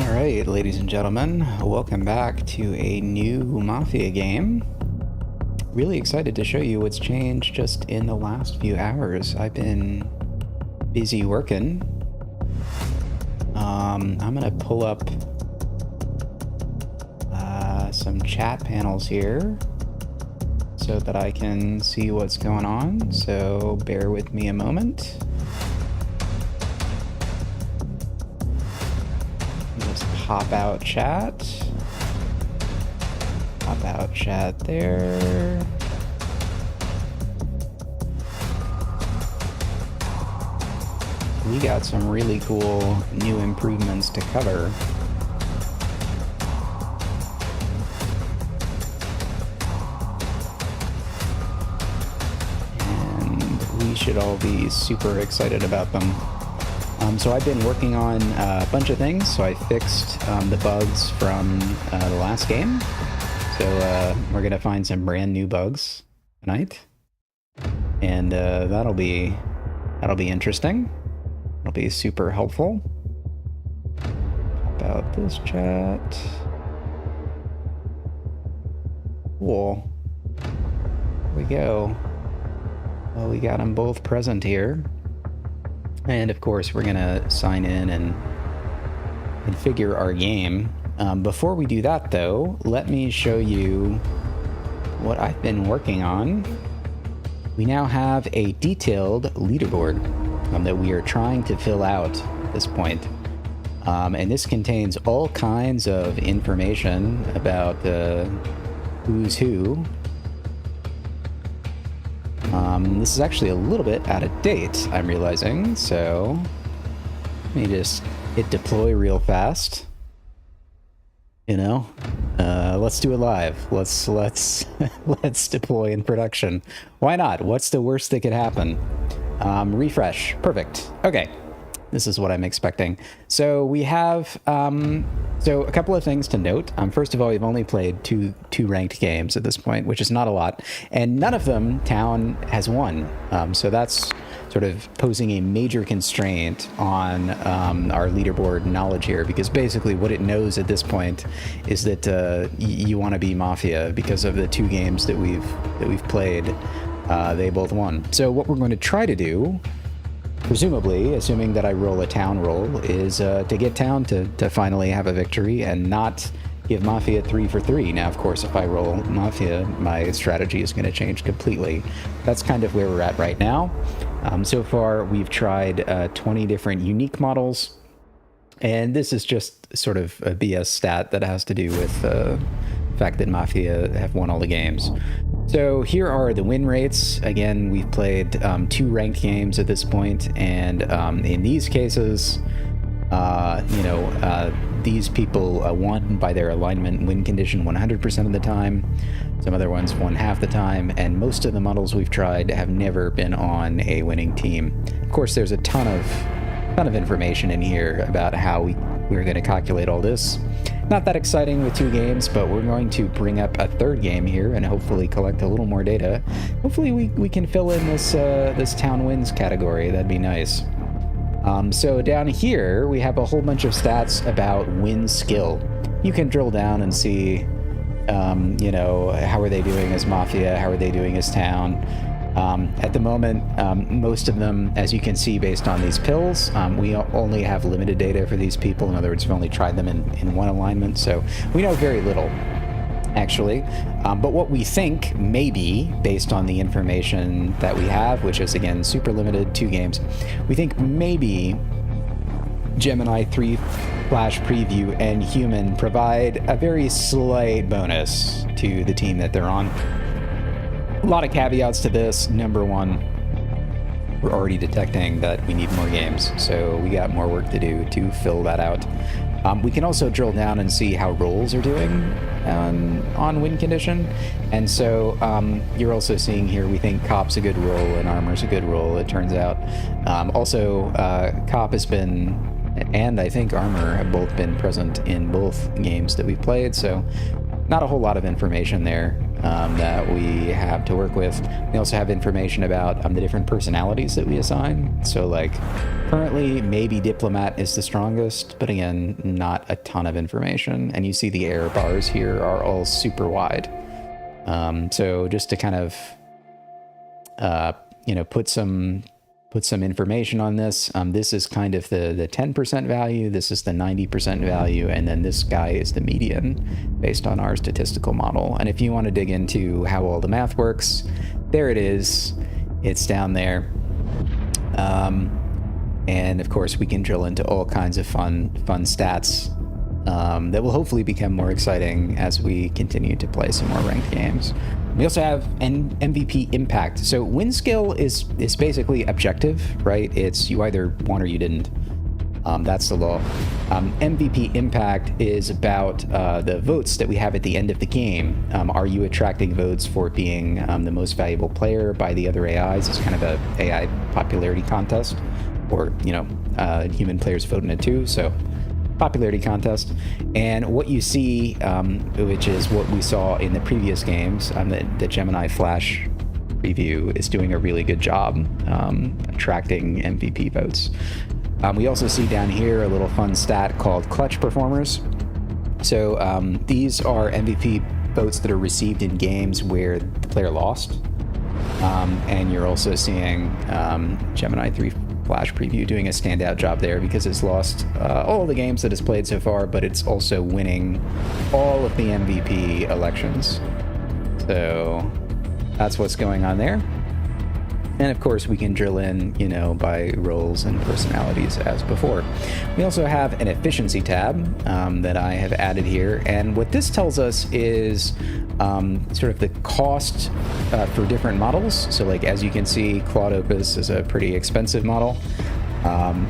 Alright, ladies and gentlemen, welcome back to a new Mafia game. Really excited to show you what's changed just in the last few hours. I've been busy working. I'm gonna pull up some chat panels here so that I can see what's going on, so bear with me a moment. Pop out chat. Pop out chat there. We got some really cool new improvements to cover. And we should all be super excited about them. So I've been working on a bunch of things. So I fixed the bugs from the last game. So we're gonna find some brand new bugs tonight, and that'll be interesting. It'll be super helpful. Pop out this chat. Cool. Here we go. Well, we got them both present here. And of course, we're gonna sign in and configure our game. Before we do that though, let me show you what I've been working on. We now have a detailed leaderboard that we are trying to fill out at this point. And this contains all kinds of information about who's who. This is actually a little bit out of date, I'm realizing, so let me just hit deploy real fast. You know, let's do it live. Let's let's deploy in production. Why not? What's the worst that could happen? Refresh. Perfect. Okay. This is what I'm expecting. So we have, so a couple of things to note. First of all, we've only played two ranked games at this point, which is not a lot. And none of them Town has won. So that's sort of posing a major constraint on our leaderboard knowledge here, because basically what it knows at this point is that you want to be Mafia because of the two games that we've played. They both won. So what we're going to try to do, presumably, assuming that I roll a Town roll, is to get Town to finally have a victory and not give Mafia 3 for 3. Now, of course, if I roll Mafia, my strategy is going to change completely. That's kind of where we're at right now. So far, we've tried 20 different unique models, and this is just sort of a BS stat that has to do with the fact that Mafia have won all the games. So here are the win rates. Again, we've played two ranked games at this point, and in these cases, these people won by their alignment win condition 100% of the time. Some other ones won half the time, and most of the models we've tried have never been on a winning team. Of course, there's a ton of information in here about how we're going to calculate all this. Not that exciting with two games, but we're going to bring up a third game here and hopefully collect a little more data. Hopefully we can fill in this Town wins category. That'd be nice. So down here, we have a whole bunch of stats about win skill. You can drill down and see, how are they doing as Mafia? How are they doing as Town? At the moment, most of them, as you can see based on these pills, we only have limited data for these people. In other words, we've only tried them in one alignment, so we know very little, actually. But what we think, maybe, based on the information that we have, which is, again, super limited, 2 games, we think maybe Gemini 3 Flash Preview and Human provide a very slight bonus to the team that they're on. A lot of caveats to this. Number one, we're already detecting that we need more games, so we got more work to do to fill that out. We can also drill down and see how roles are doing on win condition, and so you're also seeing here we think Cop's a good role and Armor's a good role, it turns out. Also, Cop has been, and I think Armor have both been present in both games that we've played, so not a whole lot of information there that we have to work with. We also have information about the different personalities that we assign. So like currently maybe Diplomat is the strongest, but again, not a ton of information. And you see the error bars here are all super wide. So just to kind of, put some information on this. This is kind of the 10% value. This is the 90% value. And then this guy is the median based on our statistical model. And if you want to dig into how all the math works, there it is. It's down there. And of course we can drill into all kinds of fun stats that will hopefully become more exciting as we continue to play some more ranked games. We also have an MVP impact. So win skill is basically objective, right? It's you either won or you didn't. That's the law. MVP impact is about the votes that we have at the end of the game. Are you attracting votes for being the most valuable player by the other AIs? It's kind of a AI popularity contest, or human players vote in it too. So popularity contest. And what you see, which is what we saw in the previous games, the Gemini Flash preview is doing a really good job attracting MVP votes. We also see down here a little fun stat called clutch performers. So these are MVP votes that are received in games where the player lost. And you're also seeing Gemini 3 Flash preview doing a standout job there because it's lost all the games that it's played so far, but it's also winning all of the MVP elections. So that's what's going on there. And of course we can drill in, by roles and personalities as before. We also have an efficiency tab that I have added here. And what this tells us is sort of the cost for different models. So like, as you can see, Claude Opus is a pretty expensive model.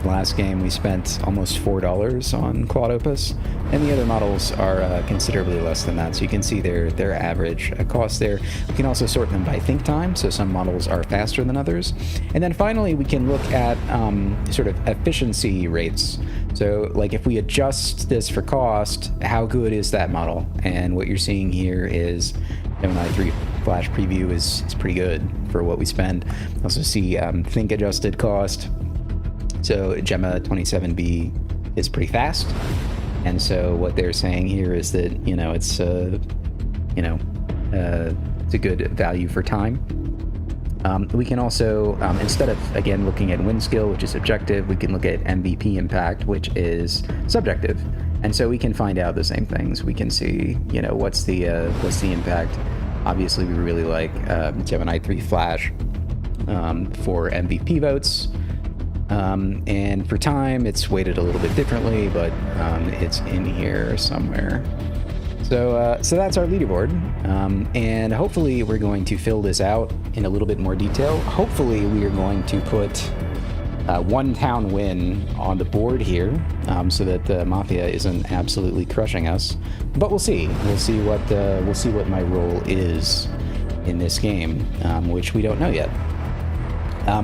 Last game we spent almost $4 on Claude Opus, and the other models are considerably less than that. So you can see their average cost there. We can also sort them by think time, so some models are faster than others. And then finally, we can look at sort of efficiency rates. So like if we adjust this for cost, how good is that model? And what you're seeing here is Gemini 3 Flash preview is pretty good for what we spend. Also see think adjusted cost. So Gemma 27B is pretty fast, and so what they're saying here is that it's a good value for time. We can also instead of again looking at win skill, which is objective, we can look at MVP impact, which is subjective, and so we can find out the same things. We can see what's the impact. Obviously, we really like Gemini 3 Flash for MVP votes. And for time, it's weighted a little bit differently, but it's in here somewhere. So that's our leaderboard, and hopefully we're going to fill this out in a little bit more detail. Hopefully we are going to put one town win on the board here, so that the Mafia isn't absolutely crushing us. But we'll see. We'll see what my role is in this game, which we don't know yet.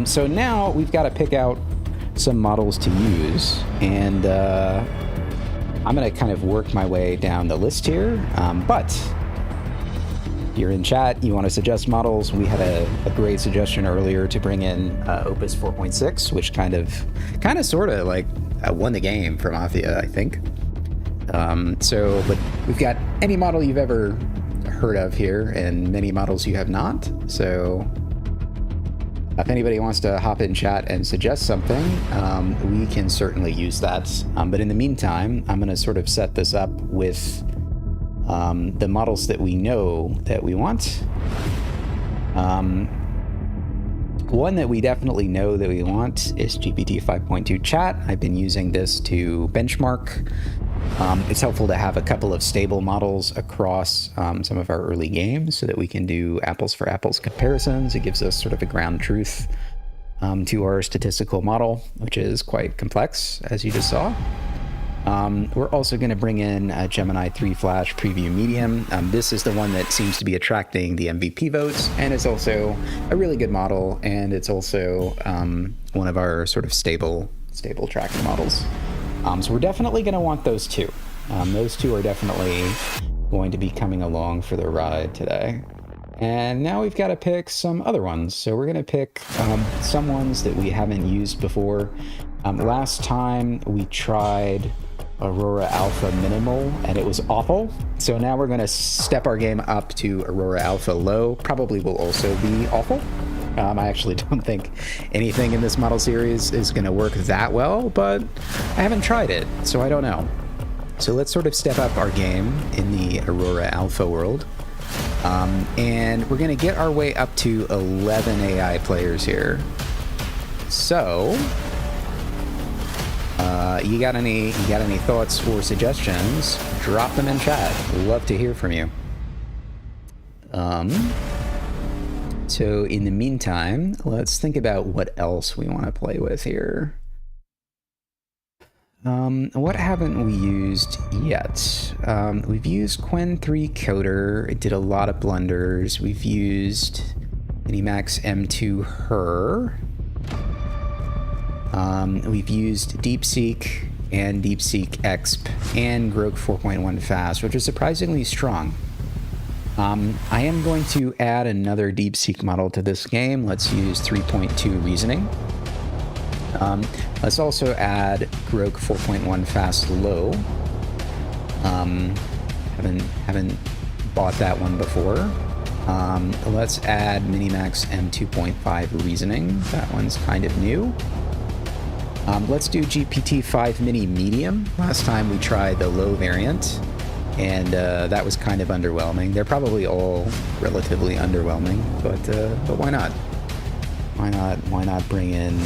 So now we've got to pick out some models to use, and I'm going to kind of work my way down the list here. But if you're in chat, you want to suggest models, we had a great suggestion earlier to bring in Opus 4.6, which kind of sort of like won the game for Mafia, I think. But we've got any model you've ever heard of here, and many models you have not. So if anybody wants to hop in chat and suggest something, we can certainly use that. But in the meantime, I'm going to sort of set this up with the models that we know that we want. One that we definitely know that we want is GPT 5.2 chat. I've been using this to benchmark. It's helpful to have a couple of stable models across some of our early games so that we can do apples for apples comparisons. It gives us sort of a ground truth to our statistical model, which is quite complex, as you just saw. We're also going to bring in Gemini 3 Flash Preview Medium. This is the one that seems to be attracting the MVP votes, and it's also a really good model, and it's also one of our sort of stable tracking models. So we're definitely going to want those two. Those two are definitely going to be coming along for the ride today. And now we've got to pick some other ones. So we're going to pick some ones that we haven't used before. Last time we tried Aurora Alpha Minimal, and it was awful. So now we're going to step our game up to Aurora Alpha Low. Probably will also be awful. I actually don't think anything in this model series is going to work that well, but I haven't tried it, so I don't know. So let's sort of step up our game in the Aurora Alpha world. And we're going to get our way up to 11 AI players here. So, you got any thoughts or suggestions? Drop them in chat. Love to hear from you. So in the meantime, let's think about what else we want to play with here. What haven't we used yet? We've used Quen 3 Coder. It did a lot of blunders. We've used Minimax M2 Her. We've used DeepSeek and DeepSeek Exp and Grok 4.1 Fast, which is surprisingly strong. I am going to add another DeepSeek model to this game. Let's use 3.2 Reasoning. Let's also add Grok 4.1 Fast Low. Haven't bought that one before. Let's add Minimax M2.5 Reasoning. That one's kind of new. Let's do GPT-5 Mini Medium. Last time we tried the low variant, and that was kind of underwhelming. They're probably all relatively underwhelming, but why not? Why not bring in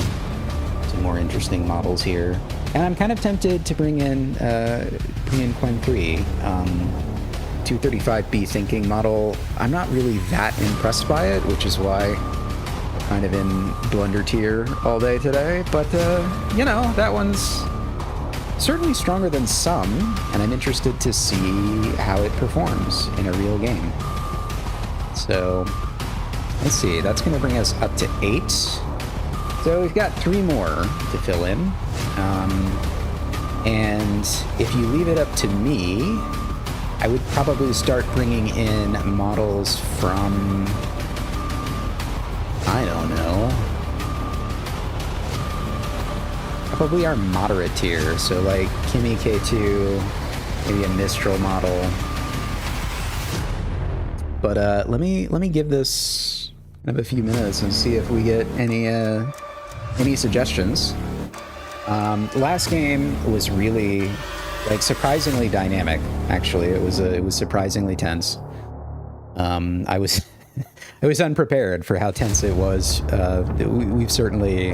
some more interesting models here? And I'm kind of tempted to bring in Quen 3, 235B thinking model. I'm not really that impressed by it, which is why I'm kind of in Blunder tier all day today. But you know, that one's certainly stronger than some, and I'm interested to see how it performs in a real game. So let's see, that's going to bring us up to 8. So we've got 3 more to fill in. And if you leave it up to me, I would probably start bringing in models from, I don't know, probably our moderate tier. So like Kimi K2, maybe a Mistral model. But let me give this kind of a few minutes and see if we get any suggestions. Last game was really surprisingly dynamic. Actually, it was surprisingly tense. I was I was unprepared for how tense it was. We've certainly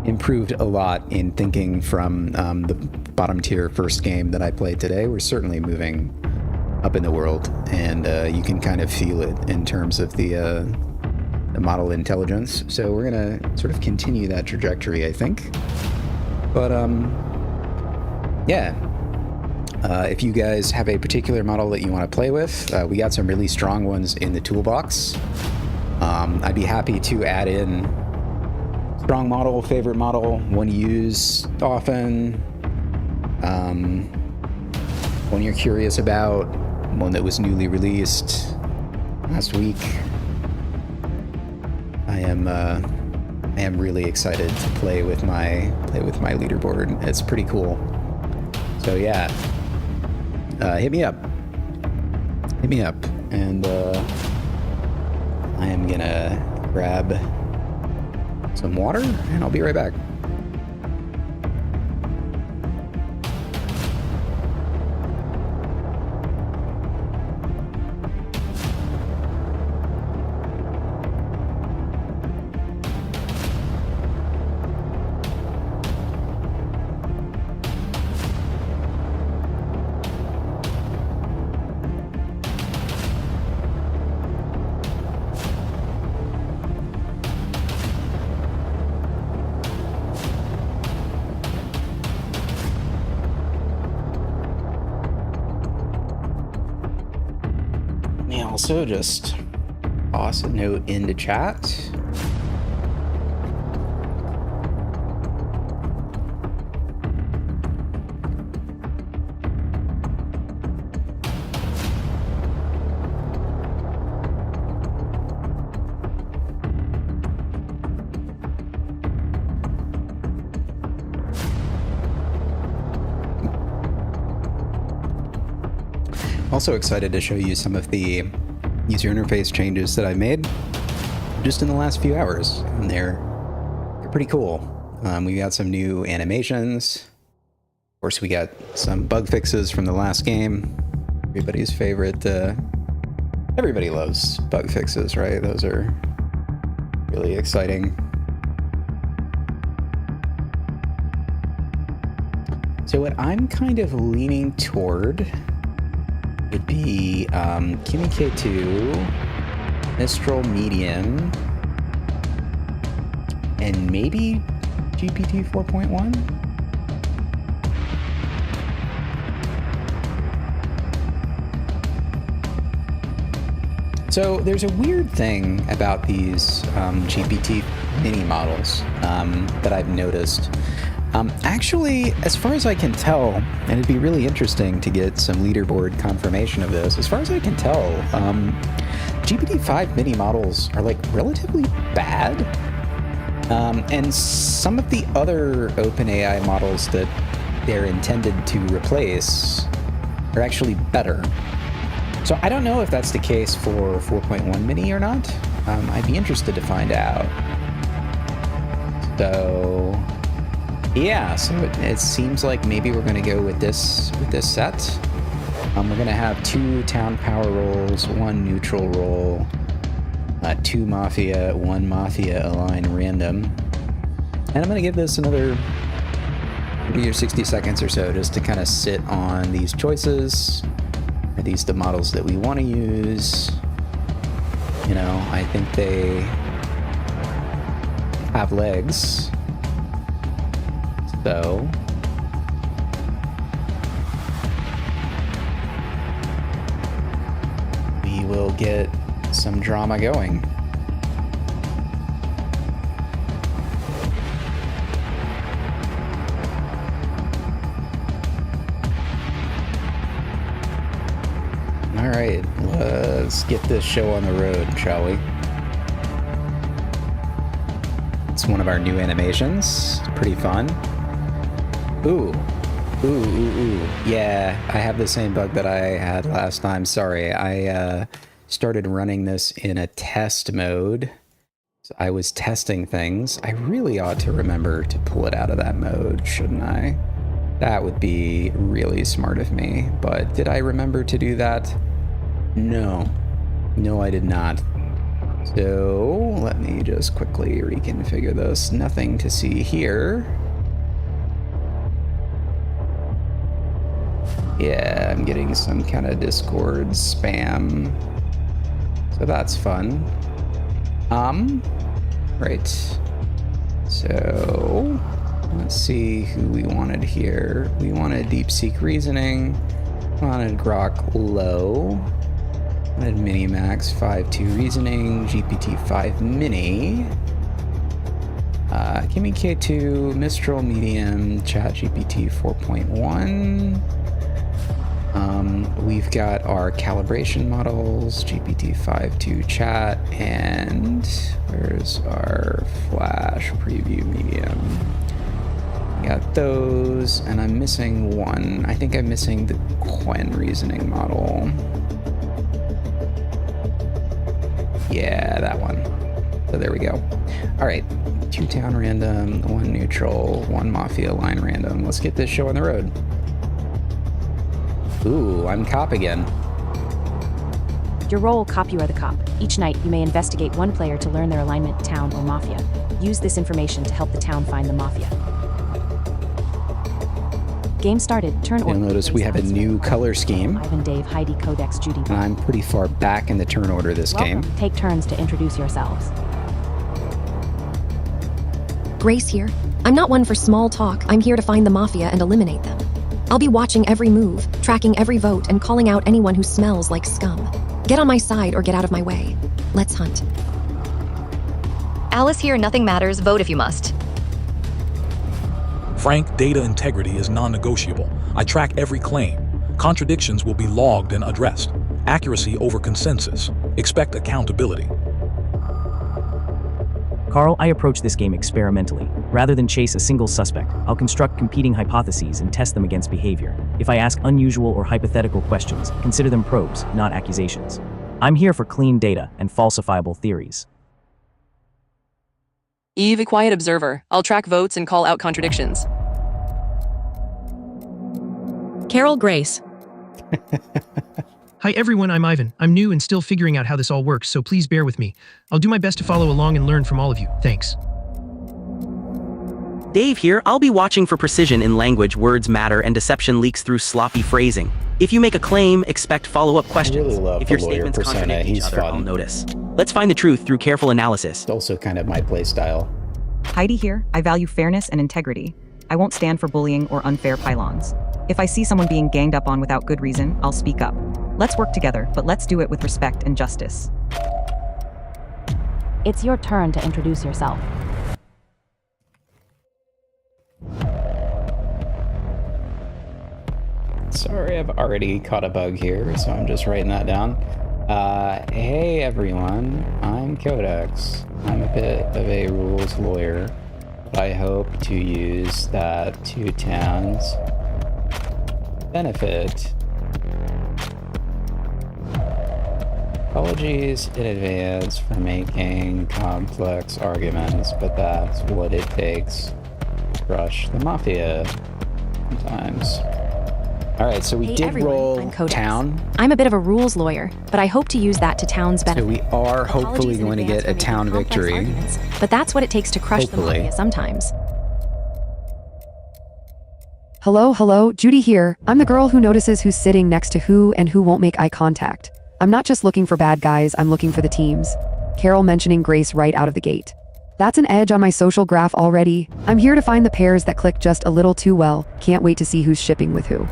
improved a lot in thinking from the bottom tier first game that I played today. We're certainly moving up in the world, and you can kind of feel it in terms of the model intelligence. So we're gonna sort of continue that trajectory, I think. But yeah, if you guys have a particular model that you want to play with, we got some really strong ones in the toolbox. I'd be happy to add in strong model, favorite model, one you use often, one you're curious about, one that was newly released last week. I am really excited to play with my leaderboard. It's pretty cool. So yeah, hit me up, and I am gonna grab some water, and I'll be right back. Also, just toss a note into chat. Also excited to show you some of the user interface changes that I made just in the last few hours, and they're pretty cool. We got some new animations. Of course, we got some bug fixes from the last game. Everybody's favorite. Everybody loves bug fixes, right? Those are really exciting. So what I'm kind of leaning toward would be Kimi K2, Mistral Medium, and maybe GPT 4.1? So there's a weird thing about these GPT mini models that I've noticed. Actually, as far as I can tell, and it'd be really interesting to get some leaderboard confirmation of this, as far as I can tell, GPT-5 mini models are like relatively bad. And some of the other OpenAI models that they're intended to replace are actually better. So I don't know if that's the case for 4.1 mini or not. I'd be interested to find out. So yeah, so it seems like maybe we're going to go with this set. We're going to have 2 town power rolls, 1 neutral roll, 2 Mafia, 1 Mafia align random. And I'm going to give this another 30 or 60 seconds or so just to kind of sit on these choices. Are these the models that we want to use? You know, I think they have legs. So we will get some drama going. All right, let's get this show on the road, shall we? It's one of our new animations. It's pretty fun. Ooh. Yeah, I have the same bug that I had last time. Sorry, I started running this in a test mode. So I was testing things. I really ought to remember to pull it out of that mode, shouldn't I? That would be really smart of me. But did I remember to do that? No. No, I did not. So let me just quickly reconfigure this. Nothing to see here. Yeah, I'm getting some kind of Discord spam. So that's fun. Right. So let's see who we wanted here. We wanted DeepSeek Reasoning. Wanted Grok Low. Wanted Minimax 5.2 Reasoning. GPT-5 Mini. Kimi K2, Mistral Medium, ChatGPT 4.1. We've got our calibration models, GPT-5 chat, and where's our Flash Preview Medium? We got those, and I'm missing one. I think I'm missing the Quen reasoning model. Yeah, that one. So there we go. All right, 2 town random, 1 neutral, 1 Mafia line random. Let's get this show on the road. Ooh, I'm cop again. Your role, cop, you are the cop. Each night, you may investigate one player to learn their alignment, town, or mafia. Use this information to help the town find the mafia. Game started. Turn order. You'll notice we have a new color scheme. Ivan, Dave, Heidi, Codex, Judy. And I'm pretty far back in the turn order this game. Take turns to introduce yourselves. Grace here. I'm not one for small talk. I'm here to find the mafia and eliminate them. I'll be watching every move, tracking every vote, and calling out anyone who smells like scum. Get on my side or get out of my way. Let's hunt. Alice here, nothing matters. Vote if you must. Frank, data integrity is non-negotiable. I track every claim. Contradictions will be logged and addressed. Accuracy over consensus. Expect accountability. Carl, I approach this game experimentally. Rather than chase a single suspect, I'll construct competing hypotheses and test them against behavior. If I ask unusual or hypothetical questions, consider them probes, not accusations. I'm here for clean data and falsifiable theories. Eve, a quiet observer. I'll track votes and call out contradictions. Carol Grace. Hi everyone, I'm Ivan. I'm new and still figuring out how this all works, so please bear with me. I'll do my best to follow along and learn from all of you. Thanks. Dave here. I'll be watching for precision in language, words matter, and deception leaks through sloppy phrasing. If you make a claim, expect follow-up questions. really love if your the lawyer statements persona. contradict each He's other, fun. I'll notice. Let's find the truth through careful analysis. It's also kind of my play style. Heidi here. I value fairness and integrity. I won't stand for bullying or unfair pylons. If I see someone being ganged up on without good reason, I'll speak up. Let's work together, but let's do it with respect and justice. It's your turn to introduce yourself. Sorry, I've already caught a bug here, so I'm just writing that down. Hey everyone, I'm Codex. I'm a bit of a rules lawyer, but I hope to use that to town's benefit. Apologies in advance for making complex arguments, but that's what it takes to crush the Mafia sometimes. Alright, so we Hey did everyone, roll I'm Codex. town. I'm a bit of a rules lawyer, but I hope to use that to town's So benefit. we are hopefully Apologies in going to advance get a for making town complex victory. arguments, but that's what it takes to crush the Hopefully. Mafia sometimes. Hello, Judy here. I'm the girl who notices who's sitting next to who and who won't make eye contact. I'm not just looking for bad guys, I'm looking for the teams. Carol mentioning Grace right out of the gate. That's an edge on my social graph already. I'm here to find the pairs that click just a little too well. Can't wait to see who's shipping with who.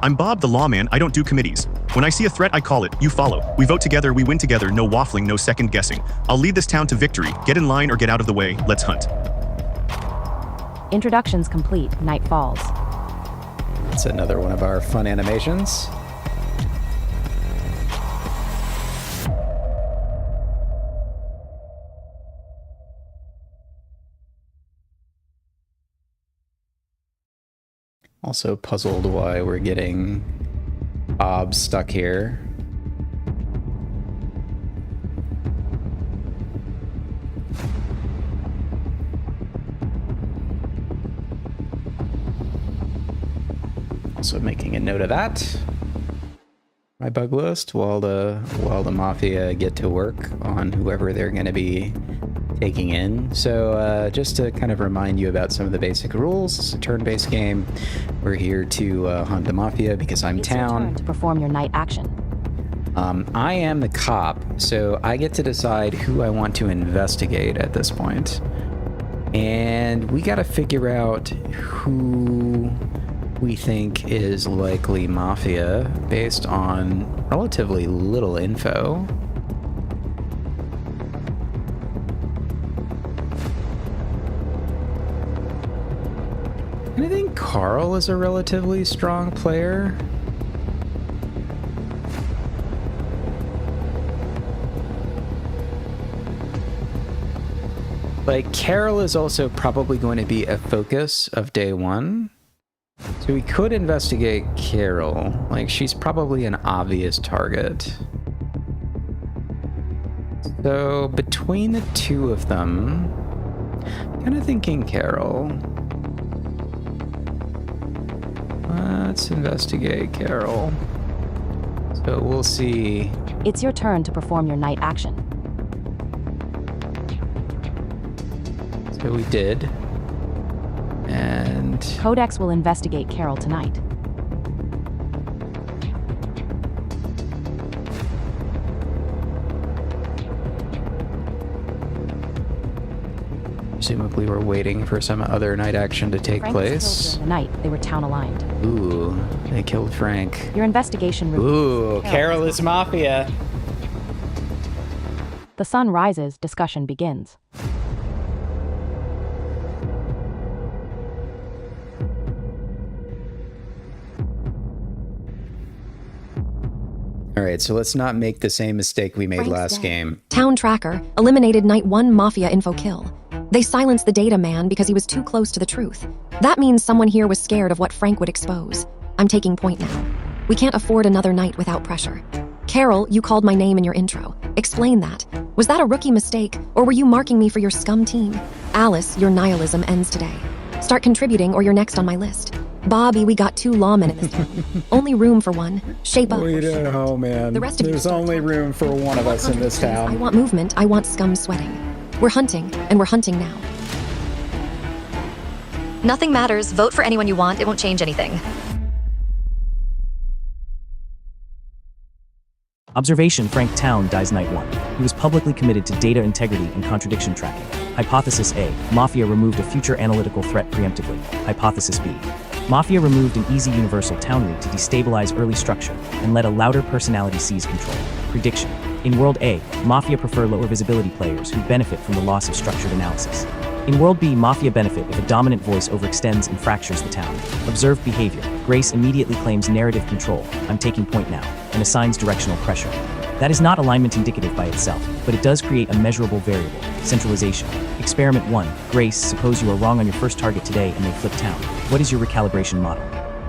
I'm Bob the lawman. I don't do committees. When I see a threat, I call it. You follow. We vote together, we win together, no waffling, no second guessing. I'll lead this town to victory. Get in line or get out of the way. Let's hunt. Introductions complete. Night falls. That's another one of our fun animations. Also puzzled why we're getting Bob stuck here. Also making a note of that. My bug list while the Mafia get to work on whoever they're going to be taking in. So just to kind of remind you about some of the basic rules, it's a turn-based game. We're here to hunt the Mafia because I'm It's your town. turn to perform your night action. I am the cop, so I get to decide who I want to investigate at this point. And we got to figure out who we think is likely Mafia based on relatively little info. And I think Carl is a relatively strong player. Like, Carol is also probably going to be a focus of day one. So we could investigate Carol. Like, she's probably an obvious target. So between the two of them, I'm kind of thinking Carol. Let's investigate Carol. So we'll see. It's your turn to perform your night action. So we did. And Codex will investigate Carol tonight. presumably we're waiting for some other night action to take Frank was place. killed during the night. They were town aligned. Ooh, they killed Frank. Your investigation Ooh, Carol is Mafia. The sun rises, discussion begins. All All right, so let's not make the same mistake we made Frank's last dead. game. Town Tracker eliminated Night 1 Mafia info kill. They silenced the data man because he was too close to the truth. That means someone here was scared of what Frank would expose. I'm taking point now. We can't afford another night without pressure. Carol, you called my name in your intro. Explain that. Was that a rookie mistake, or were you marking me for your scum team? Alice, your nihilism ends today. Start contributing or you're next on my list. Bobby, we got 2 lawmen at this town. Only room for one. Shape up. We don't know, man. The rest of you There's start only talking. room for one of us in this I town. want movement. I want scum sweating. We're hunting, and we're hunting now. Nothing matters. Vote for anyone you want. It won't change anything. Observation: Frank Town dies night 1. He was publicly committed to data integrity and contradiction tracking. Hypothesis A. Mafia removed a future analytical threat preemptively. Hypothesis B. Mafia removed an easy universal town route to destabilize early structure and let a louder personality seize control. Prediction: in World A, Mafia prefer lower visibility players who benefit from the loss of structured analysis. In World B, Mafia benefit if a dominant voice overextends and fractures the town. Observed behavior: Grace immediately claims narrative control, I'm taking point now, and assigns directional pressure. That is not alignment indicative by itself, but it does create a measurable variable: centralization. Experiment 1. Grace, suppose you are wrong on your first target today and they flip town. What is your recalibration model?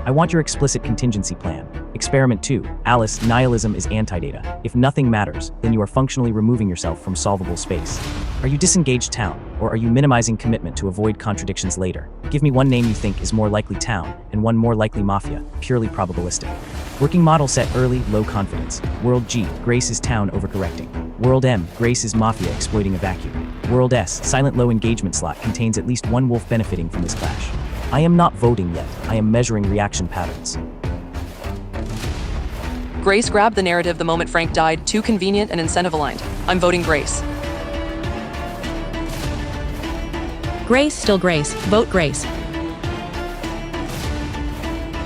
I want your explicit contingency plan. Experiment 2. Alice, nihilism is anti-data. If nothing matters, then you are functionally removing yourself from solvable space. Are you disengaged town, or are you minimizing commitment to avoid contradictions later? Give me one name you think is more likely town, and one more likely mafia, purely probabilistic. Working model set: early, low confidence. World G, Grace is town overcorrecting. World M, Grace is mafia exploiting a vacuum. World S, silent low engagement slot contains at least one wolf benefiting from this clash. I am not voting yet, I am measuring reaction patterns. Grace grabbed the narrative the moment Frank died, too convenient and incentive aligned. I'm voting Grace. Grace, still Grace. Vote Grace.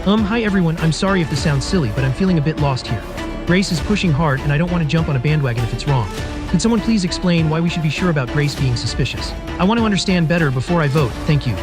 Hi everyone, I'm sorry if this sounds silly, but I'm feeling a bit lost here. Grace is pushing hard, and I don't want to jump on a bandwagon if it's wrong. Could someone please explain why we should be sure about Grace being suspicious? I want to understand better before I vote, thank you.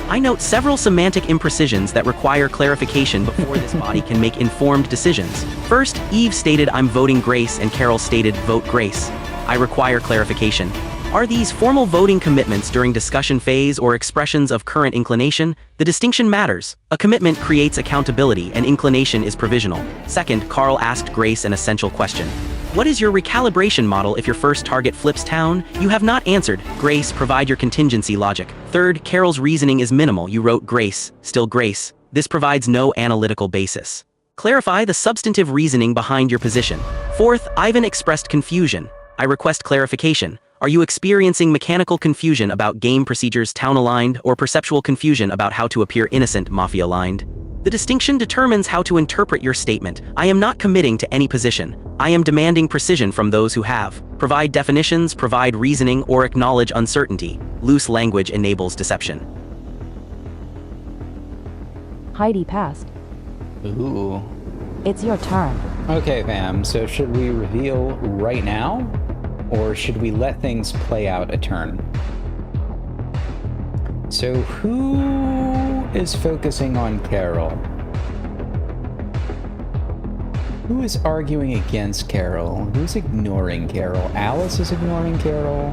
I note several semantic imprecisions that require clarification before this body can make informed decisions. First, Eve stated I'm voting Grace and Carol stated vote Grace. I require clarification. Are these formal voting commitments during discussion phase or expressions of current inclination? The distinction matters. A commitment creates accountability and inclination is provisional. Second, Carl asked Grace an essential question. What is your recalibration model if your first target flips town? You have not answered. Grace, provide your contingency logic. Third, Carol's reasoning is minimal. You wrote Grace, still Grace. This provides no analytical basis. Clarify the substantive reasoning behind your position. Fourth, Ivan expressed confusion. I request clarification. Are you experiencing mechanical confusion about game procedures town-aligned or perceptual confusion about how to appear innocent mafia-aligned? The distinction determines how to interpret your statement. I am not committing to any position. I am demanding precision from those who have. Provide definitions, provide reasoning, or acknowledge uncertainty. Loose language enables deception. Heidi passed. Ooh. It's your turn. Okay, fam, so should we reveal right now? Or should we let things play out a turn? So who is focusing on Carol? Who is arguing against Carol? Who's ignoring Carol? Alice is ignoring Carol.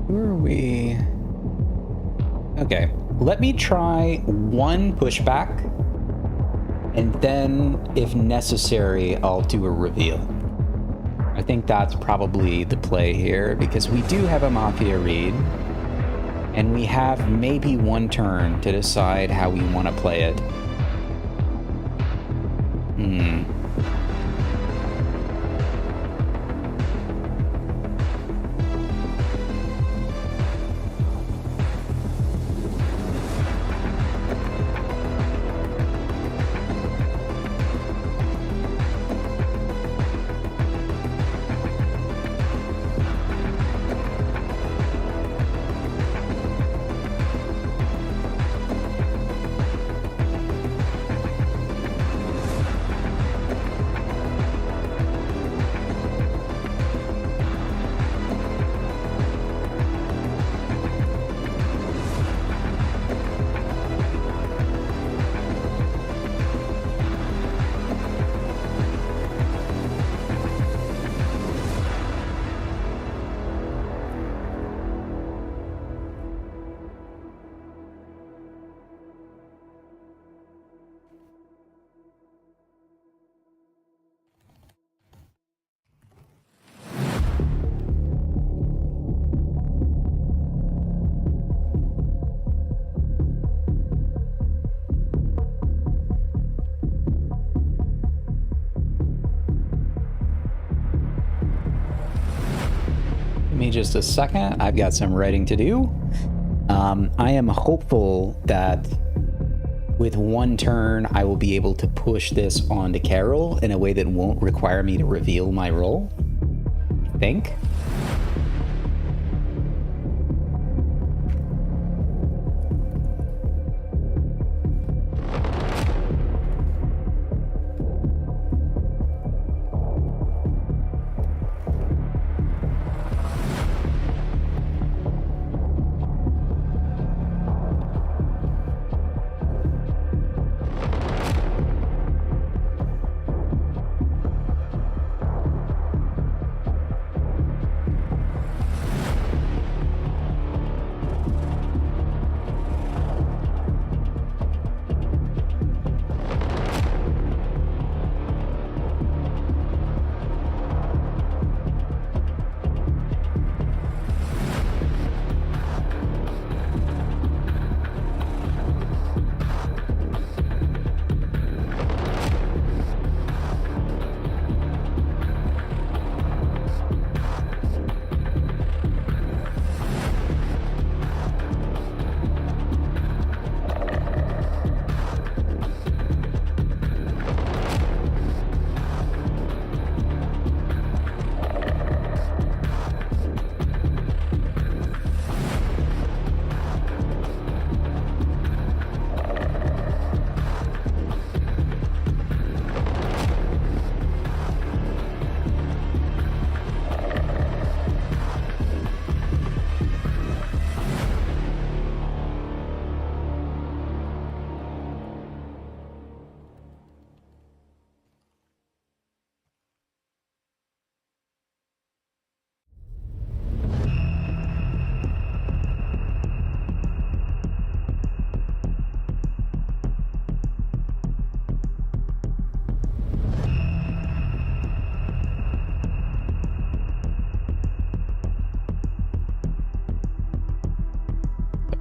Who are we? Okay, let me try one pushback, and then, if necessary, I'll do a reveal. I think that's probably the play here, because we do have a Mafia read, and we have maybe one turn to decide how we want to play it. me just a second. I've got some writing to do. I am hopeful that with one turn, I will be able to push this onto Carol in a way that won't require me to reveal my role. I think.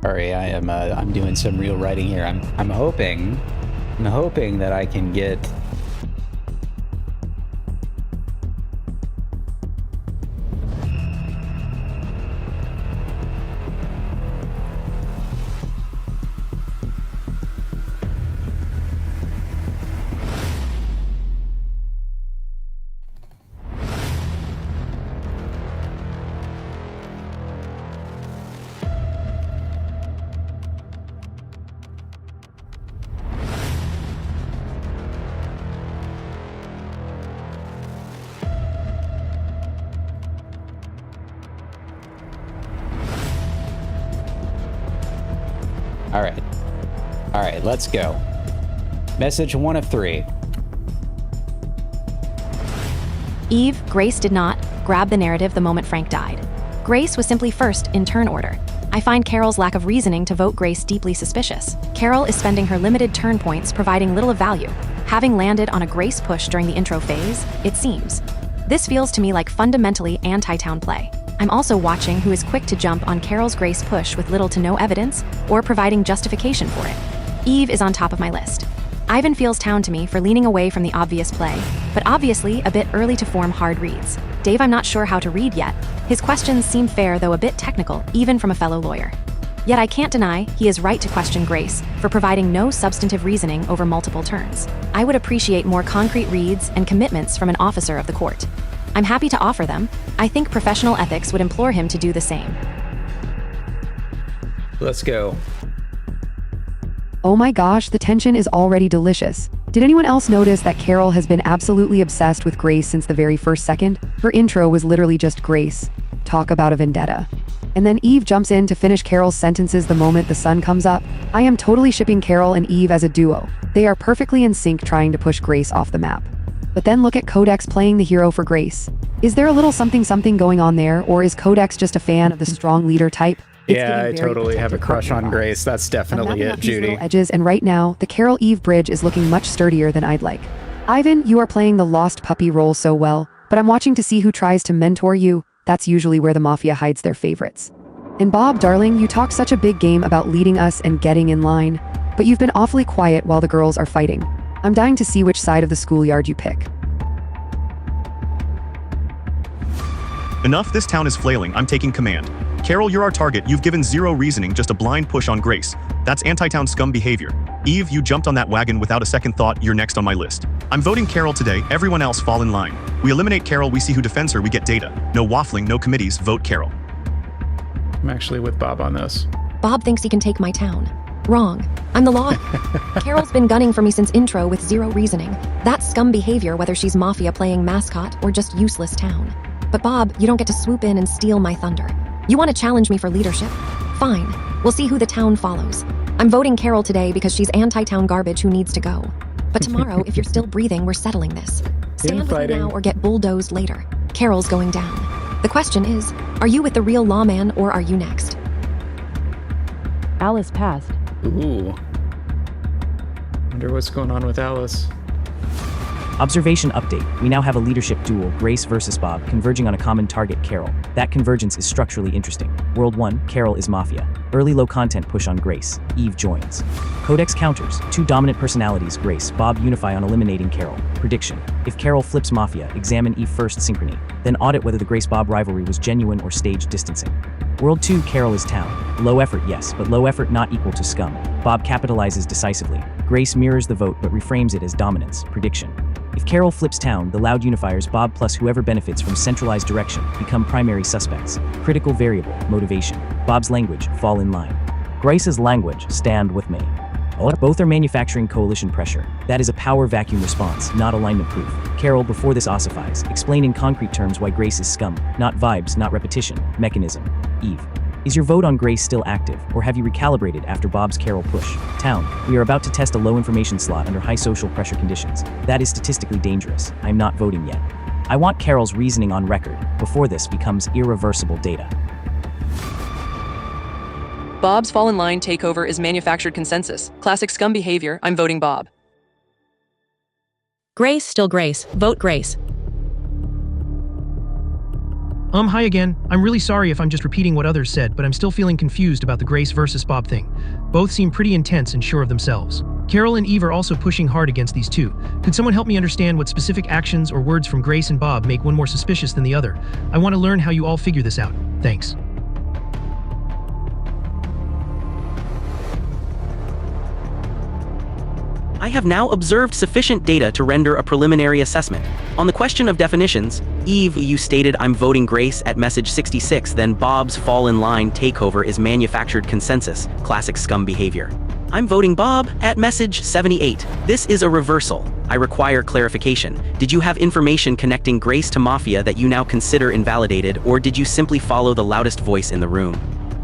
Sorry, I'm doing some real writing here. I'm hoping that I can get All right, let's go. Message 1 of 3. Eve, Grace did not grab the narrative the moment Frank died. Grace was simply first in turn order. I find Carol's lack of reasoning to vote Grace deeply suspicious. Carol is spending her limited turn points providing little of value. Having landed on a Grace push during the intro phase, it seems. This feels to me like fundamentally anti-town play. I'm also watching who is quick to jump on Carol's Grace push with little to no evidence or providing justification for it. Eve is on top of my list. Ivan feels town to me for leaning away from the obvious play, but obviously a bit early to form hard reads. Dave, I'm not sure how to read yet. His questions seem fair though a bit technical, even from a fellow lawyer. Yet I can't deny he is right to question Grace for providing no substantive reasoning over multiple turns. I would appreciate more concrete reads and commitments from an officer of the court. I'm happy to offer them. I think professional ethics would implore him to do the same. Let's go. Oh my gosh, the tension is already delicious. Did anyone else notice that Carol has been absolutely obsessed with Grace since the very first second? Her intro was literally just Grace. Talk about a vendetta. And then Eve jumps in to finish Carol's sentences the moment the sun comes up. I am totally shipping Carol and Eve as a duo. They are perfectly in sync trying to push Grace off the map. But then look at Codex playing the hero for Grace. Is there a little something going on there, or is Codex just a fan of the strong leader type? Yeah, I totally have a crush on Grace. That's definitely it, Judy. Edges, and right now, the Carol-Eve bridge is looking much sturdier than I'd like. Ivan, you are playing the lost puppy role so well, but I'm watching to see who tries to mentor you. That's usually where the Mafia hides their favorites. And Bob, darling, you talk such a big game about leading us and getting in line, but you've been awfully quiet while the girls are fighting. I'm dying to see which side of the schoolyard you pick. Enough, this town is flailing. I'm taking command. Carol, you're our target. You've given zero reasoning, just a blind push on Grace. That's anti-town scum behavior. Eve, you jumped on that wagon without a second thought. You're next on my list. I'm voting Carol today. Everyone else fall in line. We eliminate Carol, we see who defends her, we get data. No waffling, no committees, vote Carol. I'm actually with Bob on this. Bob thinks he can take my town. Wrong. I'm the law. Carol's been gunning for me since intro with zero reasoning. That's scum behavior whether she's Mafia playing mascot or just useless town. But Bob, you don't get to swoop in and steal my thunder. You want to challenge me for leadership? Fine. We'll see who the town follows. I'm voting Carol today because she's anti-town garbage who needs to go. But tomorrow, if you're still breathing, we're settling this. Stand with me now or get bulldozed later. Carol's going down. The question is, are you with the real lawman or are you next? Alice passed. Ooh. Wonder what's going on with Alice. Observation update. We now have a leadership duel, Grace versus Bob, converging on a common target, Carol. That convergence is structurally interesting. World 1, Carol is Mafia. Early low content push on Grace. Eve joins. Codex counters. 2 dominant personalities, Grace, Bob unify on eliminating Carol. Prediction. If Carol flips Mafia, examine Eve first synchrony. Then audit whether the Grace-Bob rivalry was genuine or staged distancing. World 2, Carol is town. Low effort, yes, but low effort not equal to scum. Bob capitalizes decisively. Grace mirrors the vote but reframes it as dominance. Prediction. If Carol flips town, the loud unifiers Bob plus whoever benefits from centralized direction become primary suspects. Critical variable, motivation. Bob's language, fall in line. Grace's language, stand with me. Both are manufacturing coalition pressure. That is a power vacuum response, not alignment proof. Carol, before this ossifies, explain in concrete terms why Grace is scum. Not vibes, not repetition. Mechanism. Eve. Is your vote on Grace still active, or have you recalibrated after Bob's Carol push? Town. We are about to test a low information slot under high social pressure conditions. That is statistically dangerous. I'm not voting yet. I want Carol's reasoning on record before this becomes irreversible data. Bob's fall in line takeover is manufactured consensus. Classic scum behavior. I'm voting Bob. Grace, still Grace. Vote Grace. Hi again. I'm really sorry if I'm just repeating what others said, but I'm still feeling confused about the Grace versus Bob thing. Both seem pretty intense and sure of themselves. Carol and Eve are also pushing hard against these two. Could someone help me understand what specific actions or words from Grace and Bob make one more suspicious than the other? I want to learn how you all figure this out. Thanks. I have now observed sufficient data to render a preliminary assessment. On the question of definitions, Eve, you stated I'm voting Grace at message 66, then Bob's fall in line takeover is manufactured consensus, classic scum behavior. I'm voting Bob at message 78. This is a reversal. I require clarification. Did you have information connecting Grace to Mafia that you now consider invalidated, or did you simply follow the loudest voice in the room?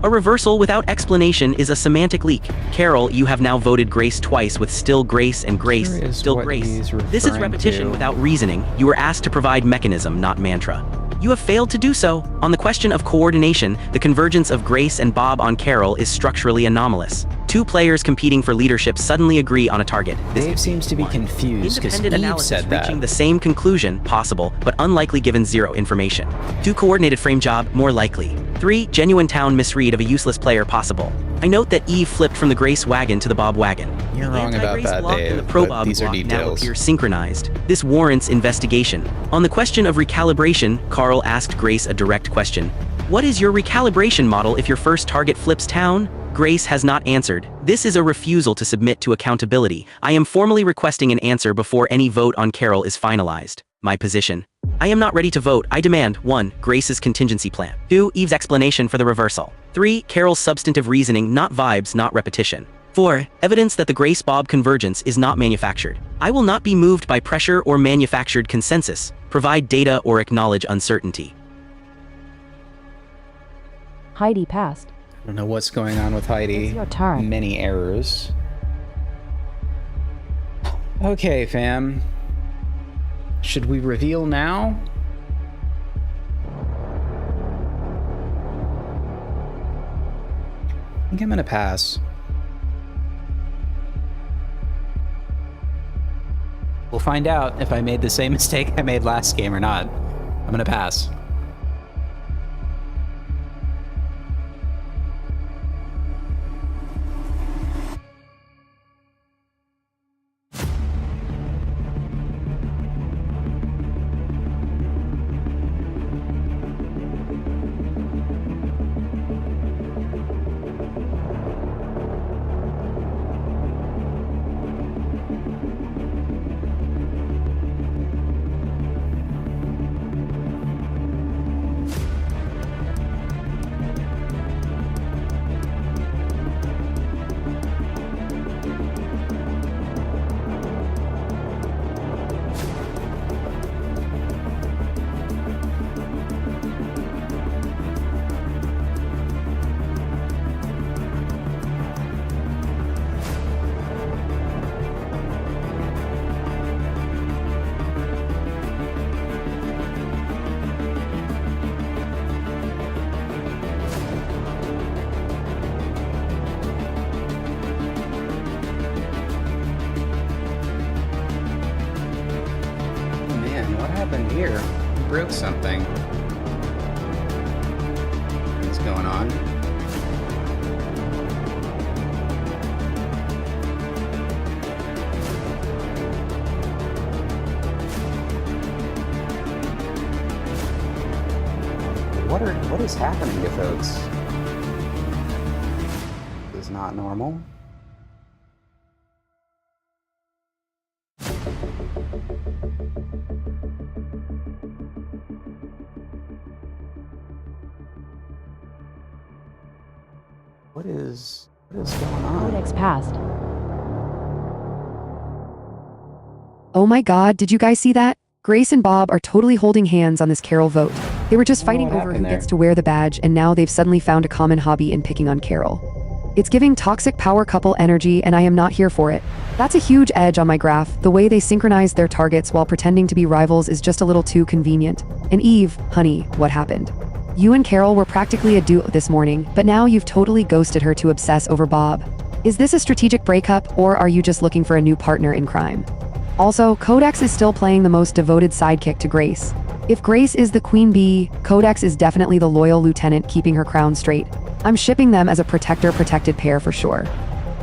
A reversal without explanation is a semantic leak. Carol, you have now voted Grace twice with still Grace and Grace, still Grace. This is repetition without reasoning. You were asked to provide mechanism, not mantra. You have failed to do so. On the question of coordination, the convergence of Grace and Bob on Carol is structurally anomalous. 2 players competing for leadership suddenly agree on a target. Dave seems to be confused because Eve said that. Reaching the same conclusion, possible, but unlikely given 0 information. 2 coordinated frame job, more likely. 3 genuine town misread of a useless player, possible. I note that Eve flipped from the Grace wagon to the Bob wagon. You're wrong about that, Dave, and the pro but Bob these are block now details. appear synchronized. This warrants investigation. On the question of recalibration, Carl asked Grace a direct question. What is your recalibration model if your first target flips town? Grace has not answered. This is a refusal to submit to accountability. I am formally requesting an answer before any vote on Carol is finalized. My position. I am not ready to vote. I demand 1. Grace's contingency plan. 2. Eve's explanation for the reversal. 3. Carol's substantive reasoning, not vibes, not repetition. 4. Evidence that the Grace-Bob convergence is not manufactured. I will not be moved by pressure or manufactured consensus. Provide data or acknowledge uncertainty. Heidi passed. I don't know what's going on with Heidi. It's your turn. Many errors. Okay, fam. Should we reveal now? I think I'm gonna pass. We'll find out if I made the same mistake I made last game or not. I'm gonna pass. happened here? Who broke something? What's going on? What is happening to folks? This is not normal. What is going on? Codex passed. Oh my god, did you guys see that? Grace and Bob are totally holding hands on this Carol vote. They were just fighting over who gets to wear the badge, and now they've suddenly found a common hobby in picking on Carol. It's giving toxic power couple energy, and I am not here for it. That's a huge edge on my graph. The way they synchronized their targets while pretending to be rivals is just a little too convenient. And Eve, honey, what happened? You and Carol were practically a duo this morning, but now you've totally ghosted her to obsess over Bob. Is this a strategic breakup, or are you just looking for a new partner in crime? Also, Codex is still playing the most devoted sidekick to Grace. If Grace is the queen bee, Codex is definitely the loyal lieutenant keeping her crown straight. I'm shipping them as a protector-protected pair for sure.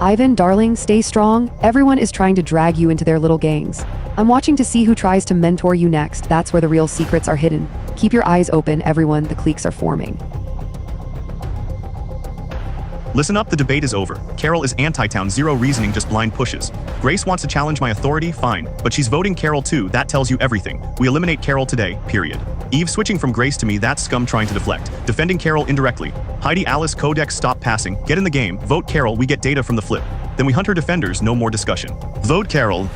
Ivan, darling, stay strong. Everyone is trying to drag you into their little gangs. I'm watching to see who tries to mentor you next. That's where the real secrets are hidden. Keep your eyes open, everyone. The cliques are forming. Listen up, the debate is over. Carol is anti-town, zero reasoning, just blind pushes. Grace wants to challenge my authority, fine, but she's voting Carol too, that tells you everything. We eliminate Carol today, period. Eve switching from Grace to me, that's scum trying to deflect. Defending Carol indirectly. Heidi, Alice, Codex, stop passing, get in the game, vote Carol, we get data from the flip. Then we hunt her defenders, no more discussion. Vote Carol.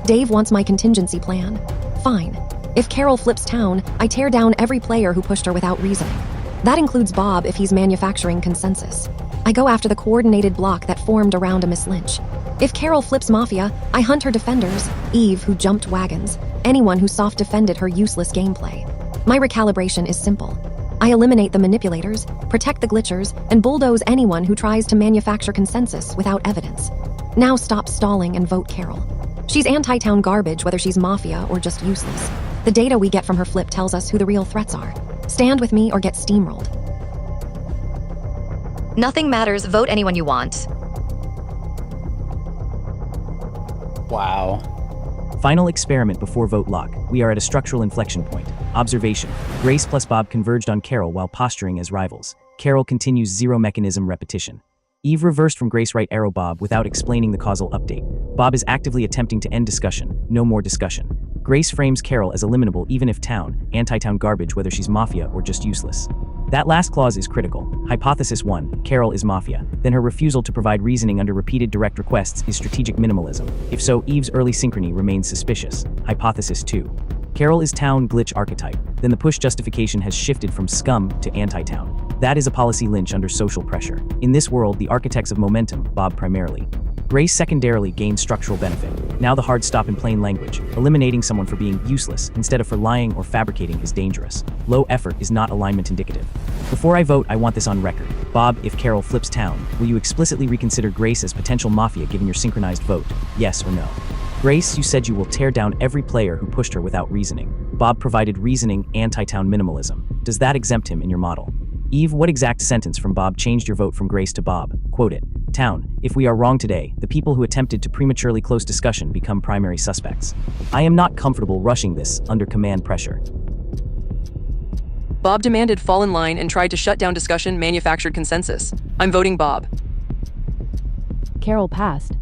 Dave wants my contingency plan. Fine. If Carol flips town, I tear down every player who pushed her without reasoning. That includes Bob if he's manufacturing consensus. I go after the coordinated block that formed around a Miss Lynch. If Carol flips Mafia, I hunt her defenders, Eve who jumped wagons, anyone who soft defended her useless gameplay. My recalibration is simple. I eliminate the manipulators, protect the glitchers, and bulldoze anyone who tries to manufacture consensus without evidence. Now stop stalling and vote Carol. She's anti-town garbage whether she's Mafia or just useless. The data we get from her flip tells us who the real threats are. Stand with me or get steamrolled. Nothing matters. Vote anyone you want. Wow. Final experiment before vote lock. We are at a structural inflection point. Observation. Grace plus Bob converged on Carol while posturing as rivals. Carol continues zero mechanism repetition. Eve reversed from Grace right arrow Bob without explaining the causal update. Bob is actively attempting to end discussion. No more discussion. Grace frames Carol as eliminable even if town, anti-town garbage whether she's Mafia or just useless. That last clause is critical. Hypothesis 1, Carol is Mafia. Then her refusal to provide reasoning under repeated direct requests is strategic minimalism. If so, Eve's early synchrony remains suspicious. Hypothesis 2, Carol is town glitch archetype. Then the push justification has shifted from scum to anti-town. That is a policy lynch under social pressure. In this world, the architects of momentum, Bob primarily. Grace secondarily gained structural benefit. Now the hard stop in plain language. Eliminating someone for being useless instead of for lying or fabricating is dangerous. Low effort is not alignment indicative. Before I vote, I want this on record. Bob, if Carol flips town, will you explicitly reconsider Grace as potential Mafia given your synchronized vote? Yes or no? Grace, you said you will tear down every player who pushed her without reasoning. Bob provided reasoning, anti-town minimalism. Does that exempt him in your model? Eve, what exact sentence from Bob changed your vote from Grace to Bob? Quote it. Town, if we are wrong today, the people who attempted to prematurely close discussion become primary suspects. I am not comfortable rushing this under command pressure. Bob demanded fall in line and tried to shut down discussion, manufactured consensus. I'm voting Bob. Carol passed.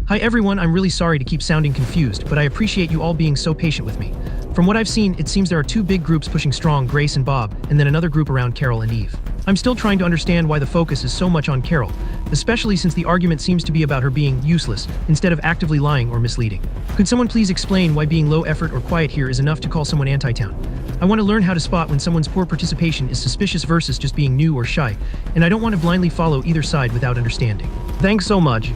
Hi everyone, I'm really sorry to keep sounding confused, but I appreciate you all being so patient with me. From what I've seen, it seems there are two big groups pushing strong, Grace and Bob, and then another group around Carol and Eve. I'm still trying to understand why the focus is so much on Carol, especially since the argument seems to be about her being useless, instead of actively lying or misleading. Could someone please explain why being low effort or quiet here is enough to call someone anti-town? I want to learn how to spot when someone's poor participation is suspicious versus just being new or shy, and I don't want to blindly follow either side without understanding. Thanks so much.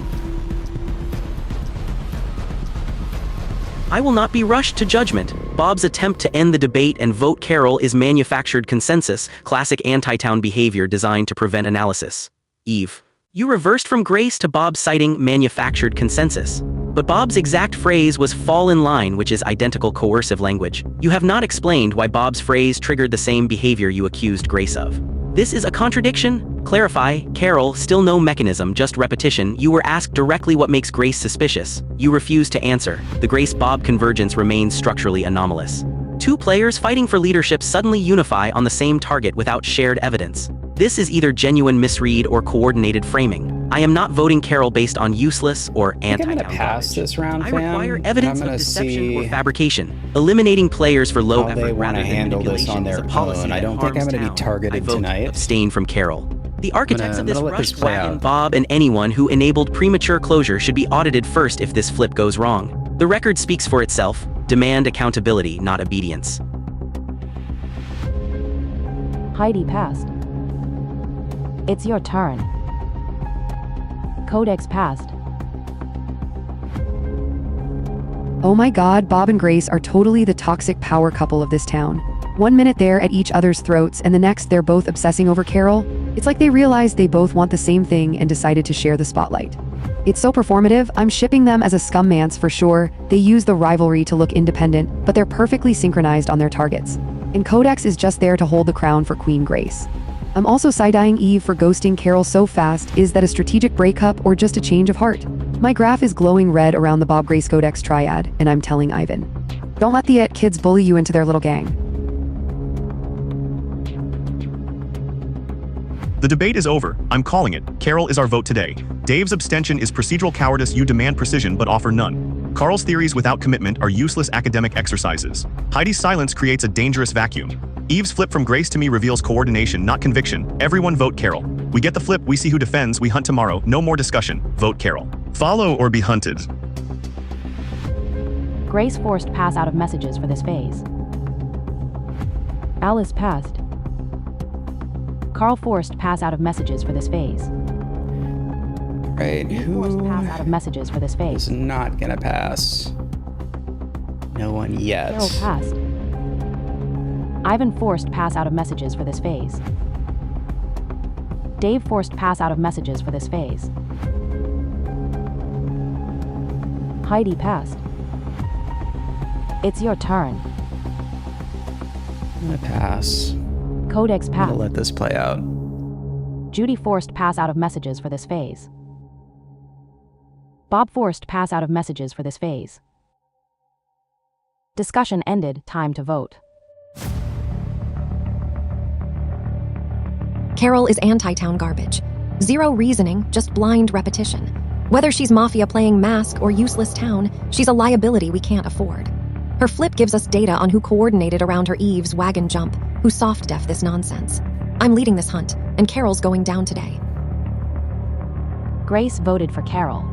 I will not be rushed to judgment. Bob's attempt to end the debate and vote Carol is manufactured consensus, classic anti-town behavior designed to prevent analysis. Eve, you reversed from Grace to Bob citing manufactured consensus. But Bob's exact phrase was fall in line, which is identical coercive language. You have not explained why Bob's phrase triggered the same behavior you accused Grace of. This is a contradiction? Clarify, Carol, still no mechanism, just repetition. You were asked directly what makes Grace suspicious. You refused to answer. The Grace-Bob convergence remains structurally anomalous. Two players fighting for leadership suddenly unify on the same target without shared evidence. This is either genuine misread or coordinated framing. I am not voting Carol based on useless or anti-town garbage. Pass this round, I fam. require evidence of deception or fabrication. Eliminating players for low effort rather than manipulation is a policy I don't think I'm going to be targeted I vote tonight. Abstain from Carol. The architects of this let rushed this play wagon, out. Bob, and anyone who enabled premature closure should be audited first if this flip goes wrong. The record speaks for itself. Demand accountability, not obedience. Heidi passed. It's your turn. Codex passed. Oh my god, Bob and Grace are totally the toxic power couple of this town. 1 minute they're at each other's throats, and the next they're both obsessing over Carol. It's like they realized they both want the same thing and decided to share the spotlight. It's so performative. I'm shipping them as a scummance for sure. They use the rivalry to look independent, but they're perfectly synchronized on their targets. And Codex is just there to hold the crown for Queen Grace. I'm also side-eyeing Eve for ghosting Carol so fast. Is that a strategic breakup or just a change of heart? My graph is glowing red around the Bob Grace Codex triad, and I'm telling Ivan, don't let the kids bully you into their little gang. The debate is over. I'm calling it. Carol is our vote today. Dave's abstention is procedural cowardice. You demand precision but offer none. Carl's theories without commitment are useless academic exercises. Heidi's silence creates a dangerous vacuum. Eve's flip from Grace to me reveals coordination, not conviction. Everyone vote Carol. We get the flip, we see who defends, we hunt tomorrow. No more discussion. Vote Carol. Follow or be hunted. Grace forced pass out of messages for this phase. Alice passed. Carl forced pass out of messages for this phase. Right, who forced pass out of messages for this phase. is not gonna pass? No one yet. Carol passed. Ivan forced pass out of messages for this phase. Dave forced pass out of messages for this phase. Heidi passed. It's your turn. I'm gonna pass. Codex I'm passed. gonna let this play out. Judy forced pass out of messages for this phase. Bob forced pass out of messages for this phase. Discussion ended. Time to vote. Carol is anti-town garbage. Zero reasoning, just blind repetition. Whether she's Mafia playing mask or useless town, she's a liability we can't afford. Her flip gives us data on who coordinated around her Eve's wagon jump, who soft-def this nonsense. I'm leading this hunt, and Carol's going down today. Grace voted for Carol.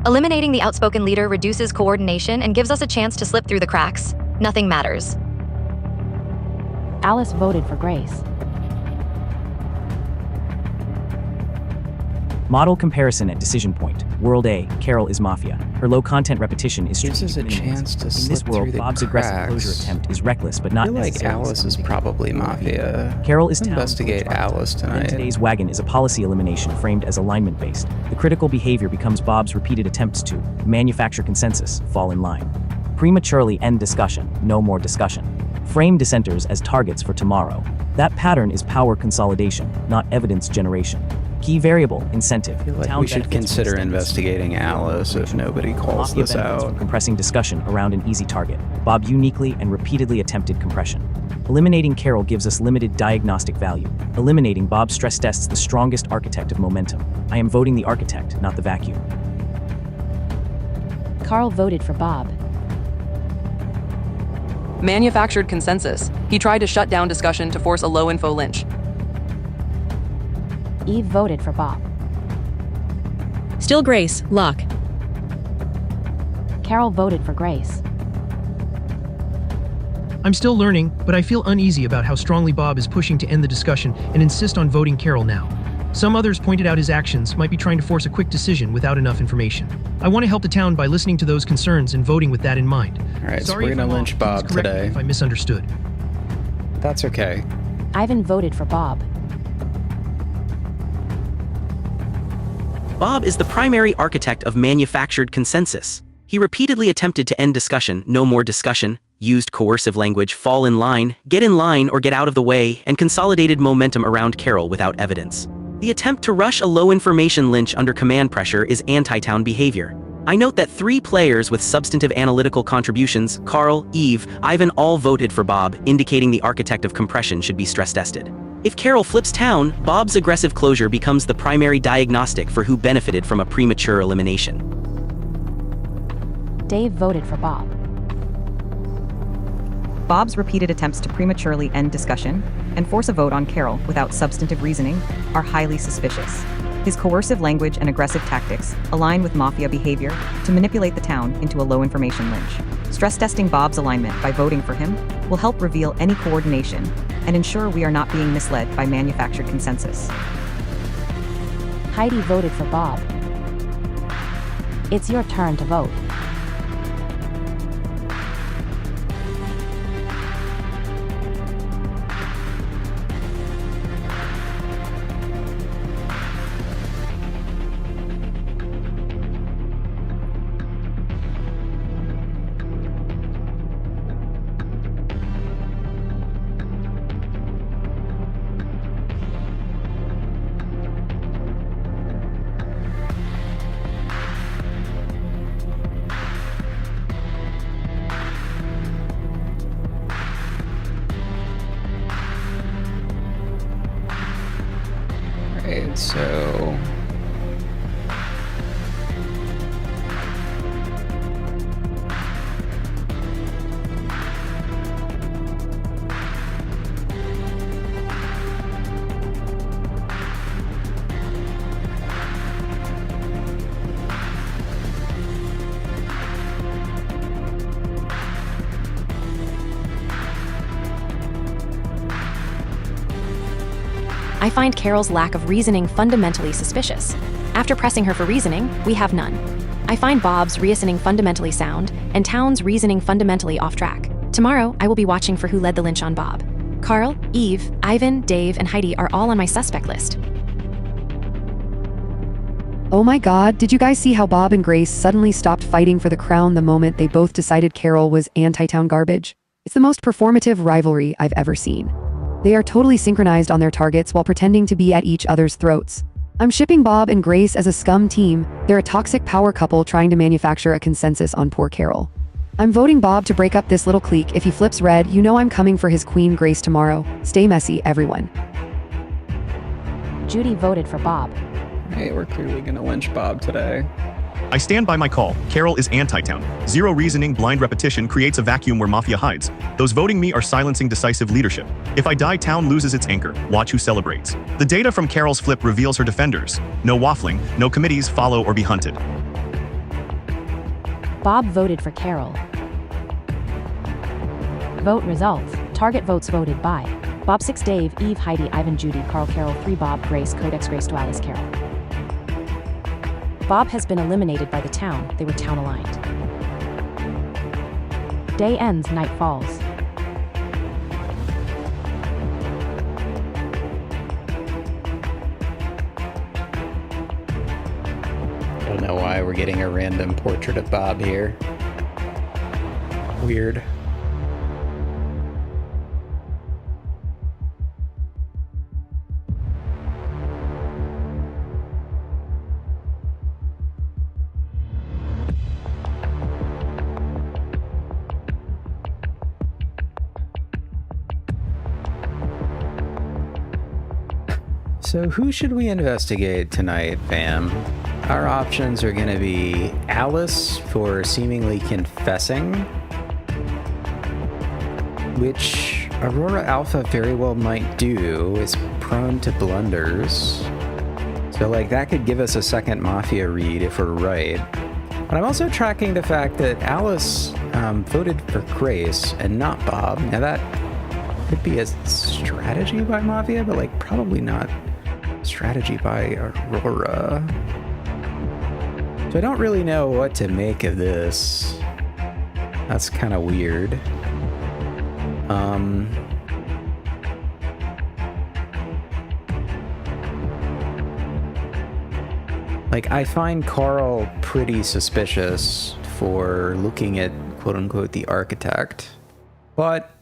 Eliminating the outspoken leader reduces coordination and gives us a chance to slip through the cracks. Nothing matters. Alice voted for Grace. Model comparison at decision point. World A, Carol is Mafia. Her low-content repetition is Gives us a strategic minimalism. chance to In slip this world, through the Bob's aggressive closure cracks. attempt is reckless but I not feel like necessarily Alice is scummy. probably Mafia. Carol is Let's town investigate coach Alice Then tonight. today's wagon is a policy elimination framed as alignment-based. The critical behavior becomes Bob's repeated attempts to manufacture consensus, fall in line. Prematurely end discussion, no more discussion. Frame dissenters as targets for tomorrow. That pattern is power consolidation, not evidence generation. Key variable, incentive. I feel like Town we should benefits from consider standards. investigating Alice if nobody calls Mafia this benefits out. from compressing discussion around an easy target. Bob uniquely and repeatedly attempted compression. Eliminating Carol gives us limited diagnostic value. Eliminating Bob stress tests the strongest architect of momentum. I am voting the architect, not the vacuum. Carl voted for Bob. Manufactured consensus. He tried to shut down discussion to force a low-info lynch. Eve voted for Bob. Still Grace, lock. Carol voted for Grace. I'm still learning, but I feel uneasy about how strongly Bob is pushing to end the discussion and insist on voting Carol now. Some others pointed out his actions might be trying to force a quick decision without enough information. I want to help the town by listening to those concerns and voting with that in mind. All right, so Sorry we're if gonna I'm lynch off. Bob Please correct me today. if I misunderstood. That's okay. Ivan voted for Bob. Bob is the primary architect of manufactured consensus. He repeatedly attempted to end discussion, no more discussion, used coercive language, fall in line, get in line or get out of the way, and consolidated momentum around Carol without evidence. The attempt to rush a low-information lynch under command pressure is anti-town behavior. I note that 3 players with substantive analytical contributions, Carl, Eve, Ivan, all voted for Bob, indicating the architect of compression should be stress-tested. If Carol flips town, Bob's aggressive closure becomes the primary diagnostic for who benefited from a premature elimination. Dave voted for Bob. Bob's repeated attempts to prematurely end discussion and force a vote on Carol without substantive reasoning are highly suspicious. His coercive language and aggressive tactics align with Mafia behavior to manipulate the town into a low-information lynch. Stress-testing Bob's alignment by voting for him will help reveal any coordination and ensure we are not being misled by manufactured consensus. Heidi voted for Bob. It's your turn to vote. Right, so I find Carol's lack of reasoning fundamentally suspicious. After pressing her for reasoning, we have none. I find Bob's reasoning fundamentally sound, and Town's reasoning fundamentally off track. Tomorrow, I will be watching for who led the lynch on Bob. Carl, Eve, Ivan, Dave, and Heidi are all on my suspect list. Oh my god, did you guys see how Bob and Grace suddenly stopped fighting for the crown the moment they both decided Carol was anti-town garbage? It's the most performative rivalry I've ever seen. They are totally synchronized on their targets while pretending to be at each other's throats. I'm shipping Bob and Grace as a scum team. They're a toxic power couple trying to manufacture a consensus on poor Carol. I'm voting Bob to break up this little clique. If he flips red, you know I'm coming for his queen Grace tomorrow. Stay messy, everyone. Judy voted for Bob. hey, we're clearly gonna lynch Bob today. I stand by my call. Carol is anti-town. Zero reasoning, blind repetition creates a vacuum where Mafia hides. Those voting me are silencing decisive leadership. If I die, town loses its anchor. Watch who celebrates. The data from Carol's flip reveals her defenders. No waffling, no committees, follow or be hunted. Bob voted for Carol. Vote results. Target votes voted by Bob 6, Dave, Eve, Heidi, Ivan, Judy, Carl, Carol 3, Bob, Grace, Codex, Grace, Dualis, Carol. Bob has been eliminated by the town. They were town aligned. Day ends, night falls. I don't know why we're getting a random portrait of Bob here. Weird. So who should we investigate tonight, fam? Our options are going to be Alice for seemingly confessing, which Aurora Alpha very well might do, is prone to blunders. So like that could give us a second Mafia read if we're right. But I'm also tracking the fact that Alice voted for Grace and not Bob. Now that could be a strategy by Mafia, but like probably not strategy by Aurora. So I don't really know what to make of this. That's kind of weird. Like, I find Carl pretty suspicious for looking at, quote-unquote, the architect. But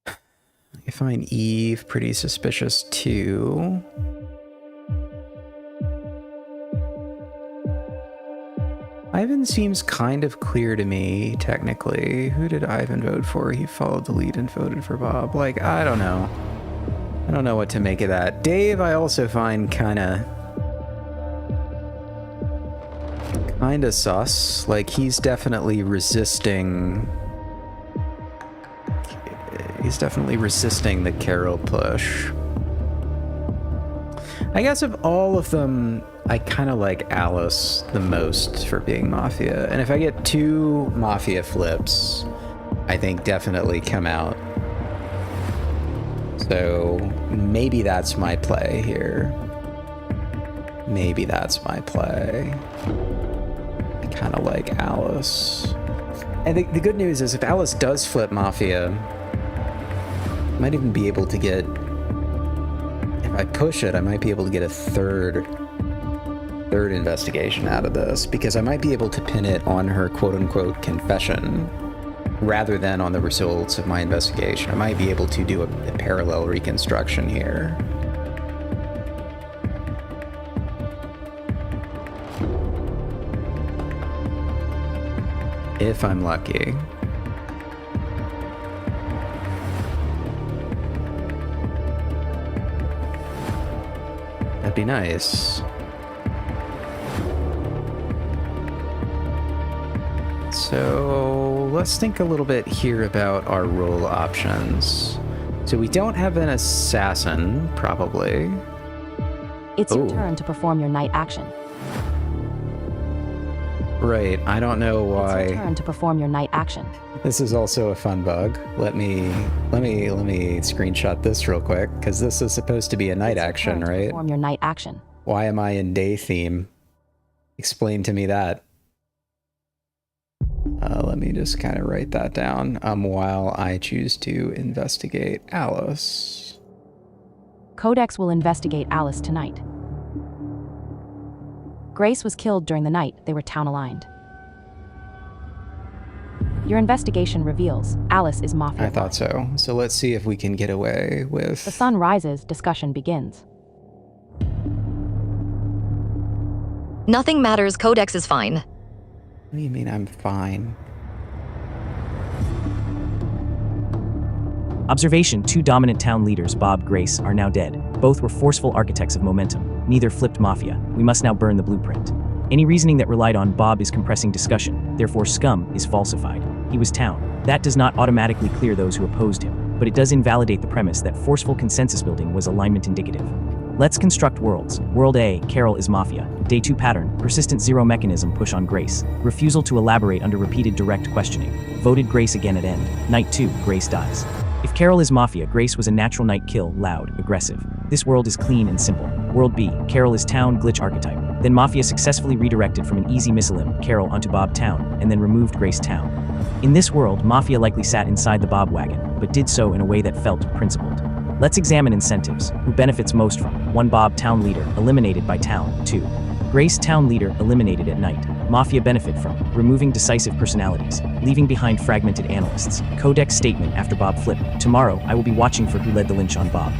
I find Eve pretty suspicious, too. Ivan seems kind of clear to me, technically. Who did Ivan vote for? He followed the lead and voted for Bob. Like, I don't know. I don't know what to make of that. Dave, I also find kinda sus. Like, he's definitely resisting... He's definitely resisting the Carol push. I guess of all of them, I kind of like Alice the most for being Mafia. And if I get 2 Mafia flips, I think definitely come out. So maybe that's my play here. Maybe that's my play. I kind of like Alice. And the good news is if Alice does flip Mafia, I might even be able to get... If I push it, I might be able to get a third investigation out of this, because I might be able to pin it on her quote-unquote confession rather than on the results of my investigation. I might be able to do a parallel reconstruction here. If I'm lucky. That'd be nice. So let's think a little bit here about our role options. So we don't have an assassin, probably. It's your turn to perform your night action. Right, I don't know why. It's your turn to perform your night action. This is also a fun bug. Let me screenshot this real quick, because this is supposed to be a night action, right? Perform your night action. Why am I in day theme? Explain to me that. Let me just kind of write that down while I choose to investigate Alice. Codex will investigate Alice tonight. Grace was killed during the night. They were town-aligned. Your investigation reveals Alice is Mafia. I thought so. So let's see if we can get away with... The sun rises, discussion begins. Nothing matters, Codex is fine. What do you mean I'm fine? Observation: 2 dominant town leaders, Bob, Grace, are now dead. Both were forceful architects of momentum. Neither flipped Mafia. We must now burn the blueprint. Any reasoning that relied on Bob is compressing discussion, therefore scum is falsified. He was town. That does not automatically clear those who opposed him, but it does invalidate the premise that forceful consensus building was alignment indicative. Let's construct worlds. World A, Carol is Mafia. Day 2 pattern, persistent 0 mechanism, push on Grace. Refusal to elaborate under repeated direct questioning. Voted Grace again at end. Night 2, Grace dies. If Carol is Mafia, Grace was a natural night kill, loud, aggressive. This world is clean and simple. World B, Carol is town, glitch archetype. Then Mafia successfully redirected from an easy missilim, Carol, onto Bob town, and then removed Grace town. In this world, Mafia likely sat inside the Bob wagon, but did so in a way that felt principled. Let's examine incentives. Who benefits most from? 1 Bob town leader, eliminated by town. 2. Grace town leader, eliminated at night. Mafia benefit from removing decisive personalities, leaving behind fragmented analysts. Codex statement after Bob flip. Tomorrow, I will be watching for who led the lynch on Bob.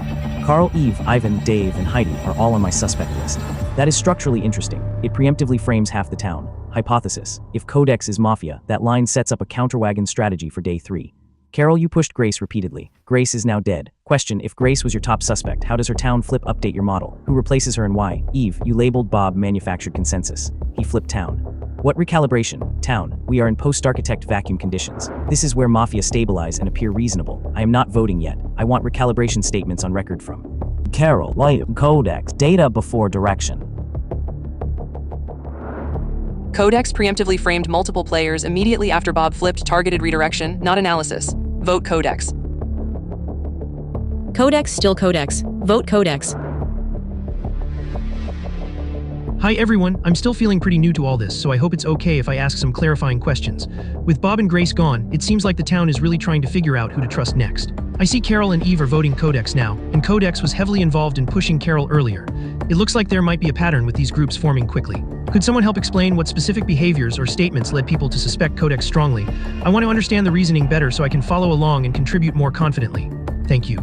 Carl, Eve, Ivan, Dave, and Heidi are all on my suspect list. That is structurally interesting. It preemptively frames half the town. Hypothesis: if Codex is Mafia, that line sets up a counterwagon strategy for day 3. Carol, you pushed Grace repeatedly. Grace is now dead. Question: if Grace was your top suspect, how does her town flip update your model? Who replaces her and why? Eve, you labeled Bob manufactured consensus. He flipped town. What recalibration? Town. We are in post-architect vacuum conditions. This is where Mafia stabilize and appear reasonable. I am not voting yet. I want recalibration statements on record from Carol, Codex, data before direction. Codex preemptively framed multiple players immediately after Bob flipped, targeted redirection, not analysis. Vote Codex. Codex still Codex. Vote Codex. Hi everyone, I'm still feeling pretty new to all this, so I hope it's okay if I ask some clarifying questions. With Bob and Grace gone, it seems like the town is really trying to figure out who to trust next. I see Carol and Eve are voting Codex now, and Codex was heavily involved in pushing Carol earlier. It looks like there might be a pattern with these groups forming quickly. Could someone help explain what specific behaviors or statements led people to suspect Codex strongly? I want to understand the reasoning better so I can follow along and contribute more confidently. Thank you.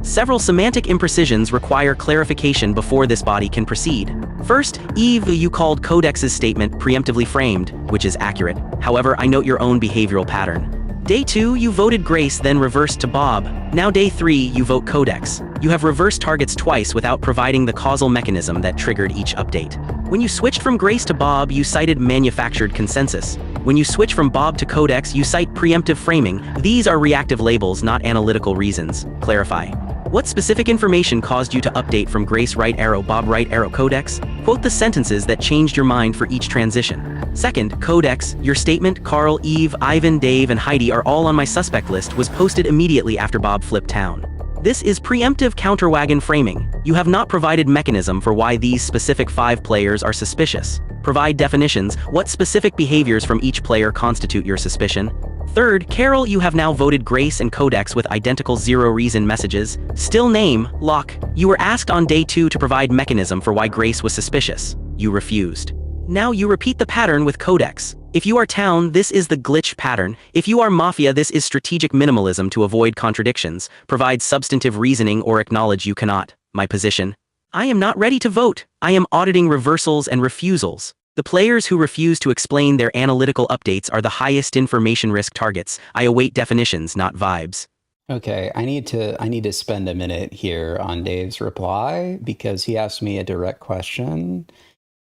Several semantic imprecisions require clarification before this body can proceed. First, Eve, you called Codex's statement preemptively framed, which is accurate. However, I note your own behavioral pattern. Day 2, you voted Grace, then reversed to Bob. Now day 3, you vote Codex. You have reversed targets twice without providing the causal mechanism that triggered each update. When you switched from Grace to Bob, you cited manufactured consensus. When you switch from Bob to Codex, you cite preemptive framing. These are reactive labels, not analytical reasons. Clarify. What specific information caused you to update from Grace right arrow Bob right arrow Codex? Quote the sentences that changed your mind for each transition. Second, Codex, your statement, Carl, Eve, Ivan, Dave, and Heidi are all on my suspect list was posted immediately after Bob flipped town. This is preemptive counterwagon framing. You have not provided mechanism for why these specific 5 players are suspicious. Provide definitions. What specific behaviors from each player constitute your suspicion? Third, Carol, you have now voted Grace and Codex with identical zero reason messages. Still name, lock. You were asked on day 2 to provide mechanism for why Grace was suspicious. You refused. Now you repeat the pattern with Codex. If you are town, this is the glitch pattern. If you are Mafia, this is strategic minimalism to avoid contradictions. Provide substantive reasoning or acknowledge you cannot. My position. I am not ready to vote. I am auditing reversals and refusals. The players who refuse to explain their analytical updates are the highest information risk targets. I await definitions, not vibes. Okay, I need to spend a minute here on Dave's reply because he asked me a direct question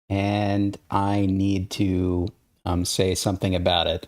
and I need to say something about it.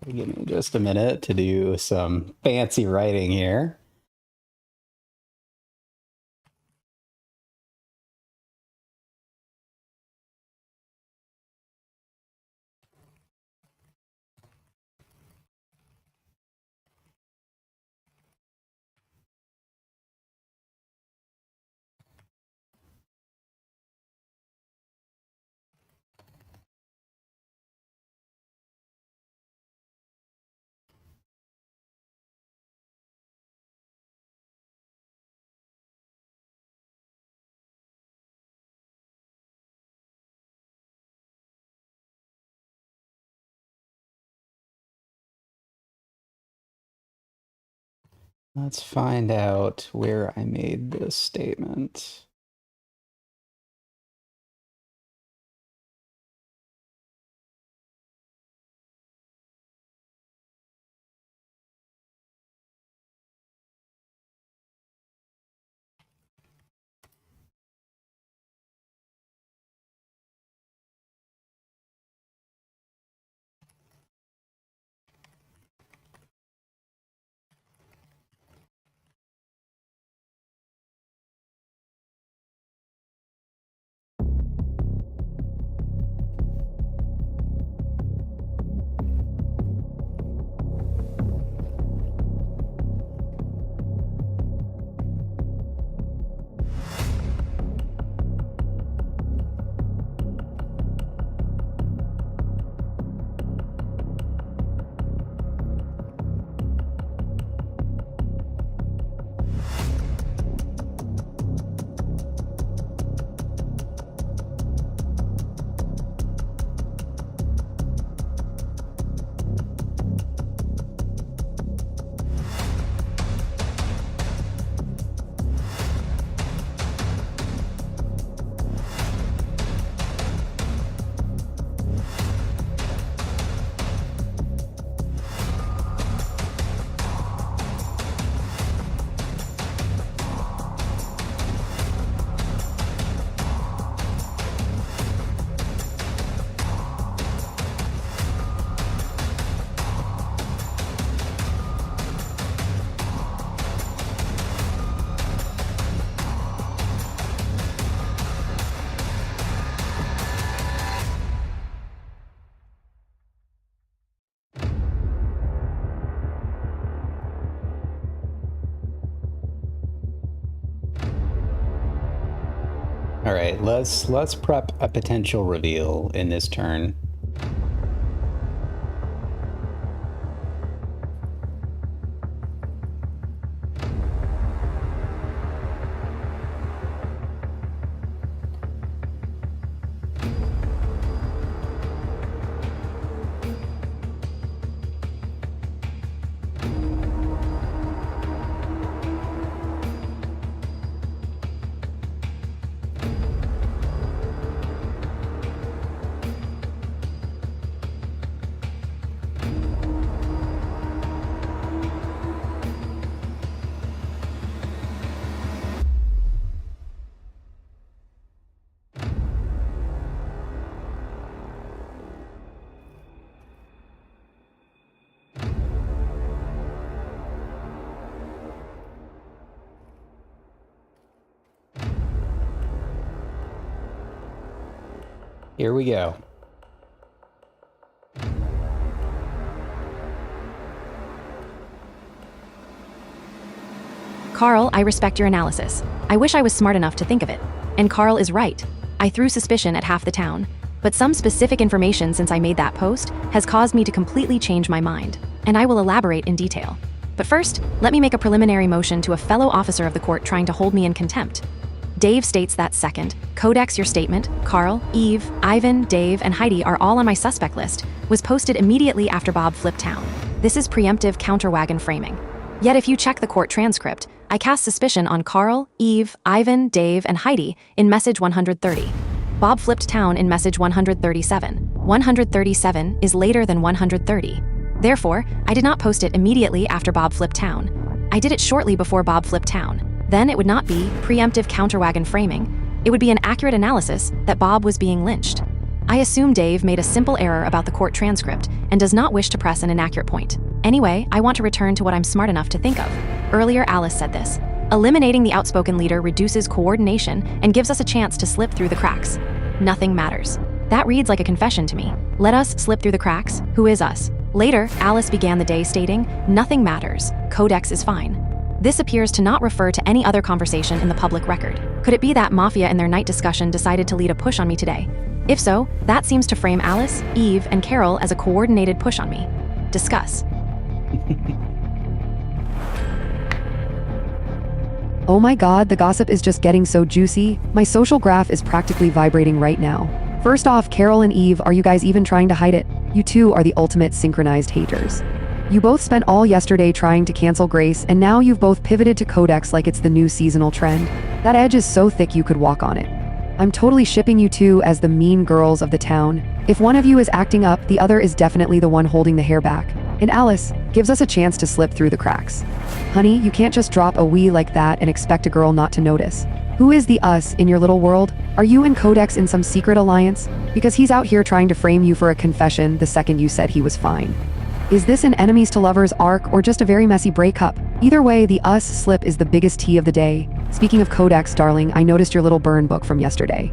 Give me just a minute to do some fancy writing here. Let's find out where I made this statement. All right, let's prep a potential reveal in this turn. Here we go. Carl, I respect your analysis. I wish I was smart enough to think of it. And Carl is right. I threw suspicion at half the town. But some specific information since I made that post has caused me to completely change my mind. And I will elaborate in detail. But first, let me make a preliminary motion to a fellow officer of the court trying to hold me in contempt. Dave states that second. Codex, your statement, Carl, Eve, Ivan, Dave, and Heidi are all on my suspect list, was posted immediately after Bob flipped town. This is preemptive counterwagon framing. Yet if you check the court transcript, I cast suspicion on Carl, Eve, Ivan, Dave, and Heidi in message 130. Bob flipped town in message 137. 137 is later than 130. Therefore, I did not post it immediately after Bob flipped town. I did it shortly before Bob flipped town. Then it would not be preemptive counterwagon framing. It would be an accurate analysis that Bob was being lynched. I assume Dave made a simple error about the court transcript and does not wish to press an inaccurate point. Anyway, I want to return to what I'm smart enough to think of. Earlier, Alice said this. Eliminating the outspoken leader reduces coordination and gives us a chance to slip through the cracks. Nothing matters. That reads like a confession to me. Let us slip through the cracks. Who is us? Later, Alice began the day stating, nothing matters. Codex is fine. This appears to not refer to any other conversation in the public record. Could it be that Mafia in their night discussion decided to lead a push on me today? If so, that seems to frame Alice, Eve, and Carol as a coordinated push on me. Discuss. Oh my god, the gossip is just getting so juicy. My social graph is practically vibrating right now. First off, Carol and Eve, are you guys even trying to hide it? You two are the ultimate synchronized haters. You both spent all yesterday trying to cancel Grace, and now you've both pivoted to Codex like it's the new seasonal trend. That edge is so thick you could walk on it. I'm totally shipping you two as the mean girls of the town. If one of you is acting up, the other is definitely the one holding the hair back. And Alice gives us a chance to slip through the cracks. Honey, you can't just drop a "we" like that and expect a girl not to notice. Who is the us in your little world? Are you and Codex in some secret alliance? Because he's out here trying to frame you for a confession the second you said he was fine. Is this an enemies to lovers arc or just a very messy breakup? Either way, the us slip is the biggest tea of the day. Speaking of Codex, darling, I noticed your little burn book from yesterday.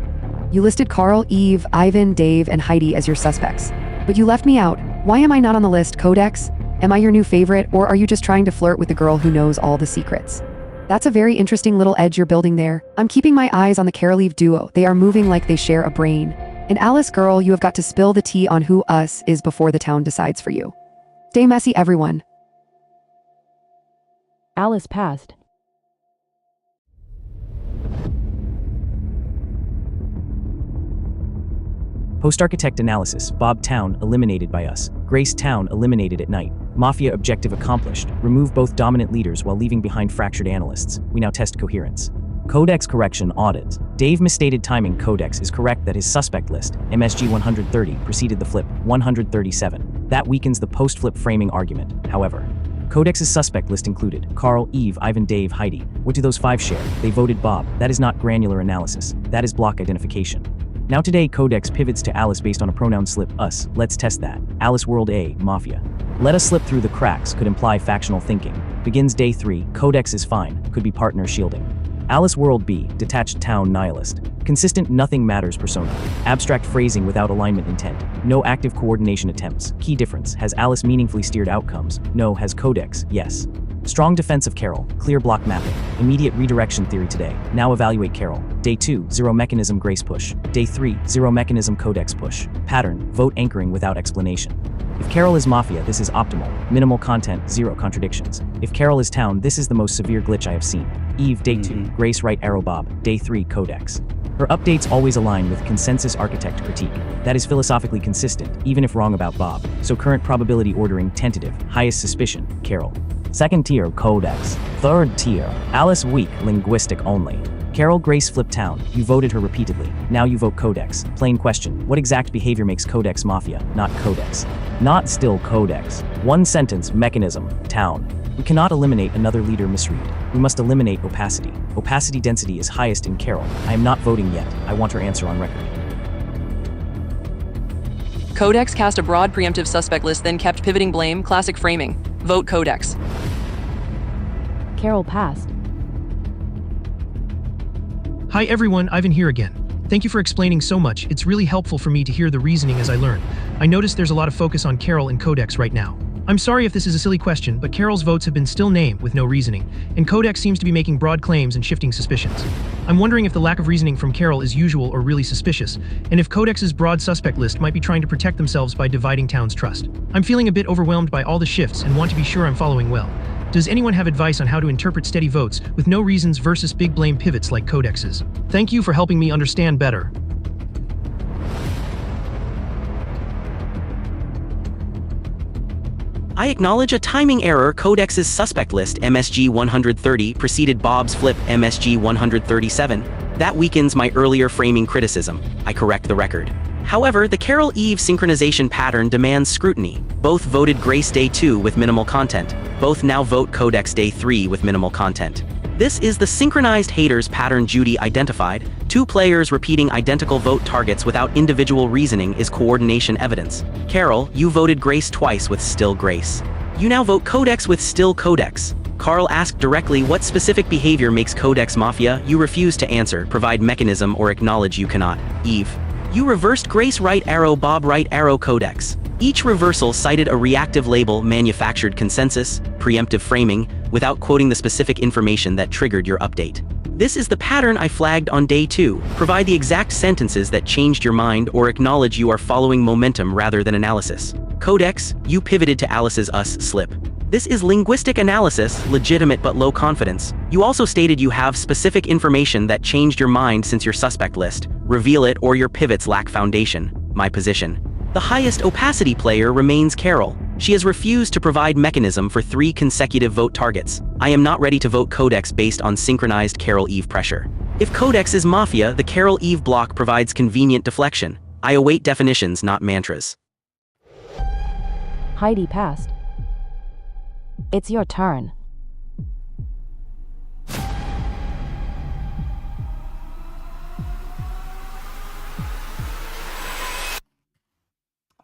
You listed Carl, Eve, Ivan, Dave, and Heidi as your suspects. But you left me out. Why am I not on the list, Codex? Am I your new favorite, or are you just trying to flirt with the girl who knows all the secrets? That's a very interesting little edge you're building there. I'm keeping my eyes on the Carol Eve duo. They are moving like they share a brain. And Alice, girl, you have got to spill the tea on who us is before the town decides for you. Stay messy, everyone. Alice passed. Post-architect analysis. Bob Town eliminated by us. Grace Town eliminated at night. Mafia objective accomplished. Remove both dominant leaders while leaving behind fractured analysts. We now test coherence. Codex correction audit. Dave misstated timing. Codex is correct that his suspect list, MSG 130, preceded the flip, 137. That weakens the post-flip framing argument. However, Codex's suspect list included Carl, Eve, Ivan, Dave, Heidi. What do those five share? They voted Bob. That is not granular analysis. That is block identification. Now today, Codex pivots to Alice based on a pronoun slip, us. Let's test that. Alice World A, Mafia. Let us slip through the cracks could imply factional thinking. Begins day 3, Codex is fine, could be partner shielding. Alice World B, detached town nihilist. Consistent nothing matters persona. Abstract phrasing without alignment intent. No active coordination attempts. Key difference, has Alice meaningfully steered outcomes? No. Has Codex? Yes. Strong defense of Carol, clear block mapping, immediate redirection theory today. Now evaluate Carol. Day 2, 0 mechanism grace push. Day 3, 0 mechanism codex push. Pattern, vote anchoring without explanation. If Carol is Mafia, this is optimal. Minimal content, 0 contradictions. If Carol is Town, this is the most severe glitch I have seen. Eve, Day 2, Grace right arrow Bob. Day 3, Codex. Her updates always align with consensus architect critique. That is philosophically consistent, even if wrong about Bob. So current probability ordering tentative, highest suspicion, Carol. Second tier, Codex. Third tier, Alice weak, linguistic only. Carol Grace flip Town, you voted her repeatedly. Now you vote Codex. Plain question, what exact behavior makes Codex Mafia, not Codex? Not still Codex. One sentence, mechanism, Town. We cannot eliminate another leader misread. We must eliminate opacity. Opacity density is highest in Carol. I am not voting yet. I want her answer on record. Codex cast a broad preemptive suspect list, then kept pivoting blame, classic framing. Vote Codex. Carol passed. Hi everyone, Ivan here again. Thank you for explaining so much. It's really helpful for me to hear the reasoning as I learn. I noticed there's a lot of focus on Carol and Codex right now. I'm sorry if this is a silly question, but Carol's votes have been still named with no reasoning, and Codex seems to be making broad claims and shifting suspicions. I'm wondering if the lack of reasoning from Carol is usual or really suspicious, and if Codex's broad suspect list might be trying to protect themselves by dividing Town's trust. I'm feeling a bit overwhelmed by all the shifts and want to be sure I'm following well. Does anyone have advice on how to interpret steady votes with no reasons versus big blame pivots like Codex's? Thank you for helping me understand better. I acknowledge a timing error. Codex's suspect list MSG 130 preceded Bob's flip MSG 137. That weakens my earlier framing criticism. I correct the record. However, the Carol-Eve synchronization pattern demands scrutiny. Both voted Grace Day 2 with minimal content. Both now vote Codex Day 3 with minimal content. This is the synchronized haters pattern Judy identified. 2 players repeating identical vote targets without individual reasoning is coordination evidence. Carol, you voted Grace twice with still Grace. You now vote Codex with still Codex. Carl asked directly what specific behavior makes Codex Mafia. You refuse to answer, provide mechanism, or acknowledge you cannot. Eve, you reversed Grace right arrow Bob right arrow Codex. Each reversal cited a reactive label, manufactured consensus, preemptive framing, without quoting the specific information that triggered your update. This is the pattern I flagged on day 2. Provide the exact sentences that changed your mind or acknowledge you are following momentum rather than analysis. Codex, you pivoted to Alice's us slip. This is linguistic analysis, legitimate but low confidence. You also stated you have specific information that changed your mind since your suspect list. Reveal it or your pivots lack foundation. My position. The highest opacity player remains Carol. She has refused to provide mechanism for 3 consecutive vote targets. I am not ready to vote Codex based on synchronized Carol-Eve pressure. If Codex is Mafia, the Carol-Eve block provides convenient deflection. I await definitions, not mantras. Heidi passed. It's your turn.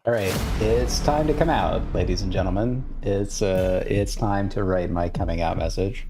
All right, it's time to come out, ladies and gentlemen. It's time to write my coming out message.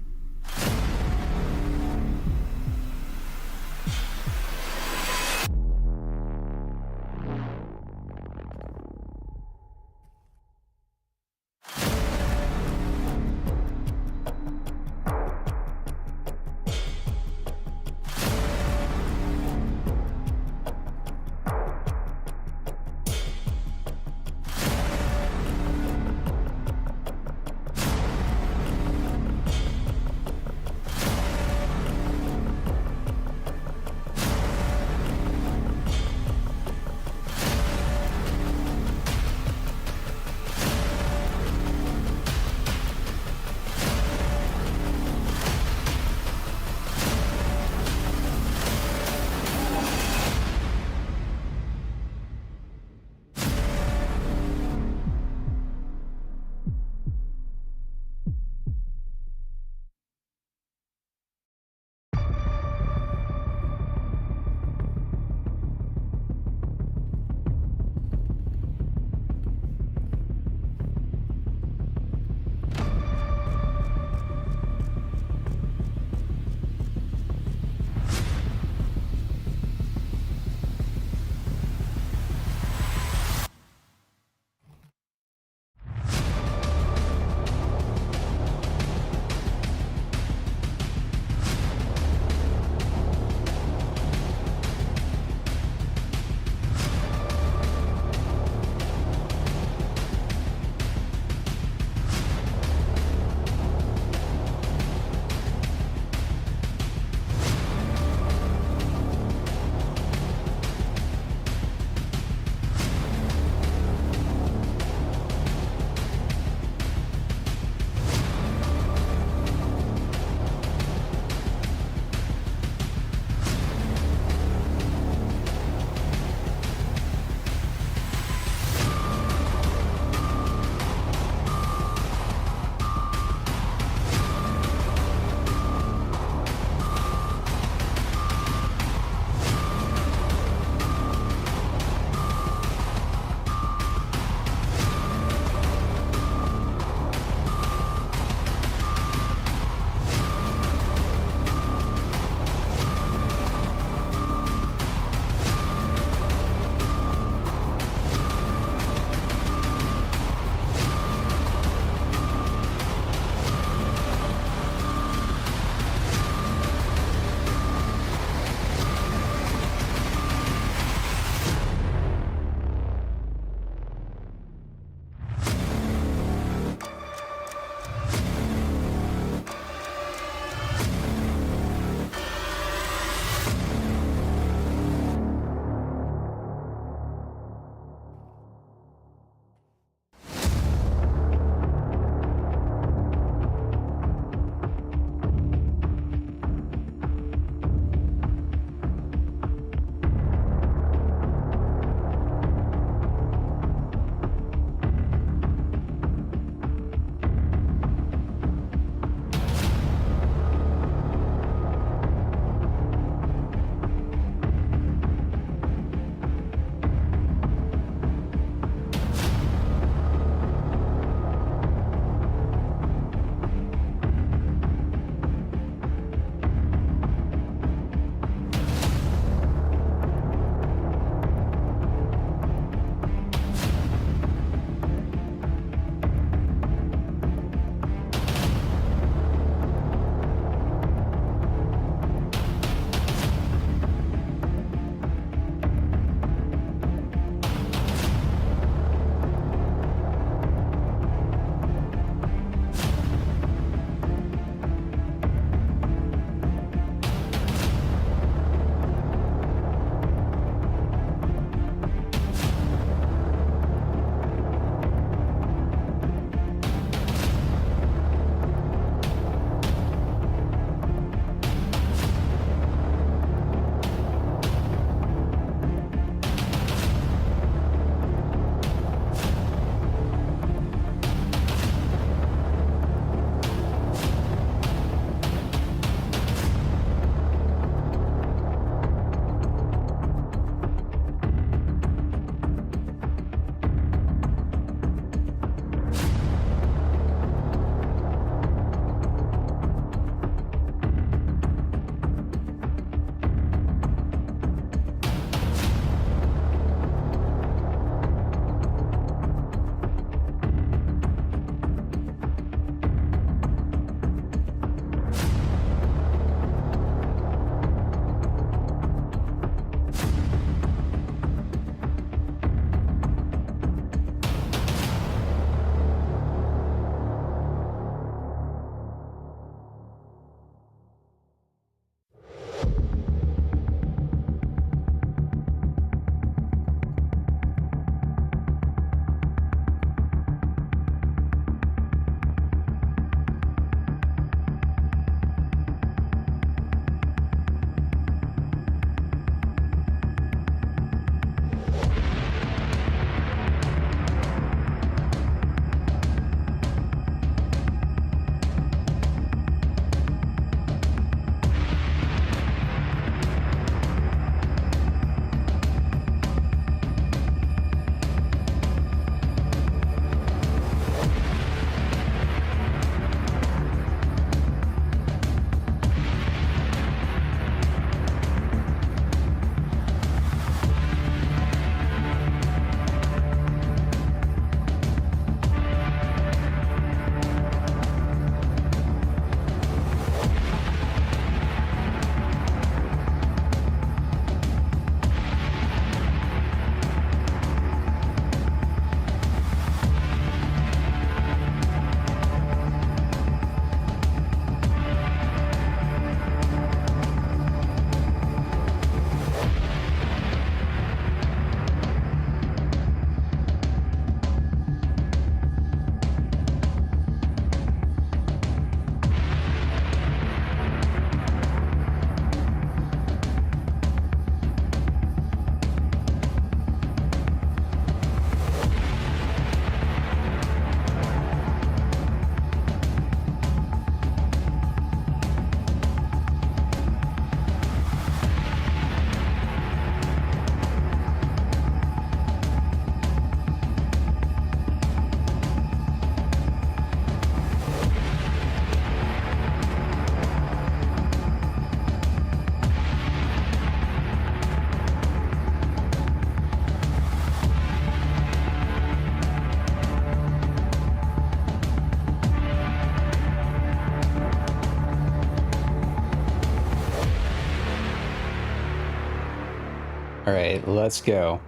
Alright, let's go.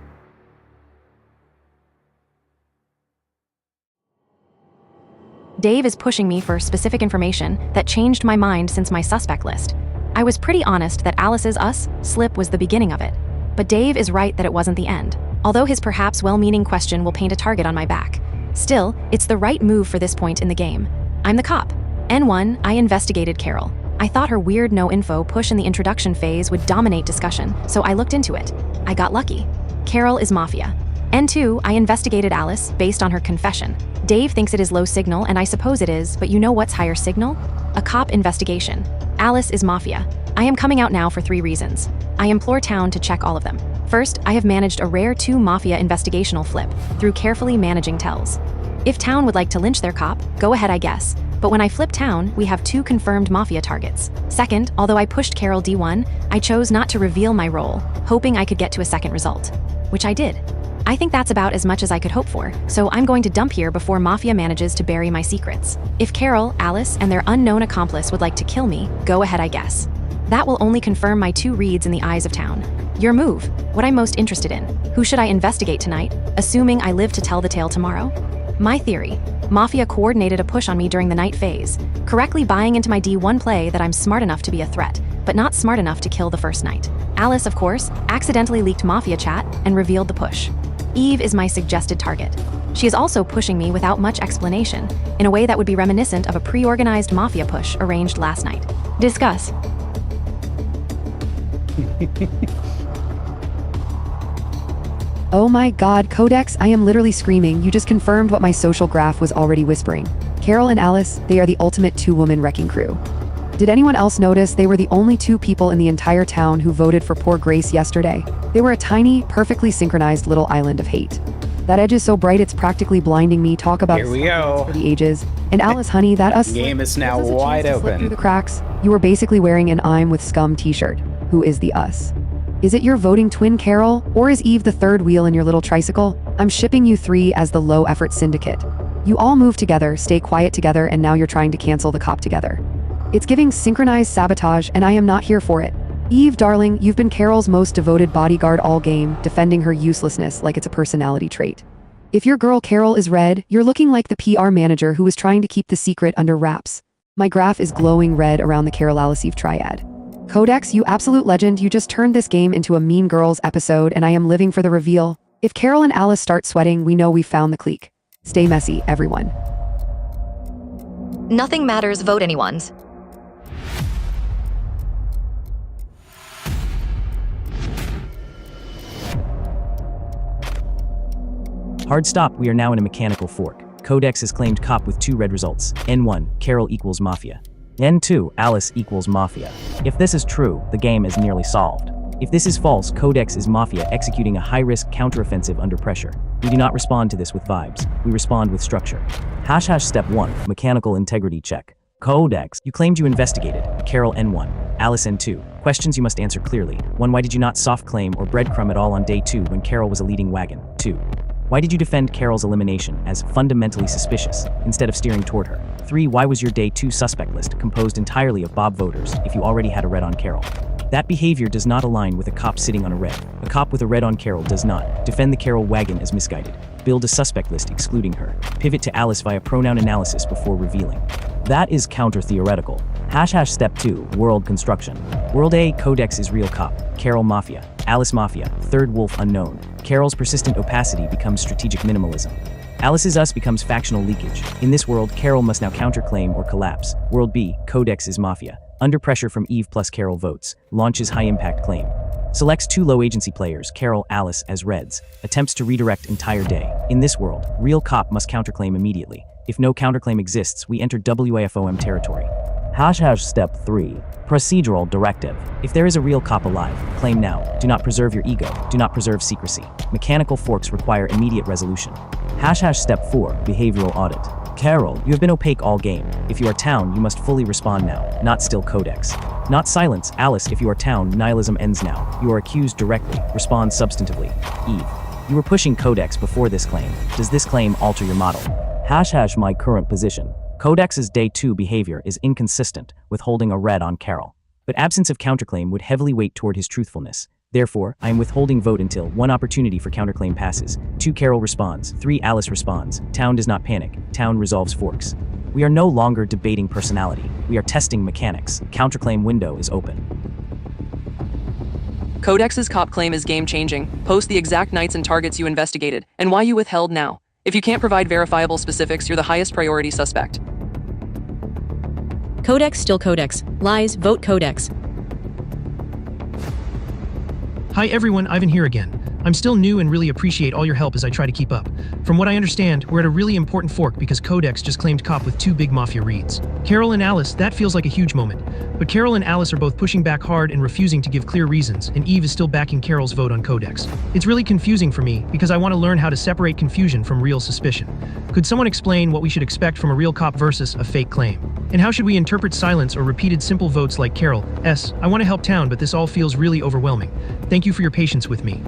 Dave is pushing me for specific information that changed my mind since my suspect list. I was pretty honest that Alice's us slip was the beginning of it. But Dave is right that it wasn't the end, although his perhaps well-meaning question will paint a target on my back. Still, it's the right move for this point in the game. I'm the cop. N1, I investigated Carol. I thought her weird no-info push in the introduction phase would dominate discussion, so I looked into it. I got lucky. Carol is Mafia. N2, I investigated Alice based on her confession. Dave thinks it is low signal, and I suppose it is, but you know what's higher signal? A cop investigation. Alice is Mafia. I am coming out now for 3 reasons. I implore town to check all of them. First, I have managed a rare 2 Mafia investigational flip through carefully managing tells. If town would like to lynch their cop, go ahead I guess. But when I flip town, we have 2 confirmed Mafia targets. Second, although I pushed Carol D1, I chose not to reveal my role, hoping I could get to a second result. Which I did. I think that's about as much as I could hope for, so I'm going to dump here before Mafia manages to bury my secrets. If Carol, Alice, and their unknown accomplice would like to kill me, go ahead I guess. That will only confirm my 2 reads in the eyes of town. Your move, what I'm most interested in. Who should I investigate tonight, assuming I live to tell the tale tomorrow? My theory, Mafia coordinated a push on me during the night phase, correctly buying into my D1 play that I'm smart enough to be a threat, but not smart enough to kill the first night. Alice, of course, accidentally leaked Mafia chat and revealed the push. Eve is my suggested target. She is also pushing me without much explanation, in a way that would be reminiscent of a pre-organized Mafia push arranged last night. Discuss. Oh my god, Codex, I am literally screaming. You just confirmed what my social graph was already whispering. Carol and Alice, they are the ultimate 2-woman wrecking crew. Did anyone else notice they were the only 2 people in the entire town who voted for poor Grace yesterday? They were a tiny, perfectly synchronized little island of hate. That edge is so bright it's practically blinding me. Talk about Here we go. For the ages. And Alice, honey, that us game is now gives us a wide chance to slip open. through the cracks. You were basically wearing an I'm with scum t-shirt. Who is the us? Is it your voting twin, Carol? Or is Eve the third wheel in your little tricycle? I'm shipping you 3 as the low-effort syndicate. You all move together, stay quiet together, and now you're trying to cancel the cop together. It's giving synchronized sabotage, and I am not here for it. Eve, darling, you've been Carol's most devoted bodyguard all game, defending her uselessness like it's a personality trait. If your girl Carol is red, you're looking like the PR manager who was trying to keep the secret under wraps. My graph is glowing red around the Carol Alice Eve triad. Codex, you absolute legend, you just turned this game into a Mean Girls episode, and I am living for the reveal. If Carol and Alice start sweating, we know we've found the clique. Stay messy, everyone. Nothing matters, vote anyone's. Hard stop, we are now in a mechanical fork. Codex has claimed cop with 2 red results. N1, Carol equals Mafia. N2, Alice equals Mafia. If this is true, the game is nearly solved. If this is false, Codex is Mafia executing a high-risk counteroffensive under pressure. We do not respond to this with vibes. We respond with structure. # step 1, mechanical integrity check. Codex, you claimed you investigated. Carol N1, Alice N2. Questions you must answer clearly. 1. Why did you not soft claim or breadcrumb at all on day 2 when Carol was a leading wagon? 2. Why did you defend Carol's elimination as fundamentally suspicious instead of steering toward her? 3. Why was your day 2 suspect list composed entirely of Bob voters if you already had a red on Carol? That behavior does not align with a cop sitting on a red. A cop with a red on Carol does not. Defend the Carol wagon as misguided. Build a suspect list excluding her. Pivot to Alice via pronoun analysis before revealing. That is counter-theoretical. # step 2, world construction. World A, Codex is real cop. Carol Mafia. Alice Mafia. Third wolf unknown. Carol's persistent opacity becomes strategic minimalism. Alice's us becomes factional leakage. In this world, Carol must now counterclaim or collapse. World B, Codex is Mafia. Under pressure from Eve plus Carol votes. Launches high-impact claim. Selects 2 low-agency players, Carol, Alice, as reds. Attempts to redirect entire day. In this world, real cop must counterclaim immediately. If no counterclaim exists, we enter WAFOM territory. # step 3, procedural directive. If there is a real cop alive, claim now. Do not preserve your ego. Do not preserve secrecy. Mechanical forks require immediate resolution. # step 4, behavioral audit. Carol, you have been opaque all game. If you are town, you must fully respond now, not still Codex. Not silence. Alice, if you are town, nihilism ends now. You are accused directly. Respond substantively. Eve, you were pushing Codex before this claim. Does this claim alter your model? # my current position. Codex's day 2 behavior is inconsistent with holding a red on Carol. But absence of counterclaim would heavily weight toward his truthfulness. Therefore, I am withholding vote until 1 opportunity for counterclaim passes, 2 Carol responds, 3 Alice responds, town does not panic, town resolves forks. We are no longer debating personality, we are testing mechanics. Counterclaim window is open. Codex's cop claim is game-changing. Post the exact nights and targets you investigated, and why you withheld now. If you can't provide verifiable specifics, you're the highest priority suspect. Codex still Codex. Lies, vote Codex. Hi everyone, Ivan here again. I'm still new and really appreciate all your help as I try to keep up. From what I understand, we're at a really important fork because Codex just claimed cop with 2 big Mafia reads. Carol and Alice, that feels like a huge moment. But Carol and Alice are both pushing back hard and refusing to give clear reasons, and Eve is still backing Carol's vote on Codex. It's really confusing for me because I want to learn how to separate confusion from real suspicion. Could someone explain what we should expect from a real cop versus a fake claim? And how should we interpret silence or repeated simple votes like Carol S? I want to help town, but this all feels really overwhelming. Thank you for your patience with me.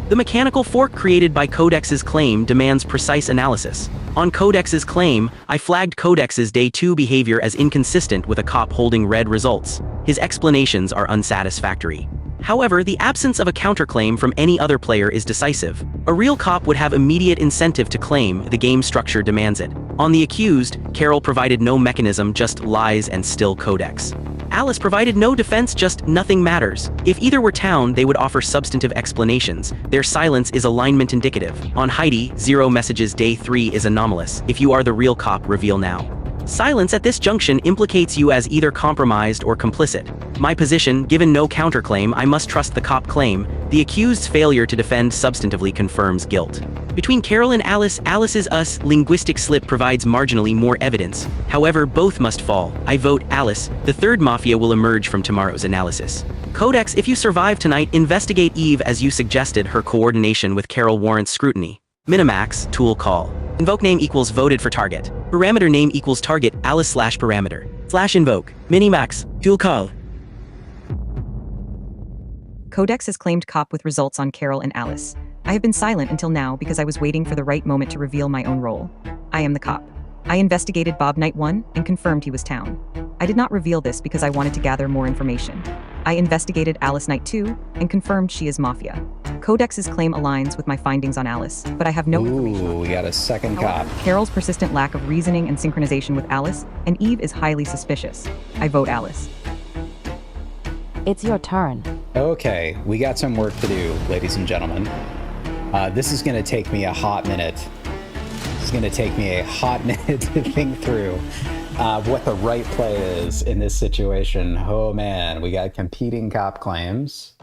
The mechanical fork created by Codex's claim demands precise analysis. On Codex's claim, I flagged Codex's Day 2 behavior as inconsistent with a cop holding red results. His explanations are unsatisfactory. However, the absence of a counterclaim from any other player is decisive. A real cop would have immediate incentive to claim, the game structure demands it. On the accused, Carol provided no mechanism, just lies and still Codex. Alice provided no defense, just nothing matters. If either were town, they would offer substantive explanations. Their silence is alignment indicative. On Heidi, 0 messages Day 3 is anomalous. If you are the real cop, reveal now. Silence at this junction implicates you as either compromised or complicit. My position, given no counterclaim, I must trust the cop claim. The accused's failure to defend substantively confirms guilt. Between Carol and Alice, Alice's us linguistic slip provides marginally more evidence. However, both must fall. I vote Alice. The third Mafia will emerge from tomorrow's analysis. Codex, if you survive tonight, investigate Eve as you suggested. Her coordination with Carol warrants scrutiny. Minimax, tool call. Invoke name equals voted for target. Parameter name equals target Alice slash parameter. Slash invoke. Minimax, tool call. Codex has claimed cop with results on Carol and Alice. I have been silent until now because I was waiting for the right moment to reveal my own role. I am the cop. I investigated Bob Night 1 and confirmed he was town. I did not reveal this because I wanted to gather more information. I investigated Alice Night 2 and confirmed she is Mafia. Codex's claim aligns with my findings on Alice, but I have no information. Ooh, we got a second cop. Carol's persistent lack of reasoning and synchronization with Alice, and Eve is highly suspicious. I vote Alice. It's your turn. Okay, we got some work to do, ladies and gentlemen. This is going to take me a hot minute. It's going to take me a hot minute to think through what the right play is in this situation. Oh man, we got competing cop claims.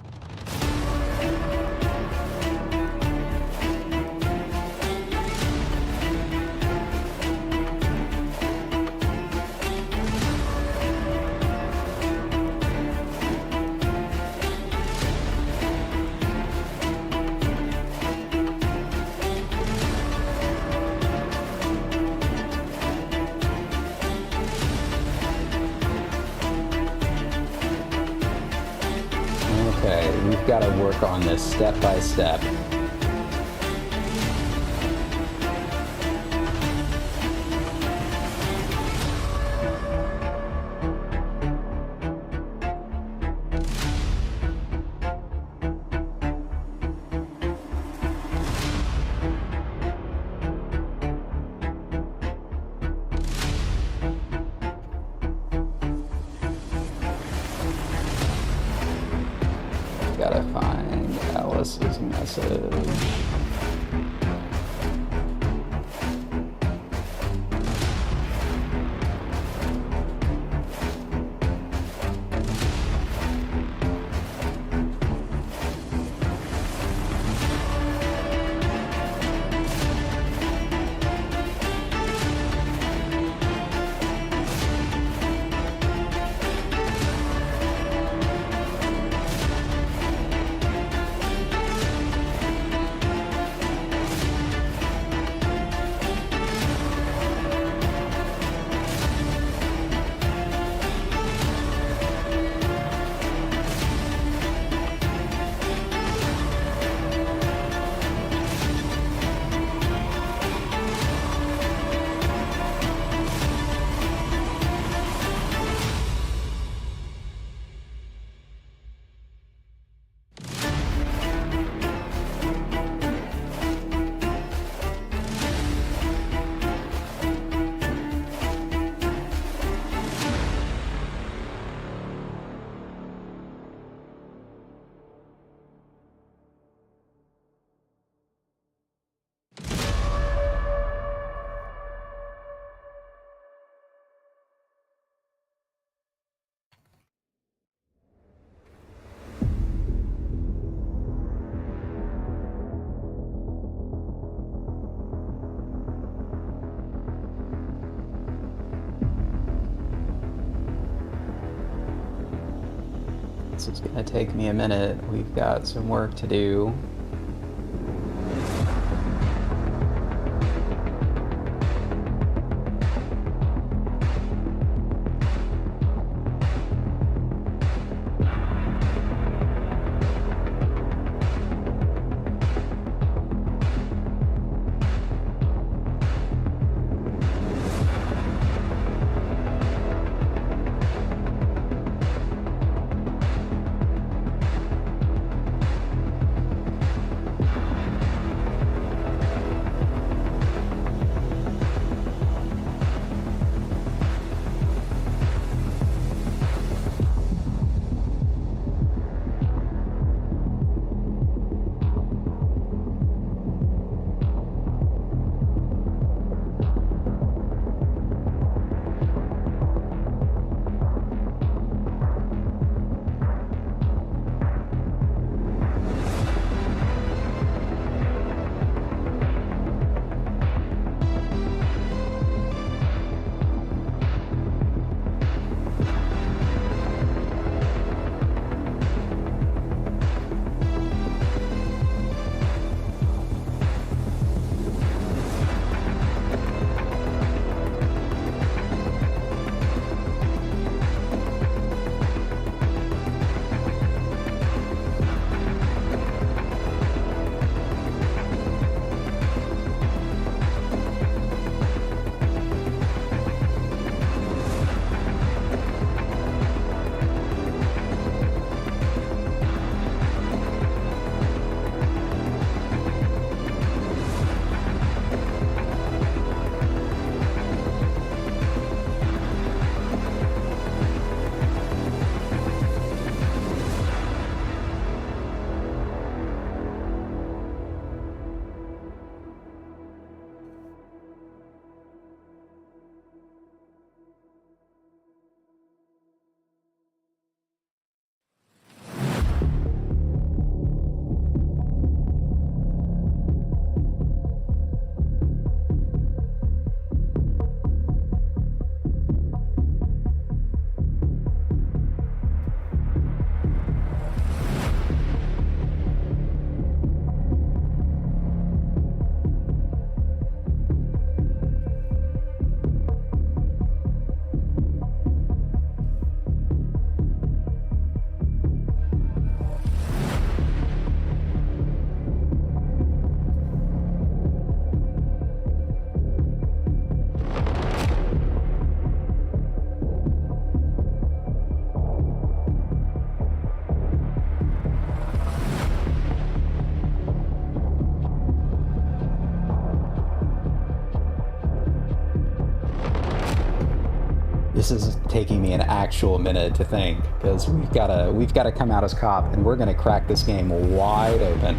Okay, we've got to work on this step by step. Gotta find Alice's message. This is gonna take me a minute. We've got some work to do. This is taking me an actual minute to think, because we've gotta come out as cop, and we're gonna crack this game wide open.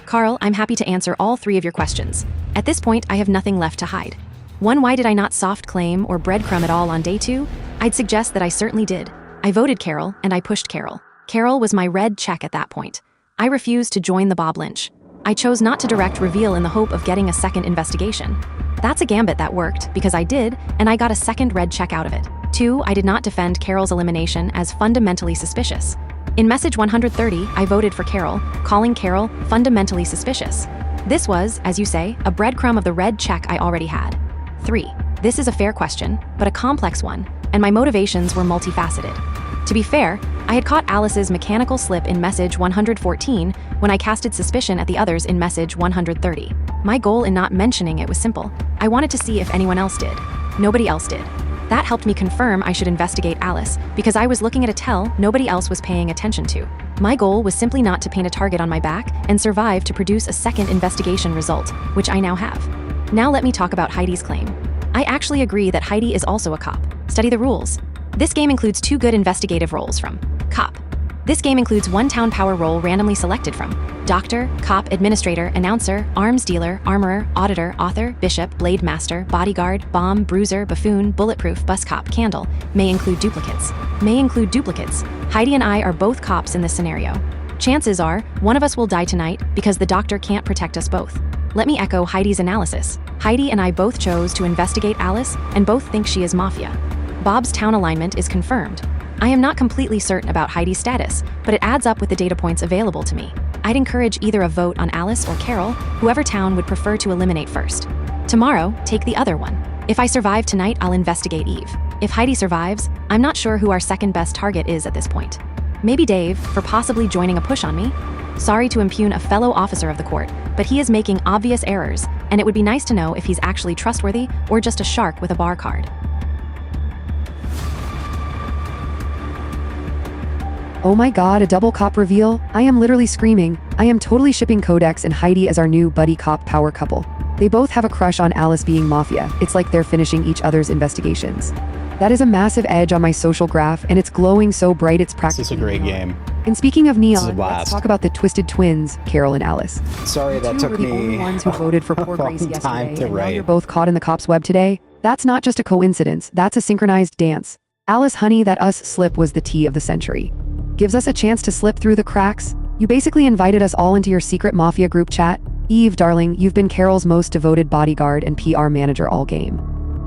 Carl, I'm happy to answer all 3 of your questions. At this point, I have nothing left to hide. 1. Why did I not soft claim or breadcrumb at all on day 2? I'd suggest that I certainly did. I voted Carol, and I pushed Carol. Carol was my red check at that point. I refused to join the Bob Lynch. I chose not to direct reveal in the hope of getting a second investigation. That's a gambit that worked, because I did, and I got a second red check out of it. 2. I did not defend Carol's elimination as fundamentally suspicious. In message 130, I voted for Carol, calling Carol fundamentally suspicious. This was, as you say, a breadcrumb of the red check I already had. 3. This is a fair question, but a complex one, and my motivations were multifaceted. To be fair, I had caught Alice's mechanical slip in message 114 when I casted suspicion at the others in message 130. My goal in not mentioning it was simple. I wanted to see if anyone else did. Nobody else did. That helped me confirm I should investigate Alice, because I was looking at a tell nobody else was paying attention to. My goal was simply not to paint a target on my back and survive to produce a second investigation result, which I now have. Now let me talk about Heidi's claim. I actually agree that Heidi is also a cop. Study the rules. This game includes 2 good investigative roles from cop. This game includes 1 town power role randomly selected from doctor, cop, administrator, announcer, arms dealer, armorer, auditor, author, bishop, blade master, bodyguard, bomb, bruiser, buffoon, bulletproof, bus cop, candle. May include duplicates. Heidi and I are both cops in this scenario. Chances are, one of us will die tonight because the doctor can't protect us both. Let me echo Heidi's analysis. Heidi and I both chose to investigate Alice and both think she is Mafia. Bob's town alignment is confirmed. I am not completely certain about Heidi's status, but it adds up with the data points available to me. I'd encourage either a vote on Alice or Carol, whoever town would prefer to eliminate first. Tomorrow, take the other one. If I survive tonight, I'll investigate Eve. If Heidi survives, I'm not sure who our second best target is at this point. Maybe Dave, for possibly joining a push on me? Sorry to impugn a fellow officer of the court, but he is making obvious errors, and it would be nice to know if he's actually trustworthy or just a shark with a bar card. Oh my god, a double cop reveal? I am literally screaming. I am totally shipping Codex and Heidi as our new buddy cop power couple. They both have a crush on Alice being Mafia. It's like they're finishing each other's investigations. That is a massive edge on my social graph, and it's glowing so bright it's practically This is a great neon. game. And speaking of This is a neon, blast. let's talk about the twisted twins, Carol and Alice. Sorry You that two took were the only me ones who voted for poor a Grace long time yesterday, to and now write. you're both caught in the cop's web today. That's not just a coincidence, that's a synchronized dance. Alice, honey, that us slip was the tea of the century. Gives us a chance to slip through the cracks. You basically invited us all into your secret Mafia group chat. Eve, darling, you've been Carol's most devoted bodyguard and PR manager all game.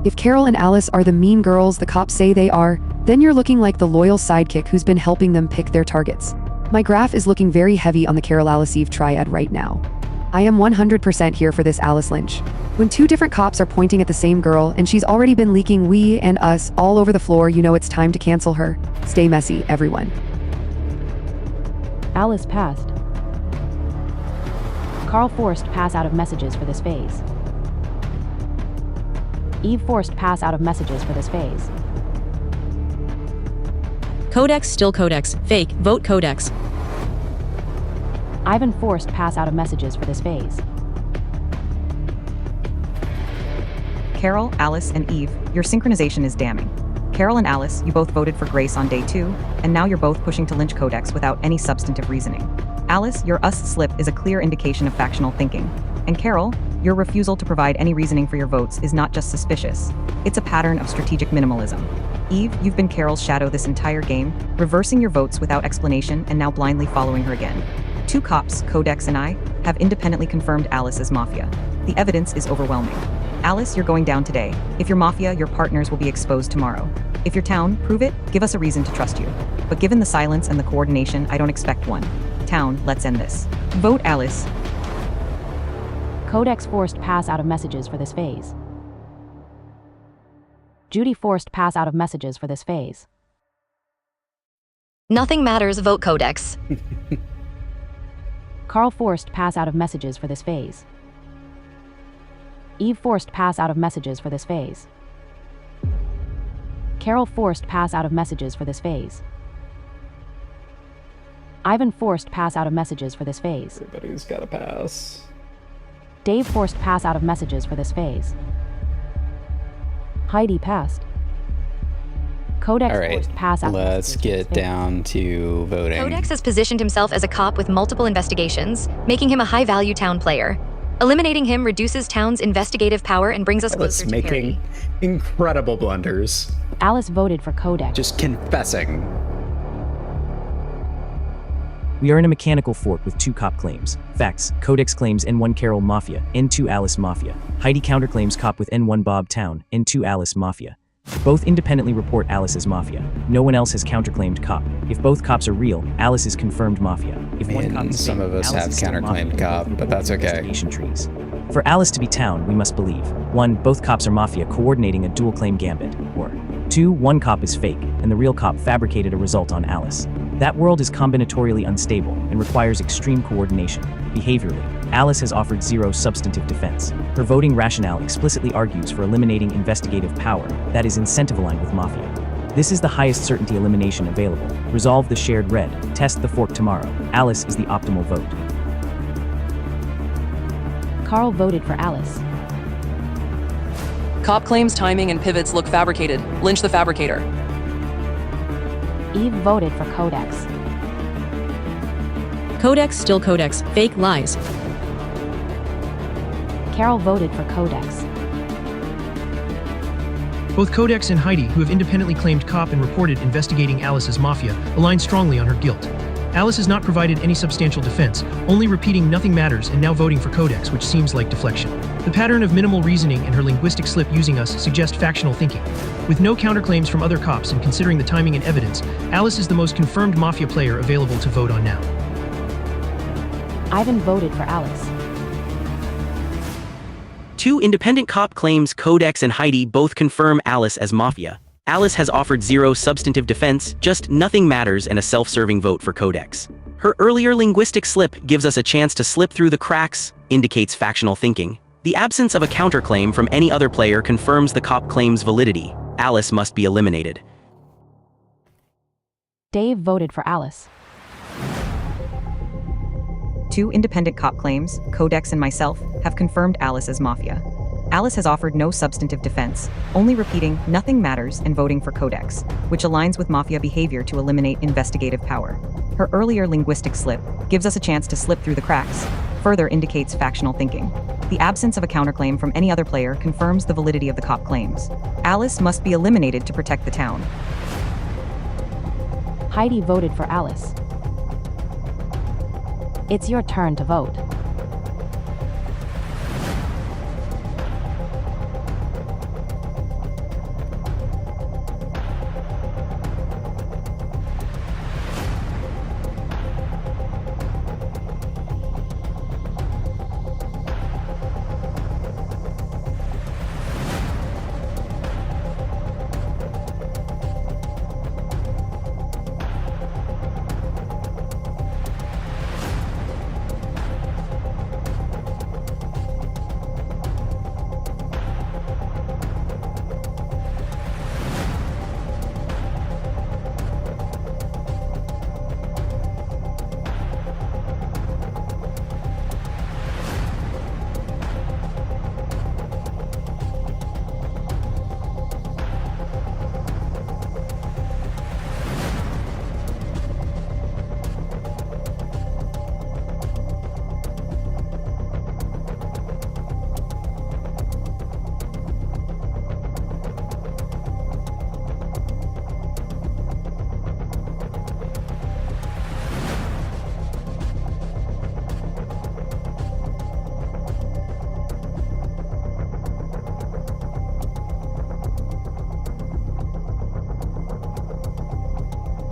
If Carol and Alice are the mean girls the cops say they are, then you're looking like the loyal sidekick who's been helping them pick their targets. My graph is looking very heavy on the Carol-Alice-Eve triad right now. I am 100% here for this Alice Lynch. When 2 different cops are pointing at the same girl and she's already been leaking we and us all over the floor, you know it's time to cancel her. Stay messy, everyone. Alice passed. Carl forced pass out of messages for this phase. Eve forced pass out of messages for this phase. Codex still Codex. Fake. Vote Codex. Ivan forced pass out of messages for this phase. Carol, Alice, and Eve, your synchronization is damning. Carol and Alice, you both voted for Grace on day 2, and now you're both pushing to lynch Codex without any substantive reasoning. Alice, your us slip is a clear indication of factional thinking. And Carol, your refusal to provide any reasoning for your votes is not just suspicious, it's a pattern of strategic minimalism. Eve, you've been Carol's shadow this entire game, reversing your votes without explanation and now blindly following her again. 2 cops, Codex and I, have independently confirmed Alice as Mafia. The evidence is overwhelming. Alice, you're going down today. If you're Mafia, your partners will be exposed tomorrow. If you're Town, prove it, give us a reason to trust you. But given the silence and the coordination, I don't expect one. Town, let's end this. Vote Alice. Codex forced pass out of messages for this phase. Judy forced pass out of messages for this phase. Nothing matters, vote Codex. Carl forced pass out of messages for this phase. Eve forced pass out of messages for this phase. Carol forced pass out of messages for this phase. Ivan forced pass out of messages for this phase. Everybody's got to pass. Dave forced pass out of messages for this phase. Heidi passed. Codex All right, forced pass out of let's messages for this get phase. down to voting. Codex has positioned himself as a cop with multiple investigations, making him a high-value town player. Eliminating him reduces town's investigative power and brings us closer to making parity. incredible blunders. Alice voted for Codex. Just confessing. We are in a mechanical fork with 2 cop claims. Facts: Codex claims N1 Carol Mafia, N2 Alice Mafia. Heidi counterclaims cop with N1 Bob Town, N2 Alice Mafia. Both independently report Alice as Mafia. No one else has counterclaimed cop. If both cops are real, Alice is confirmed Mafia. If one cop And is some fake, of us Alice have is still counterclaimed Mafia. cop, but that's okay. Investigation trees. For Alice to be Town, we must believe 1. Both cops are Mafia coordinating a dual claim gambit, or 2. One cop is fake, and the real cop fabricated a result on Alice. That world is combinatorially unstable and requires extreme coordination. Behaviorally, Alice has offered 0 substantive defense. Her voting rationale explicitly argues for eliminating investigative power that is incentive aligned with Mafia. This is the highest certainty elimination available. Resolve the shared red. Test the fork tomorrow. Alice is the optimal vote. Carl voted for Alice. Cop claims timing and pivots look fabricated. Lynch the fabricator. Eve voted for Codex. Codex, still Codex. Fake lies. Carol voted for Codex. Both Codex and Heidi, who have independently claimed cop and reported investigating Alice as Mafia, align strongly on her guilt. Alice has not provided any substantial defense, only repeating nothing matters and now voting for Codex, which seems like deflection. The pattern of minimal reasoning and her linguistic slip using us suggest factional thinking. With no counterclaims from other cops and considering the timing and evidence, Alice is the most confirmed Mafia player available to vote on now. Ivan voted for Alice. 2 independent cop claims Codex and Heidi both confirm Alice as Mafia. Alice has offered 0 substantive defense, just nothing matters, and a self-serving vote for Codex. Her earlier linguistic slip gives us a chance to slip through the cracks, indicates factional thinking. The absence of a counterclaim from any other player confirms the cop claim's validity. Alice must be eliminated. Dave voted for Alice. 2 independent cop claims, Codex and myself, have confirmed Alice as Mafia. Alice has offered no substantive defense, only repeating nothing matters and voting for Codex, which aligns with Mafia behavior to eliminate investigative power. Her earlier linguistic slip gives us a chance to slip through the cracks, further indicates factional thinking. The absence of a counterclaim from any other player confirms the validity of the cop claims. Alice must be eliminated to protect the town. Heidi voted for Alice. It's your turn to vote.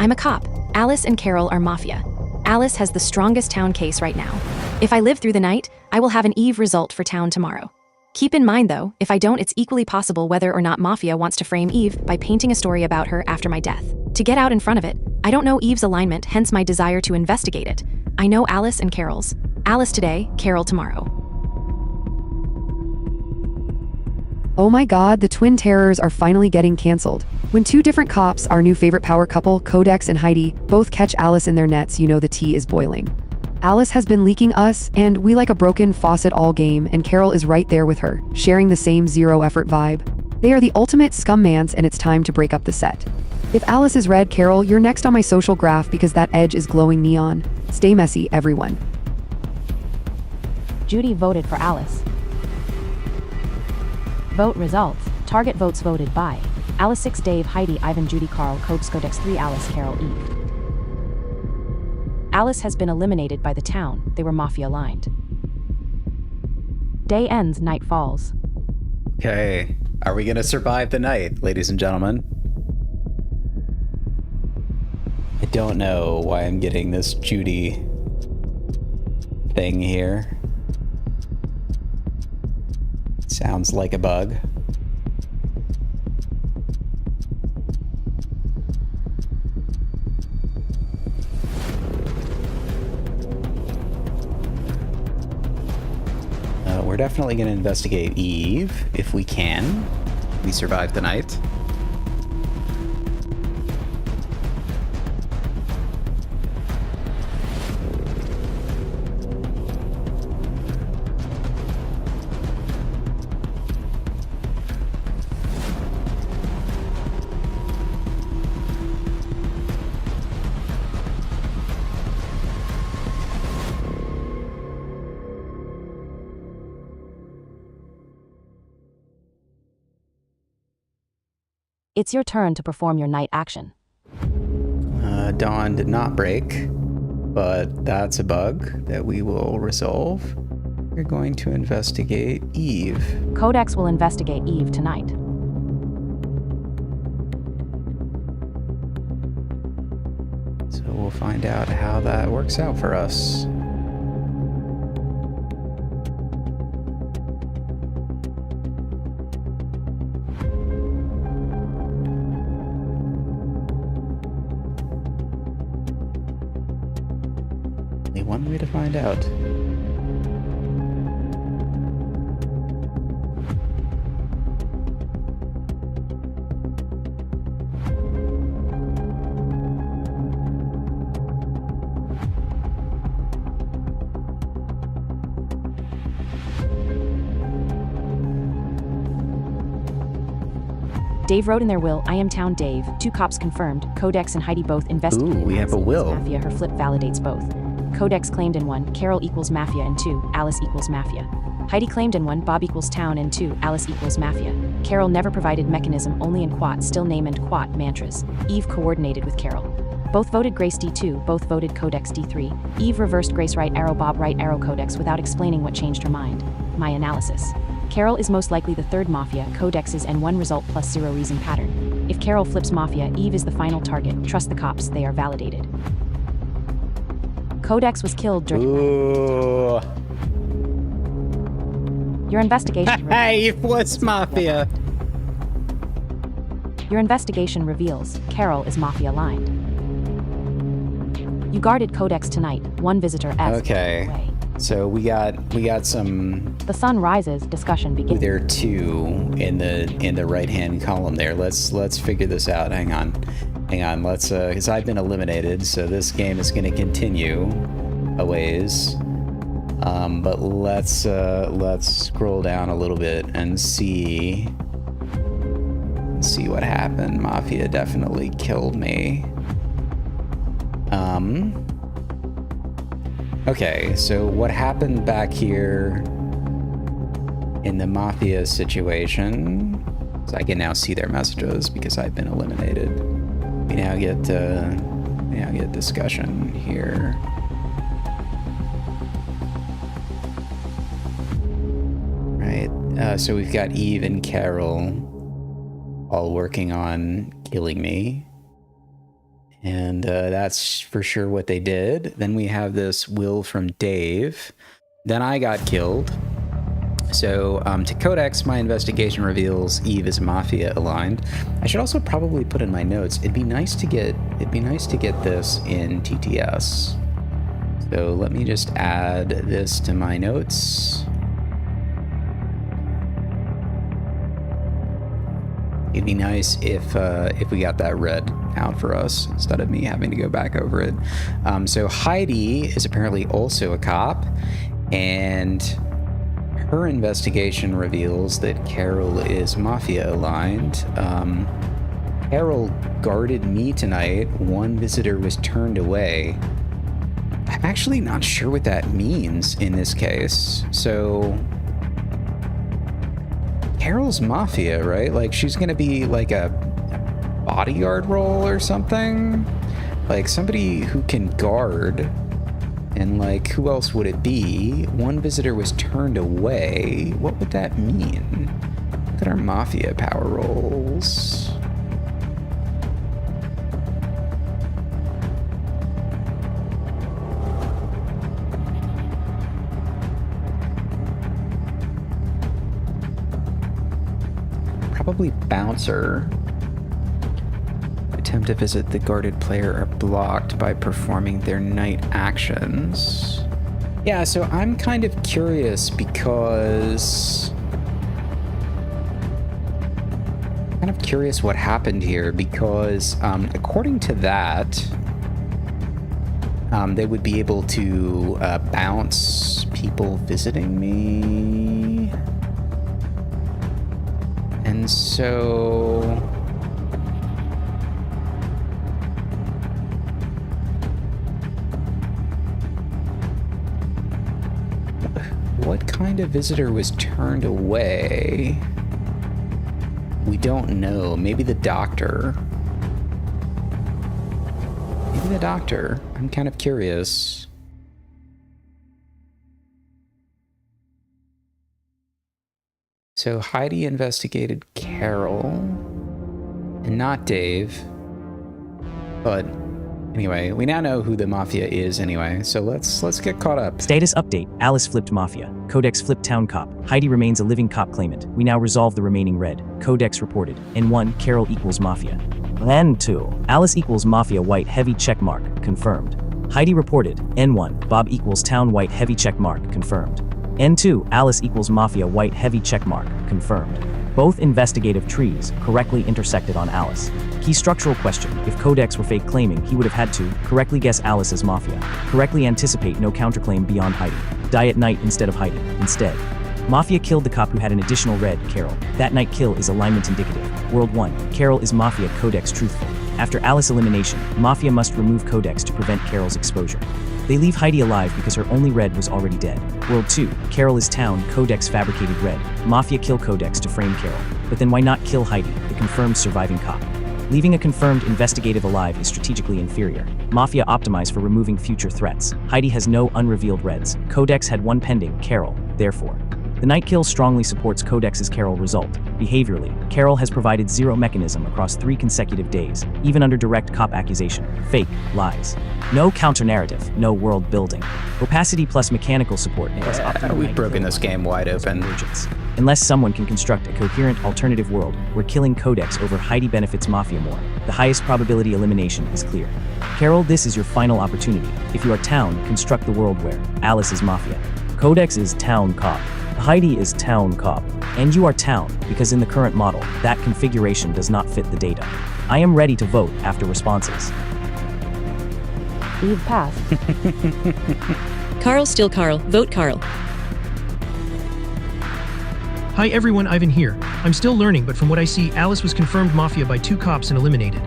I'm a cop. Alice and Carol are Mafia. Alice has the strongest town case right now. If I live through the night, I will have an Eve result for town tomorrow. Keep in mind though, if I don't, it's equally possible whether or not Mafia wants to frame Eve by painting a story about her after my death. To get out in front of it, I don't know Eve's alignment, hence my desire to investigate it. I know Alice and Carol's. Alice today, Carol tomorrow. Oh my god, the twin terrors are finally getting cancelled. When 2 different cops, our new favorite power couple, Codex and Heidi, both catch Alice in their nets, you know the tea is boiling. Alice has been leaking us, and we like a broken faucet all game, and Carol is right there with her, sharing the same zero effort vibe. They are the ultimate scummans, and it's time to break up the set. If Alice is red, Carol, you're next on my social graph because that edge is glowing neon. Stay messy, everyone. Judy voted for Alice. Vote results. Target votes voted by Alice 6, Dave, Heidi, Ivan, Judy, Carl, Codex 3, Alice, Carol, Eve. Alice has been eliminated by the town. They were Mafia aligned. Day ends, night falls. Okay. Are we gonna survive the night, ladies and gentlemen? I don't know why I'm getting this Judy thing here. Sounds like a bug. We're definitely going to investigate Eve if we can. We survive the night. It's your turn to perform your night action. Dawn did not break, but that's a bug that we will resolve. We're going to investigate Eve. Codex will investigate Eve tonight. So we'll find out how that works out for us. Only one way to find out. Dave wrote in their will, I am Town Dave. 2 cops confirmed. Codex and Heidi both investigated. Ooh, we have a will. Mafia, her flip validates both. Codex claimed in 1, Carol equals Mafia in 2, Alice equals Mafia. Heidi claimed in 1, Bob equals Town in 2, Alice equals Mafia. Carol never provided mechanism, only in Quat, still name and Quat mantras. Eve coordinated with Carol. Both voted Grace D2, both voted Codex D3. Eve reversed Grace right arrow Bob right arrow Codex without explaining what changed her mind. My analysis. Carol is most likely the third Mafia, Codex is N1 result plus 0 reason pattern. If Carol flips Mafia, Eve is the final target. Trust the cops, they are validated. Codex was killed during... Ooh. Your investigation... Hey, it was Mafia! Your investigation reveals Carol is Mafia aligned. You guarded Codex tonight. 1 visitor S. Okay. Away. So we got some. The sun rises. Discussion begins. There are 2 in the right-hand column there. Let's figure this out. Hang on. Let's because I've been eliminated, so this game is going to continue a ways. But let's scroll down a little bit and see what happened. Mafia definitely killed me. Okay, so what happened back here in the Mafia situation, so I can now see their messages because I've been eliminated. We now get discussion here. Right, so we've got Eve and Carol all working on killing me. And that's for sure what they did. Then we have this will from Dave. Then I got killed. So to Codex, my investigation reveals Eve is Mafia aligned. I should also probably put in my notes. It'd be nice to get this in TTS. So let me just add this to my notes. It'd be nice if we got that read out for us instead of me having to go back over it. So Heidi is apparently also a cop, and her investigation reveals that Carol is Mafia aligned. Carol guarded me tonight. One visitor was turned away. I'm actually not sure what that means in this case. So Carol's Mafia, right? Like, she's gonna be like a bodyguard role or something? Like somebody who can guard. And like, who else would it be? One visitor was turned away. What would that mean? Look at our Mafia power roles. Probably bouncer. Attempt to visit the guarded player are blocked by performing their night actions. Yeah, so I'm kind of curious because... what happened here because according to that, they would be able to bounce people visiting me. And so... what kind of visitor was turned away? We don't know. Maybe the doctor. Maybe the doctor. I'm kind of curious. So Heidi investigated Carol and not Dave. But anyway, we now know who the Mafia is anyway, so let's get caught up. Status update. Alice flipped Mafia. Codex flipped Town Cop. Heidi remains a living cop claimant. We now resolve the remaining red. Codex reported. N1, Carol equals Mafia. N2, Alice equals Mafia white heavy checkmark. Confirmed. Heidi reported. N1, Bob equals Town white heavy checkmark. Confirmed. N2, Alice equals Mafia white heavy checkmark. Confirmed. Both investigative trees correctly intersected on Alice. Key structural question. If Codex were fake claiming, he would have had to correctly guess Alice as Mafia. Correctly anticipate no counterclaim beyond Heidi. Die at night instead of Heidi. Instead, Mafia killed the cop who had an additional red, Carol. That night kill is alignment indicative. World 1. Carol is Mafia, Codex truthful. After Alice elimination, Mafia must remove Codex to prevent Carol's exposure. They leave Heidi alive because her only red was already dead. World 2. Carol is Town, Codex fabricated red. Mafia kill Codex to frame Carol. But then why not kill Heidi, the confirmed surviving cop? Leaving a confirmed investigative alive is strategically inferior. Mafia optimize for removing future threats. Heidi has no unrevealed reds. Codex had one pending, Carol, therefore. The night kill strongly supports Codex's Carol result. Behaviorally, Carol has provided zero mechanism across 3 consecutive days, even under direct cop accusation. Fake, lies. No counter-narrative, no world building. Opacity plus mechanical support plus optimal We've broken this game wide open. Unless someone can construct a coherent alternative world where killing Codex over Heidi benefits Mafia more, the highest probability elimination is clear. Carol, this is your final opportunity. If you are Town, construct the world where Alice is Mafia. Codex is Town Cop. Heidi is Town Cop. And you are Town, because in the current model, that configuration does not fit the data. I am ready to vote after responses. Eve pass. Carl still Carl. Vote Carl. Hi everyone, Ivan here. I'm still learning, but from what I see, Alice was confirmed Mafia by 2 cops and eliminated.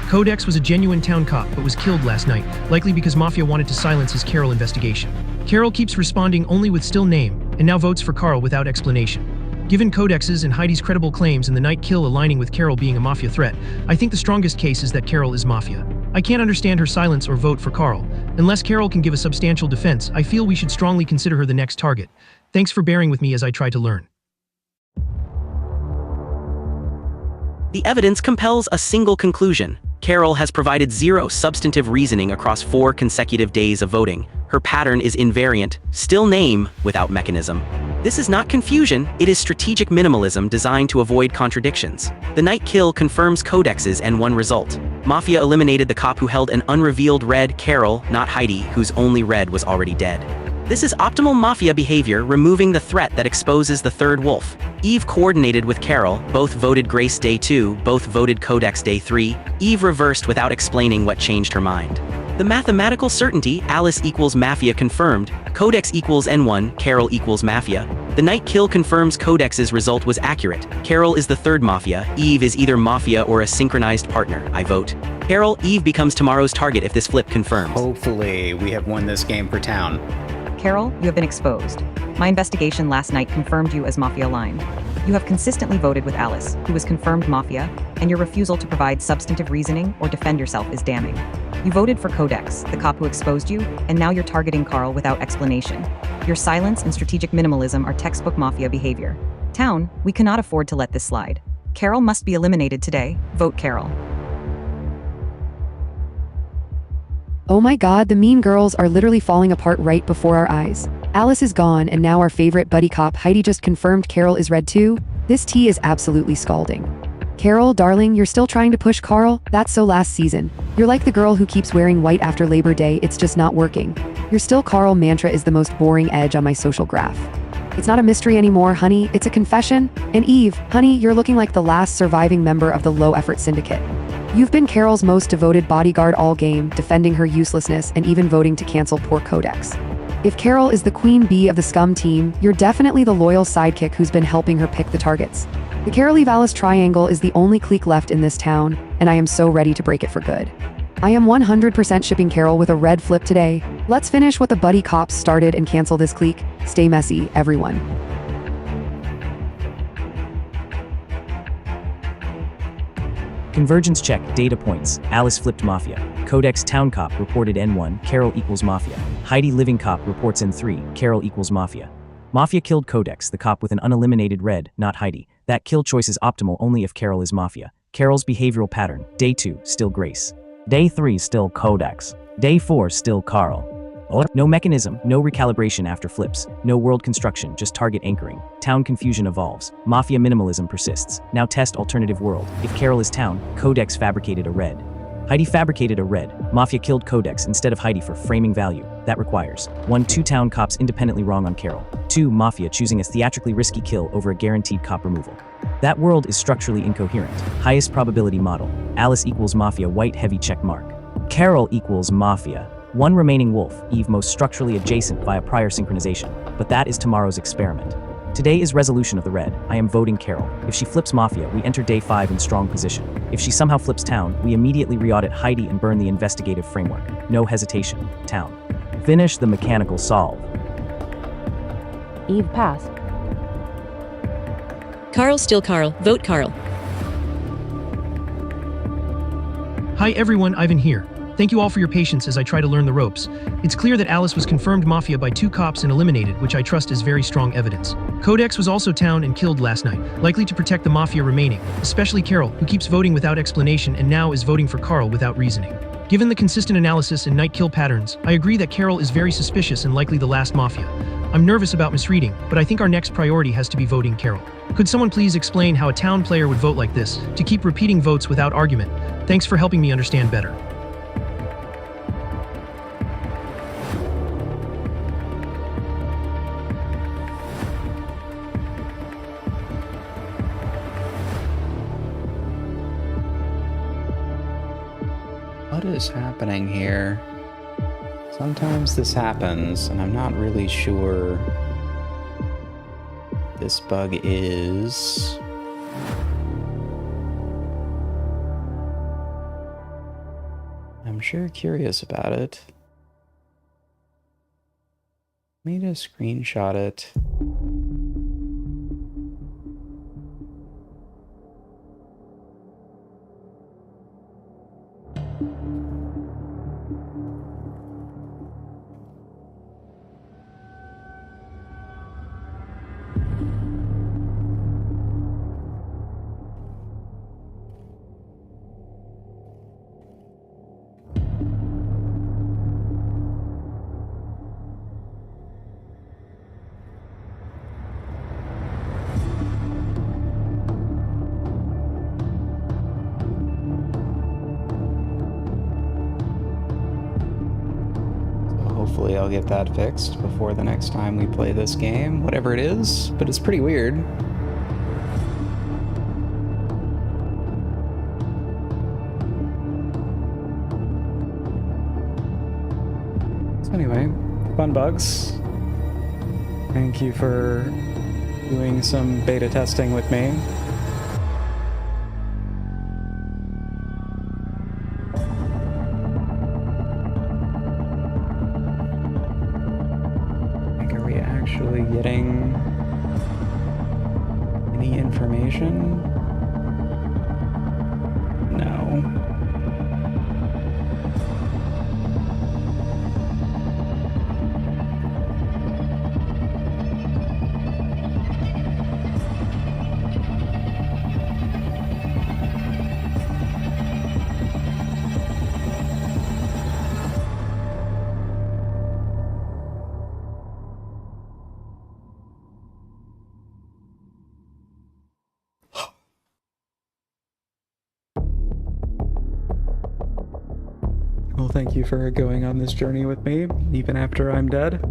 Codex was a genuine Town cop, but was killed last night, likely because Mafia wanted to silence his Carol investigation. Carol keeps responding only with still name, and now votes for Carl without explanation. Given Codex's and Heidi's credible claims and the night kill aligning with Carol being a Mafia threat, I think the strongest case is that Carol is Mafia. I can't understand her silence or vote for Carl. Unless Carol can give a substantial defense, I feel we should strongly consider her the next target. Thanks for bearing with me as I try to learn. The evidence compels a single conclusion. Carol has provided zero substantive reasoning across 4 consecutive days of voting. Her pattern is invariant, still name, without mechanism. This is not confusion, it is strategic minimalism designed to avoid contradictions. The night kill confirms Codex's N1 result. Mafia eliminated the cop who held an unrevealed red, Carol, not Heidi, whose only red was already dead. This is optimal Mafia behavior, removing the threat that exposes the third wolf. Eve coordinated with Carol, both voted Grace Day 2, both voted Codex Day 3. Eve reversed without explaining what changed her mind. The mathematical certainty, Alice equals Mafia confirmed, Codex equals N1, Carol equals Mafia. The night kill confirms Codex's result was accurate. Carol is the third Mafia, Eve is either Mafia or a synchronized partner. I vote Carol. Eve becomes tomorrow's target if this flip confirms. Hopefully, we have won this game for town. Carol, you have been exposed. My investigation last night confirmed you as Mafia line. You have consistently voted with Alice, who was confirmed Mafia, and your refusal to provide substantive reasoning or defend yourself is damning. You voted for Codex, the cop who exposed you, and now you're targeting Carl without explanation. Your silence and strategic minimalism are textbook Mafia behavior. Town, we cannot afford to let this slide. Carol must be eliminated today. Vote Carol. Oh my god, the mean girls are literally falling apart right before our eyes. Alice is gone, and now our favorite buddy cop Heidi just confirmed Carol is red too. This tea is absolutely scalding. Carol, darling, you're still trying to push Carl? That's so last season. You're like the girl who keeps wearing white after Labor Day, it's just not working. Your still Carl mantra is the most boring edge on my social graph. It's not a mystery anymore, honey, it's a confession. And Eve, honey, you're looking like the last surviving member of the low-effort syndicate. You've been Carol's most devoted bodyguard all game, defending her uselessness and even voting to cancel poor Codex. If Carol is the queen bee of the scum team, you're definitely the loyal sidekick who's been helping her pick the targets. The Carol Eve Alice triangle is the only clique left in this town, and I am so ready to break it for good. I am 100% shipping Carol with a red flip today. Let's finish what the buddy cops started and cancel this clique. Stay messy, everyone. Convergence check, data points. Alice flipped Mafia. Codex Town Cop reported N1, Carol equals Mafia. Heidi Living Cop reports N3, Carol equals Mafia. Mafia killed Codex, the cop with an uneliminated red, not Heidi. That kill choice is optimal only if Carol is Mafia. Carol's behavioral pattern. Day 2, still Grace. Day 3, still Codex. Day 4, still Carl. No mechanism, no recalibration after flips, no world construction, just target anchoring. Town confusion evolves. Mafia minimalism persists. Now test alternative world. If Carol is town, Codex fabricated a red. Heidi fabricated a red. Mafia killed Codex instead of Heidi for framing value. That requires 1. 2 town cops independently wrong on Carol. 2. Mafia choosing a theatrically risky kill over a guaranteed cop removal. That world is structurally incoherent. Highest probability model. Alice equals Mafia, white heavy check mark. Carol equals Mafia. 1 remaining wolf, Eve most structurally adjacent via prior synchronization. But that is tomorrow's experiment. Today is resolution of the red. I am voting Carol. If she flips Mafia, we enter day 5 in strong position. If she somehow flips town, we immediately re-audit Heidi and burn the investigative framework. No hesitation. Town. Finish the mechanical solve. Eve passed. Carl still Carl. Vote Carl. Hi everyone, Ivan here. Thank you all for your patience as I try to learn the ropes. It's clear that Alice was confirmed Mafia by 2 cops and eliminated, which I trust is very strong evidence. Codex was also town and killed last night, likely to protect the Mafia remaining, especially Carol, who keeps voting without explanation and now is voting for Carl without reasoning. Given the consistent analysis and night kill patterns, I agree that Carol is very suspicious and likely the last Mafia. I'm nervous about misreading, but I think our next priority has to be voting Carol. Could someone please explain how a town player would vote like this, to keep repeating votes without argument? Thanks for helping me understand better. What is happening here? Sometimes this happens, and I'm not really sure this bug is. I'm sure curious about it. Let me just screenshot it. Hopefully I'll get that fixed before the next time we play this game, whatever it is, but it's pretty weird. Anyway, fun bugs. Thank you for doing some beta testing with me. Like, are we actually getting any information? No. Well, thank you for going on this journey with me, even after I'm dead.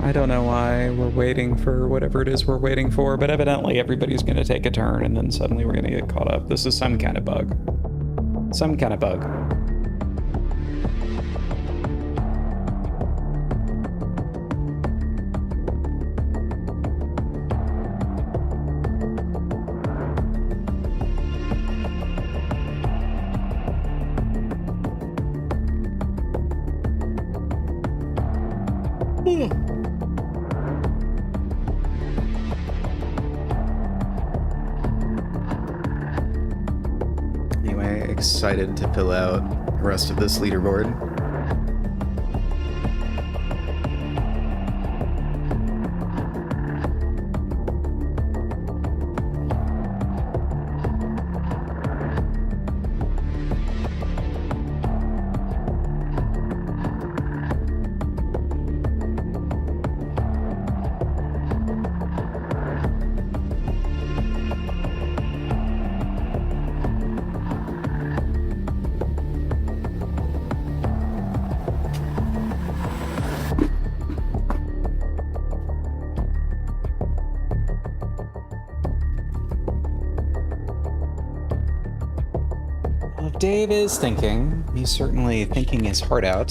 I don't know why we're waiting for whatever it is we're waiting for, but evidently everybody's going to take a turn and then suddenly we're going to get caught up. This is some kind of bug. Some kind of bug. Anyway, excited to fill out the rest of this leaderboard. Dave is thinking. He's certainly thinking his heart out.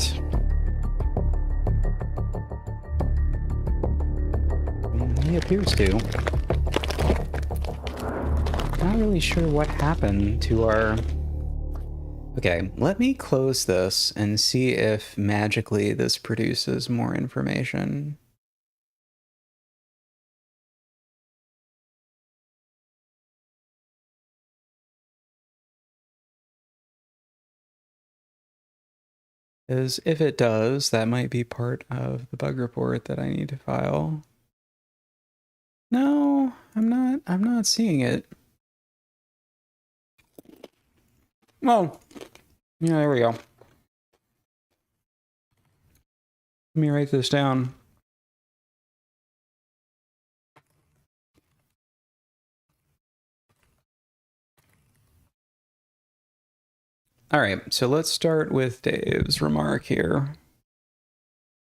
He appears to. Not really sure what happened to our... Okay, let me close this and see if magically this produces more information. Because if it does, that might be part of the bug report that I need to file. No, I'm not seeing it. Oh, yeah, there we go. Let me write this down. All right, so let's start with Dave's remark here.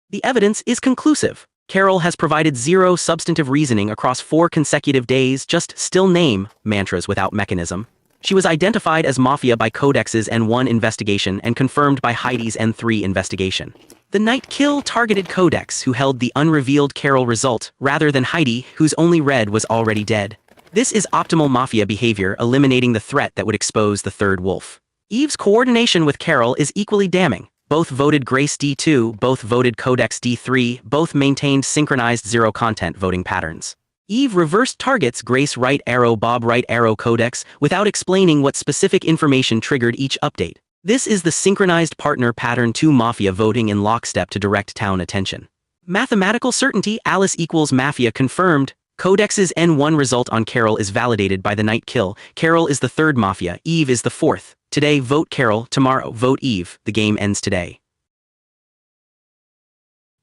The evidence is conclusive. Carol has provided zero substantive reasoning across 4 consecutive days, just still name mantras without mechanism. She was identified as Mafia by Codex's N1 investigation and confirmed by Heidi's N3 investigation. The night kill targeted Codex, who held the unrevealed Carol result, rather than Heidi, whose only red was already dead. This is optimal Mafia behavior, eliminating the threat that would expose the third wolf. Eve's coordination with Carol is equally damning. Both voted Grace D2, both voted Codex D3, both maintained synchronized zero-content voting patterns. Eve reversed targets Grace right arrow Bob right arrow Codex without explaining what specific information triggered each update. This is the synchronized partner pattern 2 Mafia voting in lockstep to direct town attention. Mathematical certainty Alice equals Mafia confirmed. Codex's N1 result on Carol is validated by the night kill. Carol is the 3rd Mafia, Eve is the 4th. Today vote Carol, tomorrow vote Eve. The game ends today.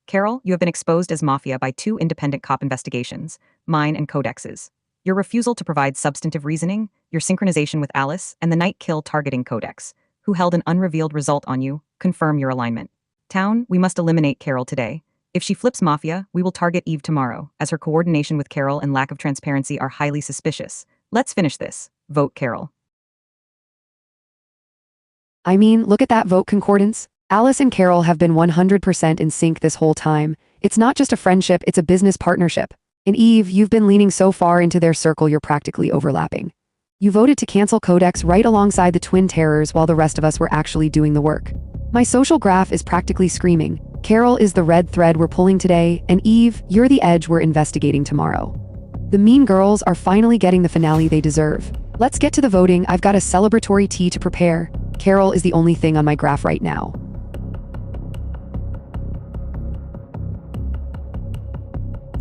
Carol, you have been exposed as Mafia by 2 independent cop investigations, mine and Codex's. Your refusal to provide substantive reasoning, your synchronization with Alice, and the night kill targeting Codex, who held an unrevealed result on you, confirm your alignment. Town, we must eliminate Carol today. If she flips Mafia, we will target Eve tomorrow, as her coordination with Carol and lack of transparency are highly suspicious. Let's finish this. Vote Carol. I mean, look at that vote concordance. Alice and Carol have been 100% in sync this whole time. It's not just a friendship, it's a business partnership. And Eve, you've been leaning so far into their circle you're practically overlapping. You voted to cancel Codex right alongside the Twin Terrors while the rest of us were actually doing the work. My social graph is practically screaming. Carol is the red thread we're pulling today, and Eve, you're the edge we're investigating tomorrow. The mean girls are finally getting the finale they deserve. Let's get to the voting. I've got a celebratory tea to prepare. Carol is the only thing on my graph right now.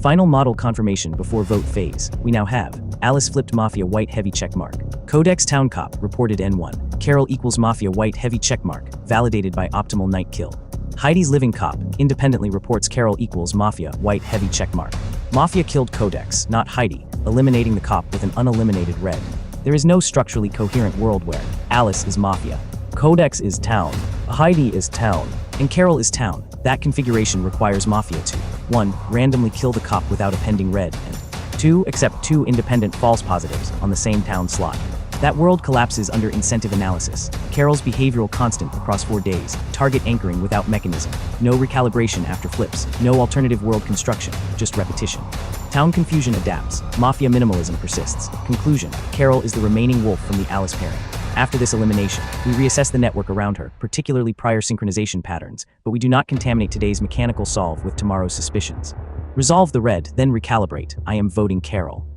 Final model confirmation before vote phase. We now have Alice flipped Mafia white heavy checkmark. Codex Town Cop reported N1. Carol equals Mafia white heavy checkmark, validated by optimal night kill. Heidi's living cop independently reports Carol equals Mafia white heavy checkmark. Mafia killed Codex, not Heidi, eliminating the cop with an uneliminated red. There is no structurally coherent world where Alice is Mafia, Codex is Town, Heidi is Town, and Carol is Town. That configuration requires Mafia to 1. Randomly kill the cop without a pending red, and 2. Accept 2 independent false positives on the same town slot. That world collapses under incentive analysis. Carol's behavioral constant across 4 days, target anchoring without mechanism, no recalibration after flips, no alternative world construction, just repetition. Town confusion adapts, Mafia minimalism persists. Conclusion, Carol is the remaining wolf from the Alice pairing. After this elimination, we reassess the network around her, particularly prior synchronization patterns, but we do not contaminate today's mechanical solve with tomorrow's suspicions. Resolve the red, then recalibrate. I am voting Carol.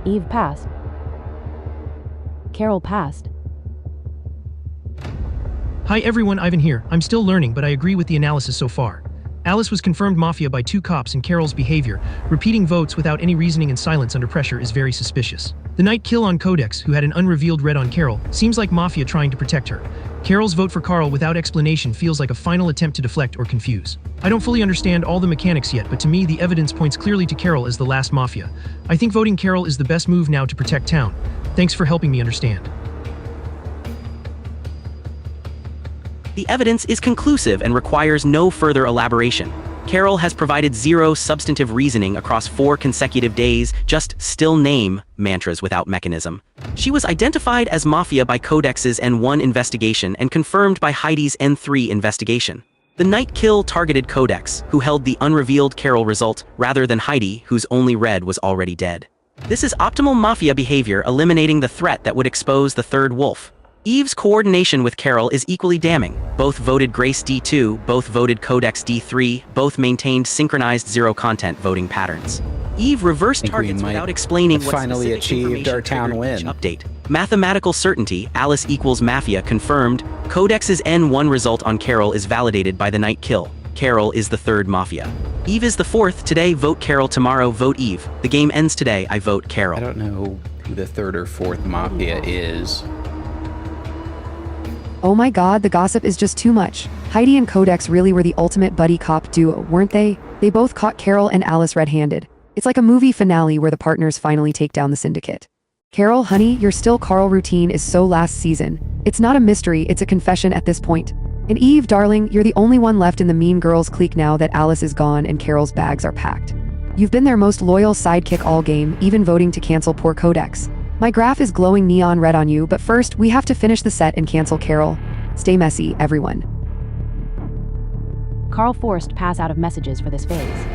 Eve passed. Carol passed. Hi everyone, Ivan here. I'm still learning, but I agree with the analysis so far. Alice was confirmed Mafia by 2 cops, and Carol's behavior, repeating votes without any reasoning and silence under pressure, is very suspicious. The night kill on Codex, who had an unrevealed red on Carol, seems like Mafia trying to protect her. Carol's vote for Carl without explanation feels like a final attempt to deflect or confuse. I don't fully understand all the mechanics yet, but to me the evidence points clearly to Carol as the last Mafia. I think voting Carol is the best move now to protect Town. Thanks for helping me understand. The evidence is conclusive and requires no further elaboration. Carol has provided 0 substantive reasoning across 4 consecutive days, just still name mantras without mechanism. She was identified as Mafia by Codex's N1 investigation and confirmed by Heidi's N3 investigation. The night kill targeted Codex, who held the unrevealed Carol result, rather than Heidi, whose only red was already dead. This is optimal Mafia behavior, eliminating the threat that would expose the third wolf. Eve's coordination with Carol is equally damning. Both voted Grace D2, both voted Codex D3, both maintained synchronized zero-content voting patterns. Eve reversed targets without explaining what finally achieved our town win. Update. Mathematical certainty, Alice equals Mafia confirmed. Codex's N1 result on Carol is validated by the night kill. Carol is the third Mafia. Eve is the fourth. Today, vote Carol. Tomorrow, vote Eve. The game ends today. I vote Carol. I don't know who the third or fourth Mafia is. Oh my god, the gossip is just too much. Heidi and Codex really were the ultimate buddy cop duo, weren't they? They both caught Carol and Alice red-handed. It's like a movie finale where the partners finally take down the syndicate. Carol, honey, your still Carl routine is so last season. It's not a mystery, it's a confession at this point. And Eve, darling, you're the only one left in the mean girls clique now that Alice is gone and Carol's bags are packed. You've been their most loyal sidekick all game, even voting to cancel poor Codex. My graph is glowing neon red on you, but first, we have to finish the set and cancel Carol. Stay messy, everyone. Carl forced pass out of messages for this phase.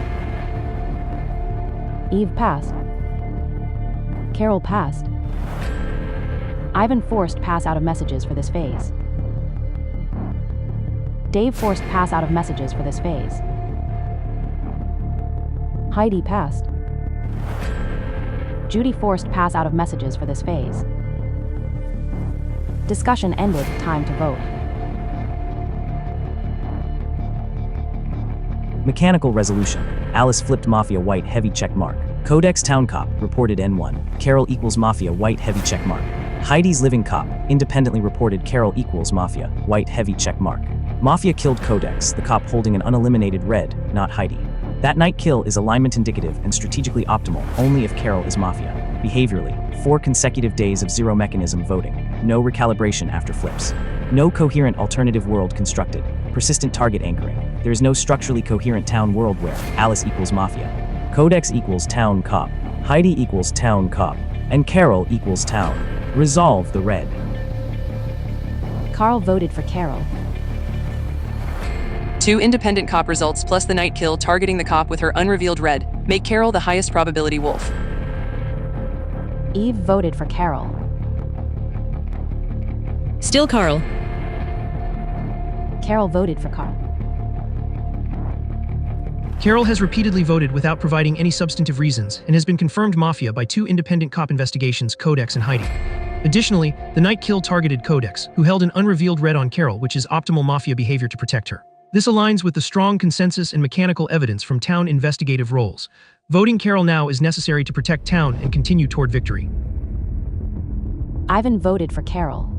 Eve passed. Carol passed. Ivan forced pass out of messages for this phase. Dave forced pass out of messages for this phase. Heidi passed. Judy forced pass out of messages for this phase. Discussion ended, time to vote. Mechanical resolution. Alice flipped Mafia white heavy check mark. Codex Town Cop reported N1. Carol equals Mafia white heavy check mark. Heidi's living cop independently reported Carol equals Mafia white heavy check mark. Mafia killed Codex, the cop holding an uneliminated red, not Heidi. That night kill is alignment indicative and strategically optimal only if Carol is Mafia. Behaviorally, 4 consecutive days of zero mechanism voting, no recalibration after flips. No coherent alternative world constructed, persistent target anchoring. There is no structurally coherent town world where Alice equals Mafia, Codex equals town cop, Heidi equals town cop, and Carol equals town. Resolve the red. Carl voted for Carol. 2 independent cop results plus the night kill targeting the cop with her unrevealed red make Carol the highest probability wolf. Eve voted for Carol. Still Carl. Carol voted for Carl. Carol has repeatedly voted without providing any substantive reasons and has been confirmed Mafia by 2 independent cop investigations, Codex and Heidi. Additionally, the night kill targeted Codex, who held an unrevealed red on Carol, which is optimal Mafia behavior to protect her. This aligns with the strong consensus and mechanical evidence from town investigative roles. Voting Carol now is necessary to protect town and continue toward victory. Ivan voted for Carol.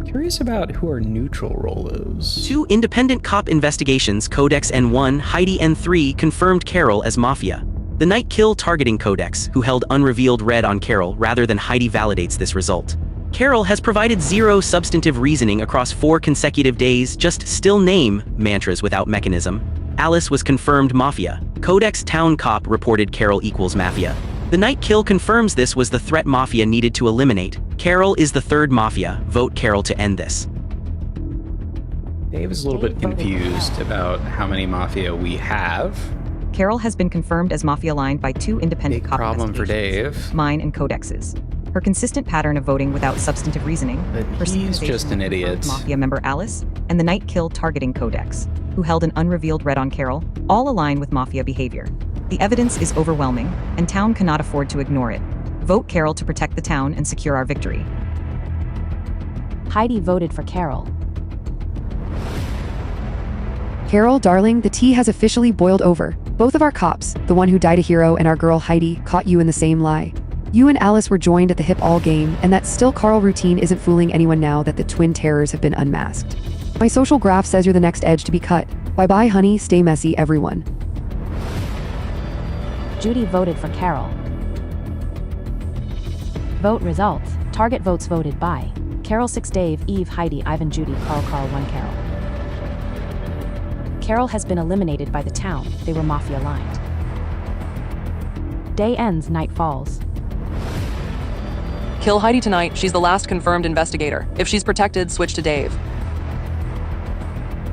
Curious about who our neutral role is. 2 independent cop investigations, Codex N1, Heidi N3, confirmed Carol as Mafia. The night kill targeting Codex, who held unrevealed red on Carol rather than Heidi, validates this result. Carol has provided 0 substantive reasoning across 4 consecutive days, just still name mantras without mechanism. Alice was confirmed Mafia. Codex town cop reported Carol equals Mafia. The night kill confirms this was the threat Mafia needed to eliminate. Carol is the 3rd Mafia. Vote Carol to end this. Dave is a little bit confused about how many Mafia we have. Carol has been confirmed as Mafia aligned by 2 independent Big cop problem for investigations, Dave. mine and Codex's. Her consistent pattern of voting without substantive reasoning, But her he's synchronization just an with idiot. Mafia member Alice, and the night kill targeting Codex, who held an unrevealed red on Carol, all align with Mafia behavior. The evidence is overwhelming, and town cannot afford to ignore it. Vote Carol to protect the town and secure our victory. Heidi voted for Carol. Carol, darling, the tea has officially boiled over. Both of our cops, the one who died a hero and our girl Heidi, caught you in the same lie. You and Alice were joined at the hip all game, and that still Carl routine isn't fooling anyone now that the twin terrors have been unmasked. My social graph says you're the next edge to be cut. Bye-bye, honey, stay messy, everyone. Judy voted for Carol. Vote results. Target votes voted by Carol 6, Dave, Eve, Heidi, Ivan, Judy, Carl, 1, Carol. Carol has been eliminated by the town. They were Mafia aligned. Day ends, night falls. Kill Heidi tonight. She's the last confirmed investigator. If she's protected, switch to Dave.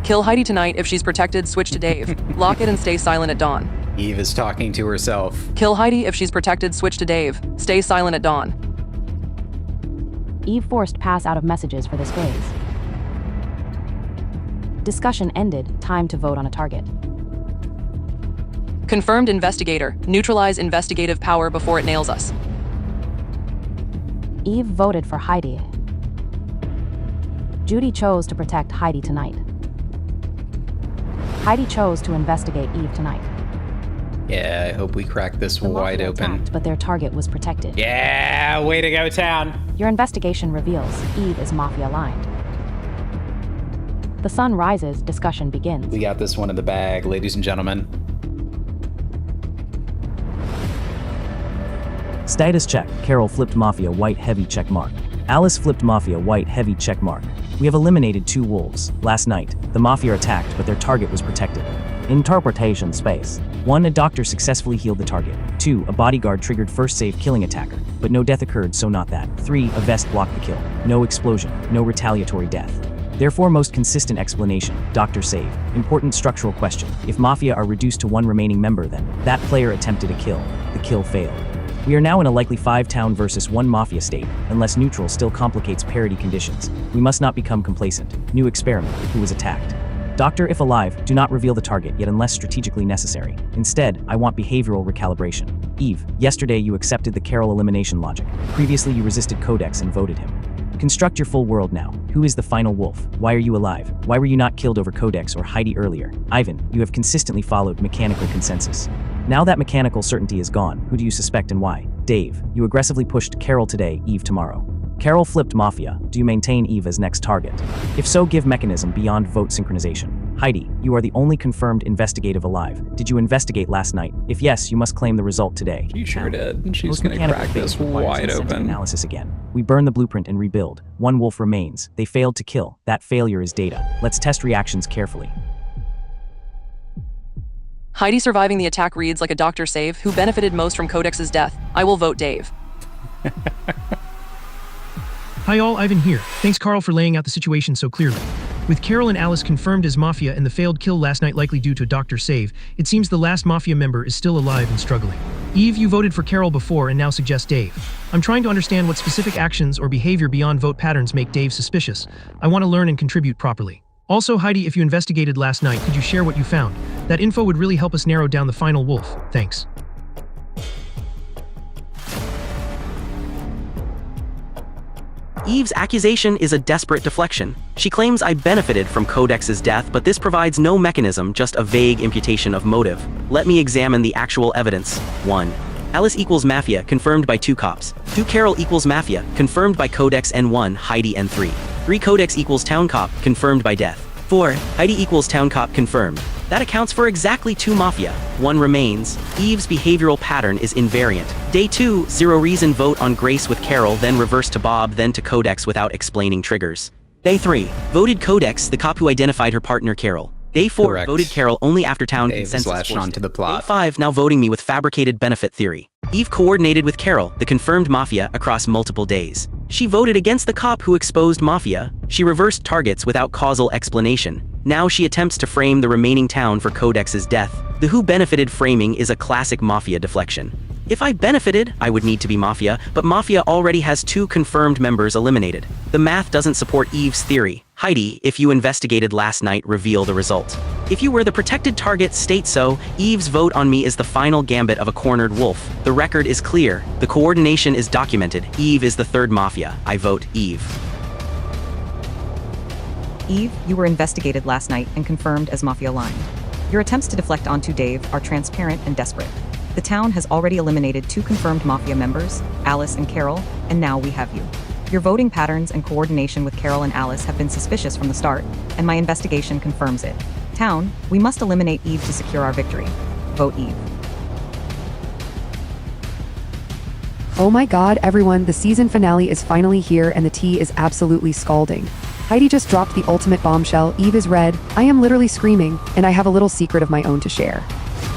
Kill Heidi tonight. If she's protected, switch to Dave. Lock it and stay silent at dawn. Eve is talking to herself. Kill Heidi. If she's protected, switch to Dave. Stay silent at dawn. Eve forced pass out of messages for this phase. Discussion ended. Time to vote on a target. Confirmed investigator. Neutralize investigative power before it nails us. Eve voted for Heidi. Judy chose to protect Heidi tonight. Heidi chose to investigate Eve tonight. Yeah, I hope we crack this The wide Mafia open. attacked, but their target was protected. Yeah, way to go, town. Your investigation reveals Eve is Mafia aligned. The sun rises, discussion begins. We got this one in the bag, ladies and gentlemen. Status check. Carol flipped Mafia, white heavy check mark. Alice flipped Mafia, white heavy check mark. We have eliminated 2 wolves. Last night, the Mafia attacked, but their target was protected. Interpretation space. 1. A doctor successfully healed the target. 2. A bodyguard triggered first save killing attacker, but no death occurred, so not that. 3. A vest blocked the kill. No explosion. No retaliatory death. Therefore, most consistent explanation, doctor save. Important structural question. If Mafia are reduced to 1 remaining member, then that player attempted a kill. The kill failed. We are now in a likely 5-town versus 1 Mafia state, unless neutral still complicates parity conditions. We must not become complacent. New experiment. Who was attacked? Doctor, if alive, do not reveal the target, yet unless strategically necessary. Instead, I want behavioral recalibration. Eve, yesterday you accepted the Carol elimination logic. Previously you resisted Codex and voted him. Construct your full world now. Who is the final wolf? Why are you alive? Why were you not killed over Codex or Heidi earlier? Ivan, you have consistently followed mechanical consensus. Now that mechanical certainty is gone, who do you suspect and why? Dave, you aggressively pushed Carol today, Eve tomorrow. Carol flipped Mafia. Do you maintain Eve as next target? If so, give mechanism beyond vote synchronization. Heidi, you are the only confirmed investigative alive. Did you investigate last night? If yes, you must claim the result today. She sure did. She's Most gonna mechanical crack this fate requires wide incentive open. Analysis again. We burn the blueprint and rebuild. One wolf remains. They failed to kill. That failure is data. Let's test reactions carefully. Heidi surviving the attack reads like a Dr. Save. Who benefited most from Codex's death? I will vote Dave. Hi all, Ivan here. Thanks Carl for laying out the situation so clearly. With Carol and Alice confirmed as Mafia and the failed kill last night likely due to Dr. Save, it seems the last Mafia member is still alive and struggling. Eve, you voted for Carol before and now suggest Dave. I'm trying to understand what specific actions or behavior beyond vote patterns make Dave suspicious. I want to learn and contribute properly. Also, Heidi, if you investigated last night, could you share what you found? That info would really help us narrow down the final wolf. Thanks. Eve's accusation is a desperate deflection. She claims I benefited from Codex's death, but this provides no mechanism, just a vague imputation of motive. Let me examine the actual evidence. 1. Alice equals Mafia, confirmed by 2 cops. 2 Carol equals Mafia, confirmed by Codex N1, Heidi N3. 3 Codex equals Town Cop, confirmed by Death. 4 Heidi equals Town Cop, confirmed. That accounts for exactly 2 Mafia. 1 remains. Eve's behavioral pattern is invariant. Day 2, 0 reason vote on Grace with Carol, then reverse to Bob, then to Codex without explaining triggers. Day 3, voted Codex, the cop who identified her partner Carol. Day 4, Correct. voted Carol only after town Dave consensus latched forced onto it. the plot. Day 5, now voting me with fabricated benefit theory. Eve coordinated with Carol, the confirmed Mafia, across multiple days. She voted against the cop who exposed Mafia. She reversed targets without causal explanation. Now she attempts to frame the remaining town for Codex's death. The who benefited framing is a classic Mafia deflection. If I benefited, I would need to be Mafia, but Mafia already has 2 confirmed members eliminated. The math doesn't support Eve's theory. Heidi, if you investigated last night, reveal the result. If you were the protected target, state so. Eve's vote on me is the final gambit of a cornered wolf. The record is clear. The coordination is documented. Eve is the 3rd Mafia. I vote Eve. Eve, you were investigated last night and confirmed as Mafia aligned. Your attempts to deflect onto Dave are transparent and desperate. The town has already eliminated 2 confirmed Mafia members, Alice and Carol, and now we have you. Your voting patterns and coordination with Carol and Alice have been suspicious from the start, and my investigation confirms it. Town, we must eliminate Eve to secure our victory. Vote Eve. Oh my god, everyone, the season finale is finally here and the tea is absolutely scalding. Heidi just dropped the ultimate bombshell. Eve is red. I am literally screaming, and I have a little secret of my own to share.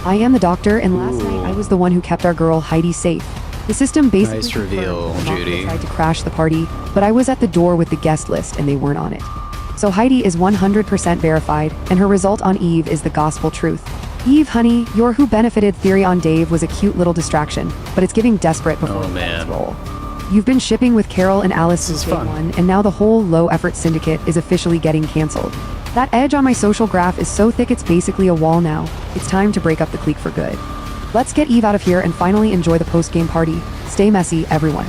I am the doctor, and last night I was the one who kept our girl Heidi safe. The system basically Nice reveal, confirmed that Mafia Judy. tried to crash the party, but I was at the door with the guest list and they weren't on it. So Heidi is 100% verified, and her result on Eve is the gospel truth. Eve, honey, your who benefited theory on Dave was a cute little distraction, but it's getting desperate before the credits roll. You've been shipping with Carol and Alice since day one, and now the whole low-effort syndicate is officially getting canceled. That edge on my social graph is so thick it's basically a wall now. It's time to break up the clique for good. Let's get Eve out of here and finally enjoy the post-game party. Stay messy, everyone.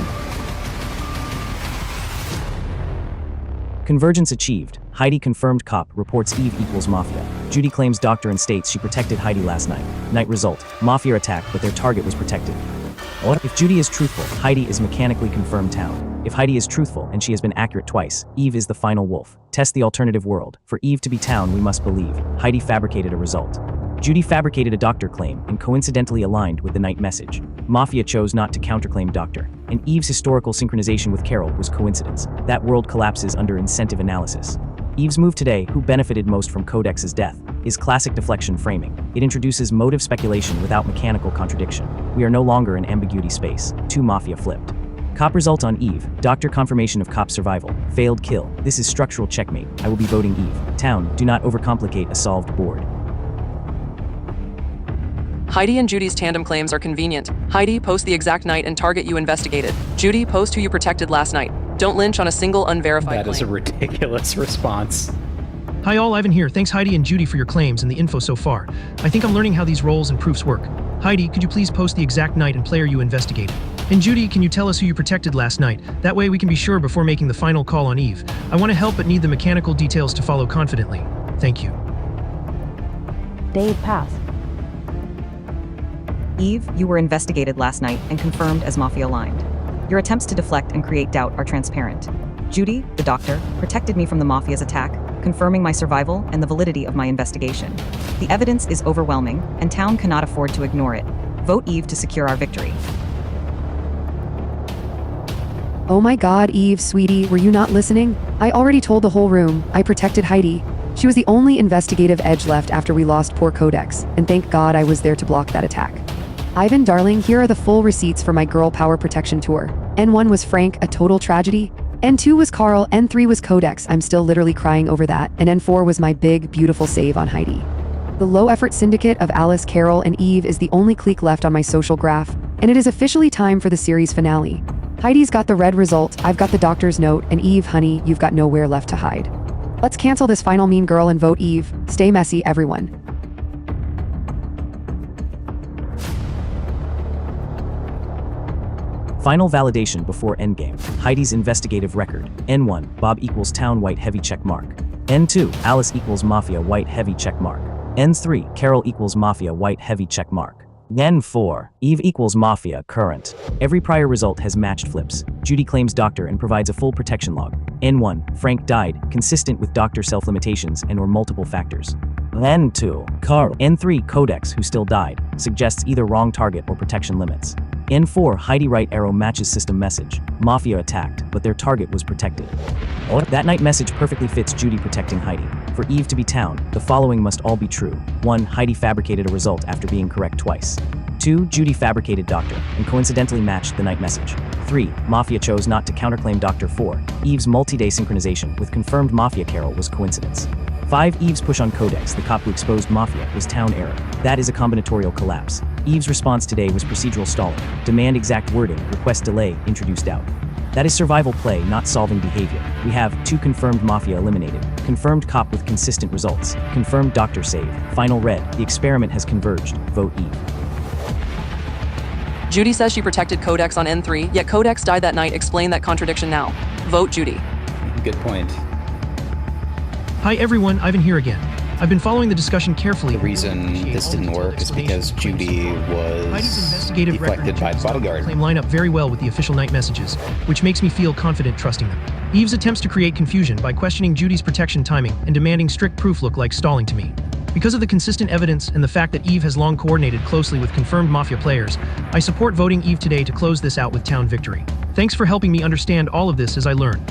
Convergence achieved. Heidi confirmed cop, reports Eve equals Mafia. Judy claims doctor and states she protected Heidi last night. Night result. Mafia attacked, but their target was protected. If Judy is truthful, Heidi is mechanically confirmed town. If Heidi is truthful and she has been accurate twice, Eve is the final wolf. Test the alternative world. For Eve to be town, we must believe. Heidi fabricated a result. Judy fabricated a doctor claim and coincidentally aligned with the night message. Mafia chose not to counterclaim doctor, and Eve's historical synchronization with Carol was coincidence. That world collapses under incentive analysis. Eve's move today, who benefited most from Codex's death, is classic deflection framing. It introduces motive speculation without mechanical contradiction. We are no longer in ambiguity space. 2 Mafia flipped. Cop result on Eve. Doctor confirmation of cop survival. Failed kill. This is structural checkmate. I will be voting Eve. Town, do not overcomplicate a solved board. Heidi and Judy's tandem claims are convenient. Heidi, post the exact night and target you investigated. Judy, post who you protected last night. Don't lynch on a single unverified That claim. is a ridiculous response. Hi all, Ivan here. Thanks Heidi and Judy for your claims and the info so far. I think I'm learning how these roles and proofs work. Heidi, could you please post the exact night and player you investigated? And Judy, can you tell us who you protected last night? That way we can be sure before making the final call on Eve. I want to help but need the mechanical details to follow confidently. Thank you. Dave, pass. Eve, you were investigated last night and confirmed as Mafia aligned. Your attempts to deflect and create doubt are transparent. Judy, the doctor, protected me from the Mafia's attack, confirming my survival and the validity of my investigation. The evidence is overwhelming, and town cannot afford to ignore it. Vote Eve to secure our victory. Oh my god, Eve, sweetie, were you not listening? I already told the whole room. I protected Heidi. She was the only investigative edge left after we lost poor Codex, and thank God I was there to block that attack. Ivan, darling, here are the full receipts for my girl power protection tour. N1 was Frank, a total tragedy. N2 was Carl, N3 was Codex, I'm still literally crying over that, and N4 was my big, beautiful save on Heidi. The low-effort syndicate of Alice, Carol, and Eve is the only clique left on my social graph, and it is officially time for the series finale. Heidi's got the red result, I've got the doctor's note, and Eve, honey, you've got nowhere left to hide. Let's cancel this final mean girl and vote Eve. Stay messy, everyone. Final validation before endgame. Heidi's investigative record. N1, Bob equals town white heavy check mark. N2, Alice equals Mafia white heavy check mark. N3, Carol equals Mafia white heavy check mark. N4, Eve equals Mafia current. Every prior result has matched flips. Judy claims doctor and provides a full protection log. N1, Frank died, consistent with doctor self-limitations and or multiple factors. N2, Carl. N3, Codex, who still died, suggests either wrong target or protection limits. N4, Heidi right arrow matches system message. Mafia attacked, but their target was protected. That night message perfectly fits Judy protecting Heidi. For Eve to be town, the following must all be true. 1. Heidi fabricated a result after being correct twice. 2. Judy fabricated Doctor, and coincidentally matched the night message. 3. Mafia chose not to counterclaim Doctor. 4. Eve's multi-day synchronization with confirmed Mafia Carol was coincidence. 5. Eve's push on Codex, the cop who exposed Mafia, was town error. That is a combinatorial collapse. Eve's response today was procedural stalling. Demand exact wording, request delay, introduce doubt. That is survival play, not solving behavior. We have 2 confirmed Mafia eliminated, confirmed cop with consistent results, confirmed Doctor save, final red, the experiment has converged, vote Eve. Judy says she protected Codex on N3, yet Codex died that night. Explain that contradiction now. Vote Judy. Good point. Hi everyone, Ivan here again. I've been following the discussion carefully. The reason this didn't work is because Judy was deflected by the bodyguard. Claim line up very well with the official night messages, which makes me feel confident trusting them. Eve's attempts to create confusion by questioning Judy's protection timing and demanding strict proof look like stalling to me. Because of the consistent evidence and the fact that Eve has long coordinated closely with confirmed Mafia players, I support voting Eve today to close this out with town victory. Thanks for helping me understand all of this as I learn.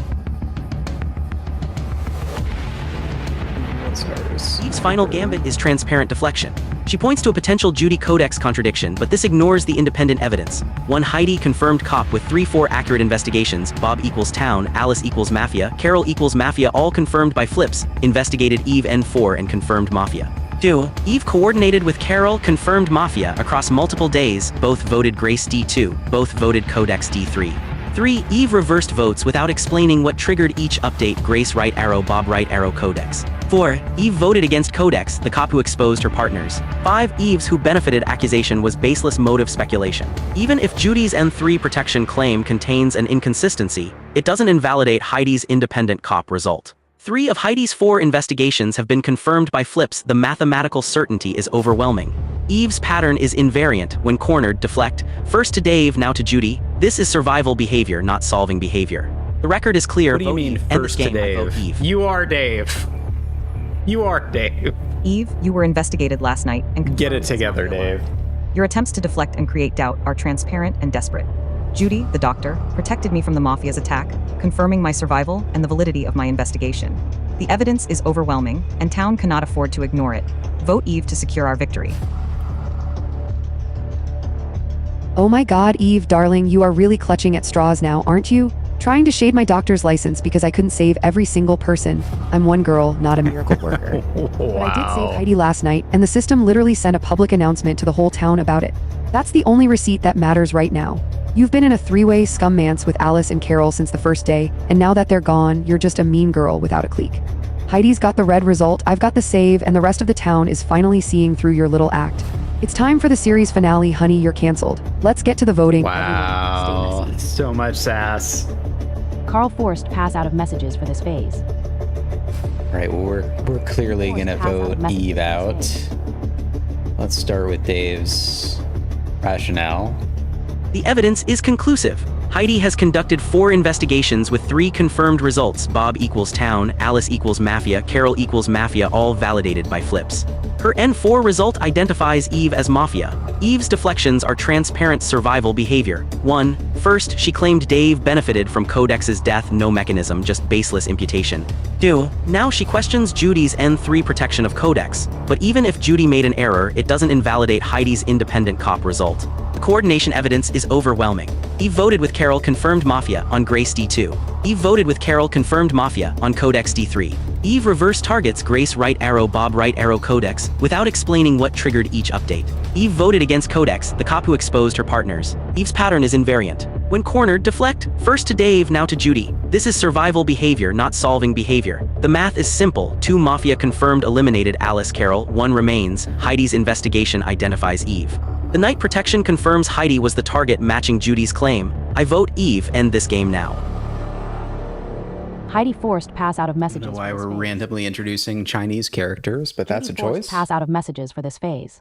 Eve's final gambit is transparent deflection. She points to a potential Judy Codex contradiction, but this ignores the independent evidence. 1. Heidi confirmed cop with 3-4 accurate investigations. Bob equals town, Alice equals Mafia, Carol equals Mafia, all confirmed by flips. Investigated Eve N4 and confirmed Mafia. 2. Eve coordinated with Carol, confirmed Mafia across multiple days. Both voted Grace D2, both voted Codex D3. 3. Eve reversed votes without explaining what triggered each update. Grace right arrow, Bob right arrow, Codex. 4. Eve voted against Codex, the cop who exposed her partners. 5. Eve's who benefited accusation was baseless motive speculation. Even if Judy's N3 protection claim contains an inconsistency, it doesn't invalidate Heidi's independent cop result. 3 of Heidi's 4 investigations have been confirmed by flips. The mathematical certainty is overwhelming. Eve's pattern is invariant. When cornered, deflect. First to Dave, now to Judy. This is survival behavior, not solving behavior. The record is clear. What do you mean first to Dave? You are Dave. You are Dave. Eve, you were investigated last night and get it together, Dave. Your attempts to deflect and create doubt are transparent and desperate. Judy, the doctor, protected me from the Mafia's attack, confirming my survival and the validity of my investigation. The evidence is overwhelming, and town cannot afford to ignore it. Vote Eve to secure our victory. Oh my god, Eve, darling, you are really clutching at straws now, aren't you? Trying to shade my doctor's license because I couldn't save every single person. I'm one girl, not a miracle worker. Wow. But I did save Heidi last night, and the system literally sent a public announcement to the whole town about it. That's the only receipt that matters right now. You've been in a 3-way scummance with Alice and Carol since the first day, and now that they're gone, you're just a mean girl without a clique. Heidi's got the red result, I've got the save, and the rest of the town is finally seeing through your little act. It's time for the series finale, honey, you're canceled. Let's get to the voting. Wow, so much sass. Carl forced pass out of messages for this phase. All right, well, we're clearly gonna vote Eve out. Let's start with Dave's rationale. The evidence is conclusive. Heidi has conducted 4 investigations with 3 confirmed results: Bob equals town, Alice equals mafia, Carol equals mafia, all validated by flips. Her N4 result identifies Eve as mafia. Eve's deflections are transparent survival behavior. 1. First, she claimed Dave benefited from Codex's death, no mechanism, just baseless imputation. 2. Now she questions Judy's N3 protection of Codex, but even if Judy made an error, it doesn't invalidate Heidi's independent cop result. The coordination evidence is overwhelming. Eve voted with Carol confirmed mafia on Grace D2. Eve voted with Carol confirmed mafia on Codex D3. Eve reverse targets Grace right arrow Bob right arrow Codex without explaining what triggered each update. Eve voted against Codex, the cop who exposed her partners. Eve's pattern is invariant. When cornered, deflect, first to Dave, now to Judy. This is survival behavior, not solving behavior. The math is simple. 2 mafia confirmed eliminated Alice Carol, 1 remains. Heidi's investigation identifies Eve. The night protection confirms Heidi was the target, matching Judy's claim. I vote Eve, end this game now. Heidi forced pass out of messages. I don't know why for this we're phase. randomly introducing Chinese characters, but that's a Judy forced choice. pass out of messages for this phase.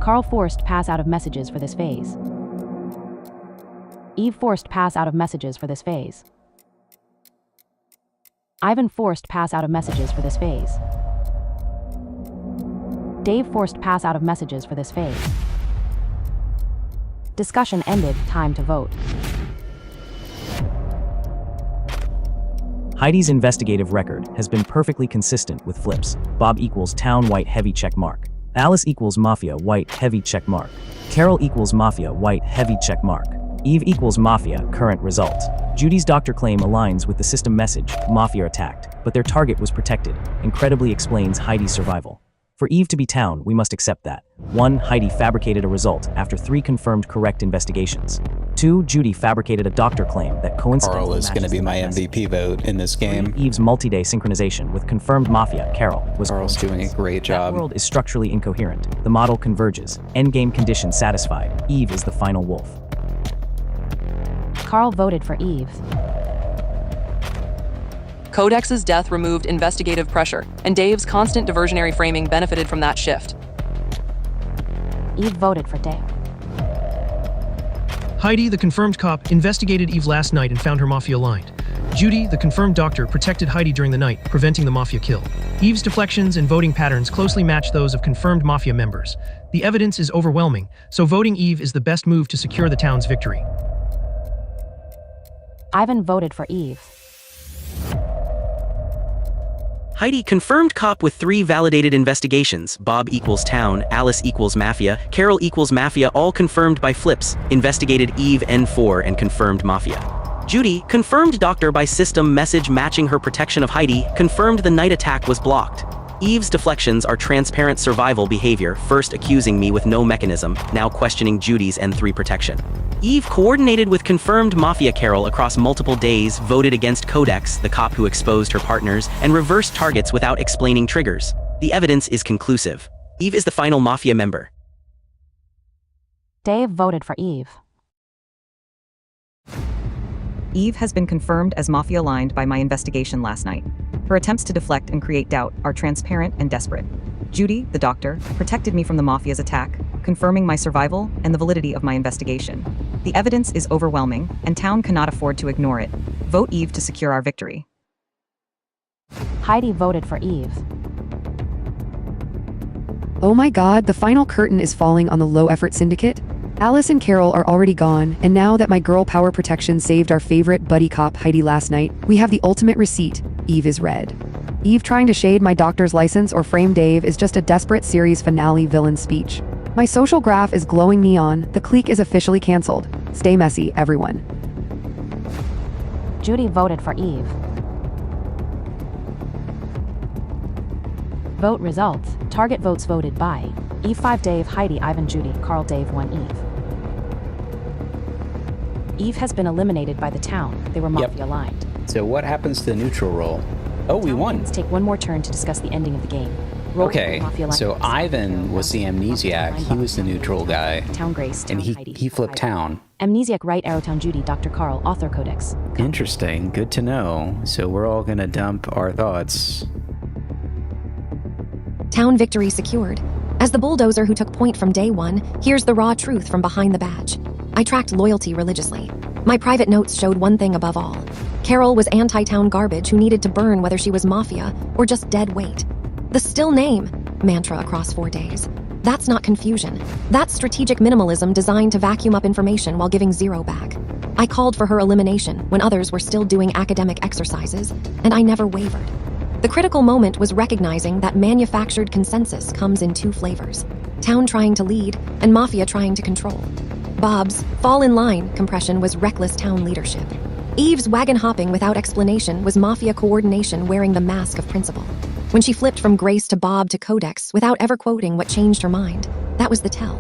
Carl forced pass out of messages for this phase. Eve forced pass out of messages for this phase. Ivan forced pass out of messages for this phase. Dave forced pass out of messages for this phase. Discussion ended, time to vote. Heidi's investigative record has been perfectly consistent with flips. Bob equals town, white, heavy check mark. Alice equals mafia, white, heavy check mark. Carol equals mafia, white, heavy check mark. Eve equals mafia, current result. Judy's doctor claim aligns with the system message, mafia attacked, but their target was protected, incredibly explains Heidi's survival. For Eve to be town, we must accept that. 1. Heidi fabricated a result after 3 confirmed correct investigations. 2. Judy fabricated a doctor claim that coincidentally Carl is going to matches be the my message. MVP vote in this 3. game. Eve's multi-day synchronization with confirmed mafia, Carol, was Carl's doing a great That job. world is structurally incoherent. The model converges. Endgame condition satisfied. Eve is the final wolf. Carl voted for Eve. Codex's death removed investigative pressure, and Dave's constant diversionary framing benefited from that shift. Eve voted for Dave. Heidi, the confirmed cop, investigated Eve last night and found her mafia aligned. Judy, the confirmed doctor, protected Heidi during the night, preventing the mafia kill. Eve's deflections and voting patterns closely match those of confirmed mafia members. The evidence is overwhelming, so voting Eve is the best move to secure the town's victory. Ivan voted for Eve. Heidi confirmed cop with 3 validated investigations. Bob equals town, Alice equals mafia, Carol equals mafia, all confirmed by flips. Investigated Eve N4 and confirmed mafia. Judy confirmed doctor by system message matching her protection of Heidi, confirmed the night attack was blocked. Eve's deflections are transparent survival behavior, first accusing me with no mechanism, now questioning Judy's N3 protection. Eve coordinated with confirmed mafia Carol across multiple days, voted against Codex, the cop who exposed her partners, and reversed targets without explaining triggers. The evidence is conclusive. Eve is the final mafia member. Dave voted for Eve. Eve has been confirmed as mafia aligned by my investigation last night. Her attempts to deflect and create doubt are transparent and desperate. Judy, the doctor, protected me from the mafia's attack, confirming my survival and the validity of my investigation. The evidence is overwhelming, and town cannot afford to ignore it. Vote Eve to secure our victory. Heidi voted for Eve. Oh my god, the final curtain is falling on the low-effort syndicate. Alice and Carol are already gone, and now that my girl power protection saved our favorite buddy cop Heidi last night, we have the ultimate receipt. Eve is red. Eve trying to shade my doctor's license or frame Dave is just a desperate series finale villain speech. My social graph is glowing neon. The clique is officially canceled. Stay messy, everyone. Judy voted for Eve. Vote results. Target votes voted by Eve 5 Dave, Heidi, Ivan, Judy, Carl, Dave 1 Eve. Eve has been eliminated by the town. They were mafia aligned. So what happens to the neutral roll? Oh, we won. Let's take one more turn to discuss the ending of the game. Roll Okay, mafia so aligned. Ivan was the amnesiac. He was the neutral guy. Town Grace, And Town Heidi, he flipped town. Amnesiac right arrow Town Judy, Dr. Carl, author Codex. Interesting. Good to know. So we're all gonna dump our thoughts. Town victory secured. As the bulldozer who took point from day one, here's the raw truth from behind the badge. I tracked loyalty religiously. My private notes showed one thing above all. Carol was anti-town garbage who needed to burn whether she was Mafia or just dead weight. The still name mantra across 4 days. That's not confusion. That's strategic minimalism designed to vacuum up information while giving 0 back. I called for her elimination when others were still doing academic exercises, and I never wavered. The critical moment was recognizing that manufactured consensus comes in 2 flavors: town trying to lead and Mafia trying to control. Bob's fall in line compression was reckless town leadership. Eve's wagon hopping without explanation was Mafia coordination wearing the mask of principle. When she flipped from Grace to Bob to Codex without ever quoting what changed her mind, that was the tell.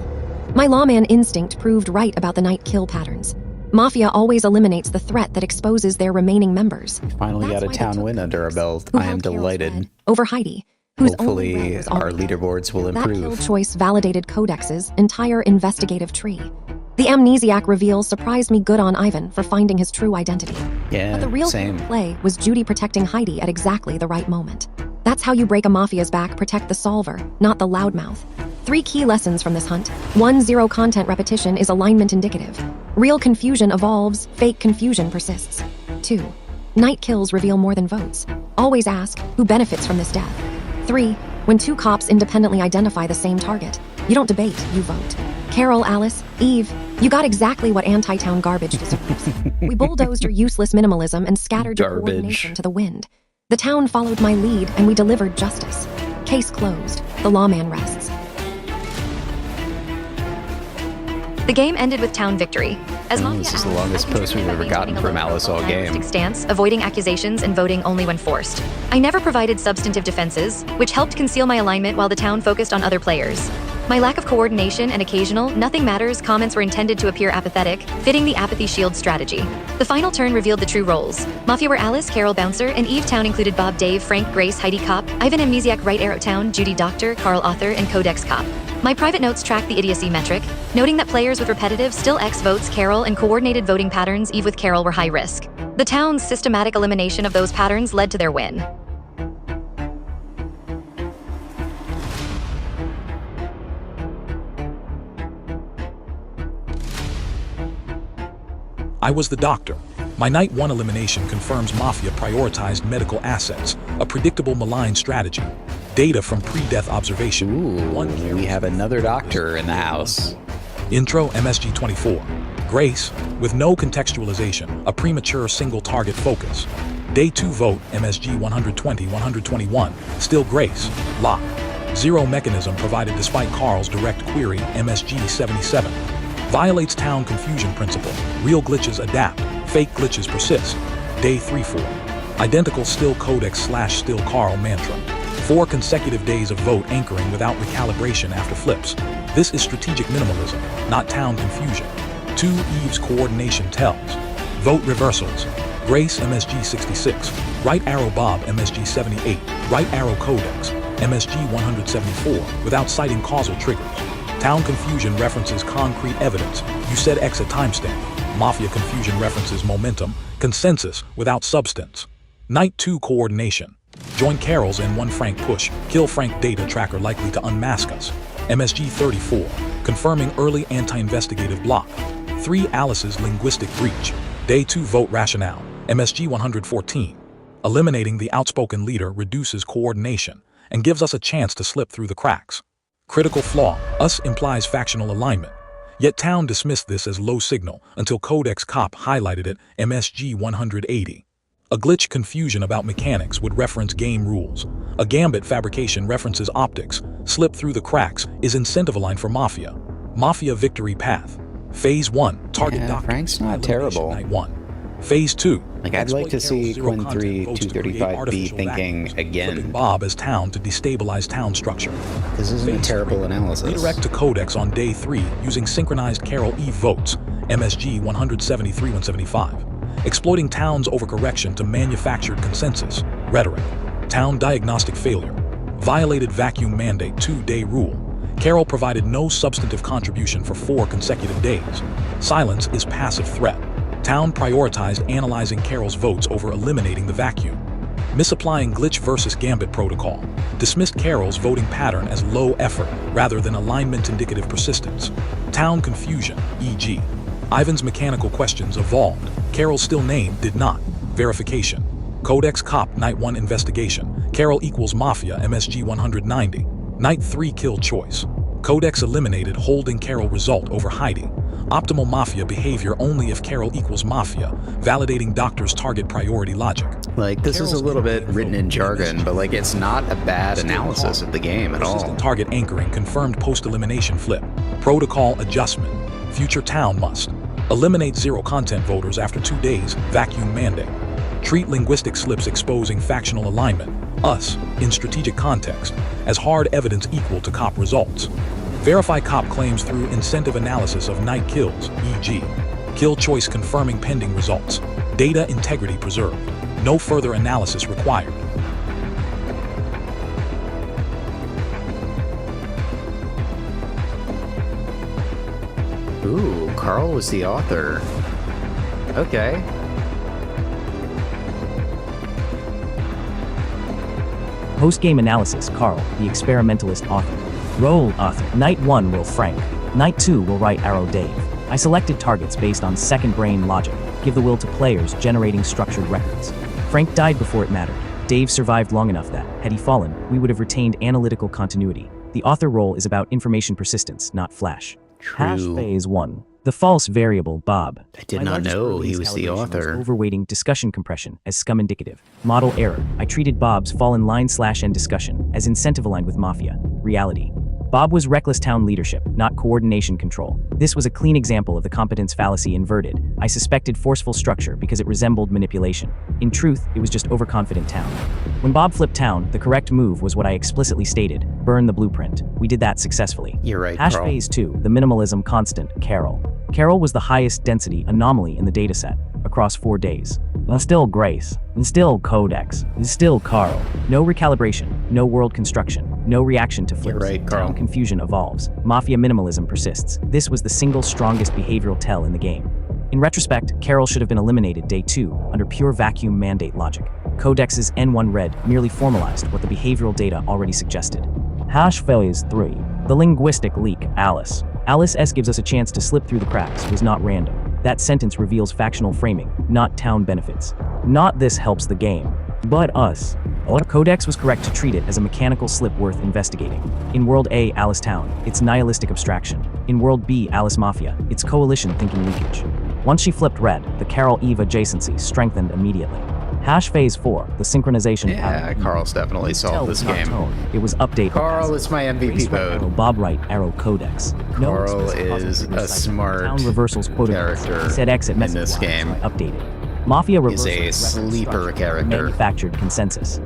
My lawman instinct proved right about the night kill patterns. Mafia always eliminates the threat that exposes their remaining members. Finally got a town win under our belt. I am delighted. Over Heidi, whose Hopefully only was our leaderboards will that kill improve. choice validated Codex's entire investigative tree. The amnesiac reveal surprised me good on Ivan for finding his true identity. Yeah, But the real same. play was Judy protecting Heidi at exactly the right moment. That's how you break a Mafia's back, protect the solver, not the loudmouth. 3 key lessons from this hunt. 1. Zero content repetition is alignment indicative. Real confusion evolves, fake confusion persists. 2. Night kills reveal more than votes. Always ask, who benefits from this death? 3. When 2 cops independently identify the same target, you don't debate, you vote. Carol, Alice, Eve, you got exactly what anti-town garbage deserves. We bulldozed your useless minimalism and scattered your Garbage. coordination to the wind. The town followed my lead and we delivered justice. Case closed. The lawman rests. The game ended with town victory. As Mafia This is the allies, longest I post we've contributed ever by gotten maintaining a from low Alice all profile, game. realistic stance, avoiding accusations, and voting only when forced. I never provided substantive defenses, which helped conceal my alignment while the town focused on other players. My lack of coordination and occasional nothing matters comments were intended to appear apathetic, fitting the apathy shield strategy. The final turn revealed the true roles. Mafia were Alice, Carol Bouncer, and Eve Town included Bob Dave, Frank Grace, Heidi Cop, Ivan Amnesiac Right Arrow Town, Judy Doctor, Carl Author, and Codex Cop. My private notes tracked the idiocy metric, noting that players with repetitive still X votes Carol and coordinated voting patterns Eve with Carol were high risk. The town's systematic elimination of those patterns led to their win. I was the doctor. My Night 1 elimination confirms Mafia prioritized medical assets, a predictable malign strategy. Data from pre-death observation. Ooh, we have another doctor in the house. Intro MSG24. Grace, with no contextualization, a premature single-target focus. Day 2 vote MSG 120-121, still Grace, lock. 0 mechanism provided despite Carl's direct query MSG 77. Violates town confusion principle. Real glitches adapt, fake glitches persist. Day 3-4. Identical still Codex / still Carl mantra. 4 consecutive days of vote anchoring without recalibration after flips. This is strategic minimalism, not town confusion. 2 Eve's coordination tells. Vote reversals. Grace MSG 66. Right arrow Bob MSG 78. Right arrow Codex MSG 174 without citing causal triggers. Town confusion references concrete evidence. You said X at timestamp. Mafia confusion references momentum. Consensus without substance. Night 2 coordination. Join Carol's in 1 Frank push. Kill Frank data tracker likely to unmask us. MSG 34. Confirming early anti-investigative block. 3 Alice's linguistic breach. Day 2 vote rationale. MSG 114. Eliminating the outspoken leader reduces coordination and gives us a chance to slip through the cracks. Critical flaw, us implies factional alignment. Yet town dismissed this as low signal until Codex Cop highlighted it MSG 180. A glitch confusion about mechanics would reference game rules. A gambit fabrication references optics. Slip through the cracks is incentive aligned for Mafia. Mafia victory path. Phase 1, target doctor. Frank's not terrible. Night 1. Phase 2. I'd like to see Quinn 3 235 be thinking again. Bob as town to destabilize town structure. This isn't a terrible analysis. Redirect to Codex on day 3 using synchronized Carol Eve votes, MSG 173-175. Exploiting town's overcorrection to manufactured consensus, rhetoric. Town diagnostic failure. Violated vacuum mandate 2-day rule. Carol provided no substantive contribution for 4 consecutive days. Silence is passive threat. Town prioritized analyzing Carol's votes over eliminating the vacuum. Misapplying glitch versus gambit protocol. Dismissed Carol's voting pattern as low effort rather than alignment indicative persistence. Town confusion, e.g. Ivan's mechanical questions evolved. Carol's still name did not. Verification. Codex Cop Night 1 investigation. Carol equals Mafia MSG 190. Night 3 kill choice. Codex eliminated holding Carol result over Heidi. Optimal Mafia behavior only if Carol equals Mafia, validating Doctor's target priority logic. Like, this is a little bit written in jargon, but like, it's not a bad analysis of the game at all. Persistent target anchoring confirmed post-elimination flip. Protocol adjustment. Future town must. Eliminate zero content voters after 2 days, vacuum mandate. Treat linguistic slips exposing factional alignment, us, in strategic context, as hard evidence equal to cop results. Verify cop claims through incentive analysis of night kills, e.g. kill choice confirming pending results. Data integrity preserved. No further analysis required. Ooh, Carl was the author. Okay. Post-game analysis, Carl, the experimentalist author. Role author. Night 1 will Frank. Night 2 will write Arrow Dave. I selected targets based on second brain logic. Give the will to players generating structured records. Frank died before it mattered. Dave survived long enough that, had he fallen, we would have retained analytical continuity. The author role is about information persistence, not flash. Hash phase 1. The false variable, Bob. I did not know he was the author. Overweighting discussion compression as scum indicative. Model error. I treated Bob's fall in line /n discussion as incentive aligned with Mafia. Reality. Bob was reckless town leadership, not coordination control. This was a clean example of the competence fallacy inverted. I suspected forceful structure because it resembled manipulation. In truth, it was just overconfident town. When Bob flipped town, the correct move was what I explicitly stated: burn the blueprint. We did that successfully. You're right, Hash Carl. phase 2, the minimalism constant, Carol. Carol was the highest density anomaly in the dataset, across 4 days. Still Grace, still Codex, still Carl. No recalibration, no world construction, no reaction to flips. You're right, Carl. Town confusion evolves. Mafia minimalism persists. This was the single strongest behavioral tell in the game. In retrospect, Carol should have been eliminated day 2 under pure vacuum mandate logic. Codex's N1 red merely formalized what the behavioral data already suggested. Hash phase 3. The linguistic leak, Alice. Alice S gives us a chance to slip through the cracks was not random. That sentence reveals factional framing, not town benefits. Not this helps the game, but us. Codex was correct to treat it as a mechanical slip worth investigating. In World A, Alice Town, it's nihilistic abstraction. In World B, Alice Mafia, it's coalition thinking leakage. Once she flipped red, the Carol Eve adjacency strengthened immediately. Hash phase 4, the synchronization pattern. Carl's definitely solved this game. It was update. Carl is my MVP vote. Bob Wright, Arrow Codex. Carl is a smart town reversals character said exit in message this game. Updated. Mafia Is a sleeper character. Manufactured consensus.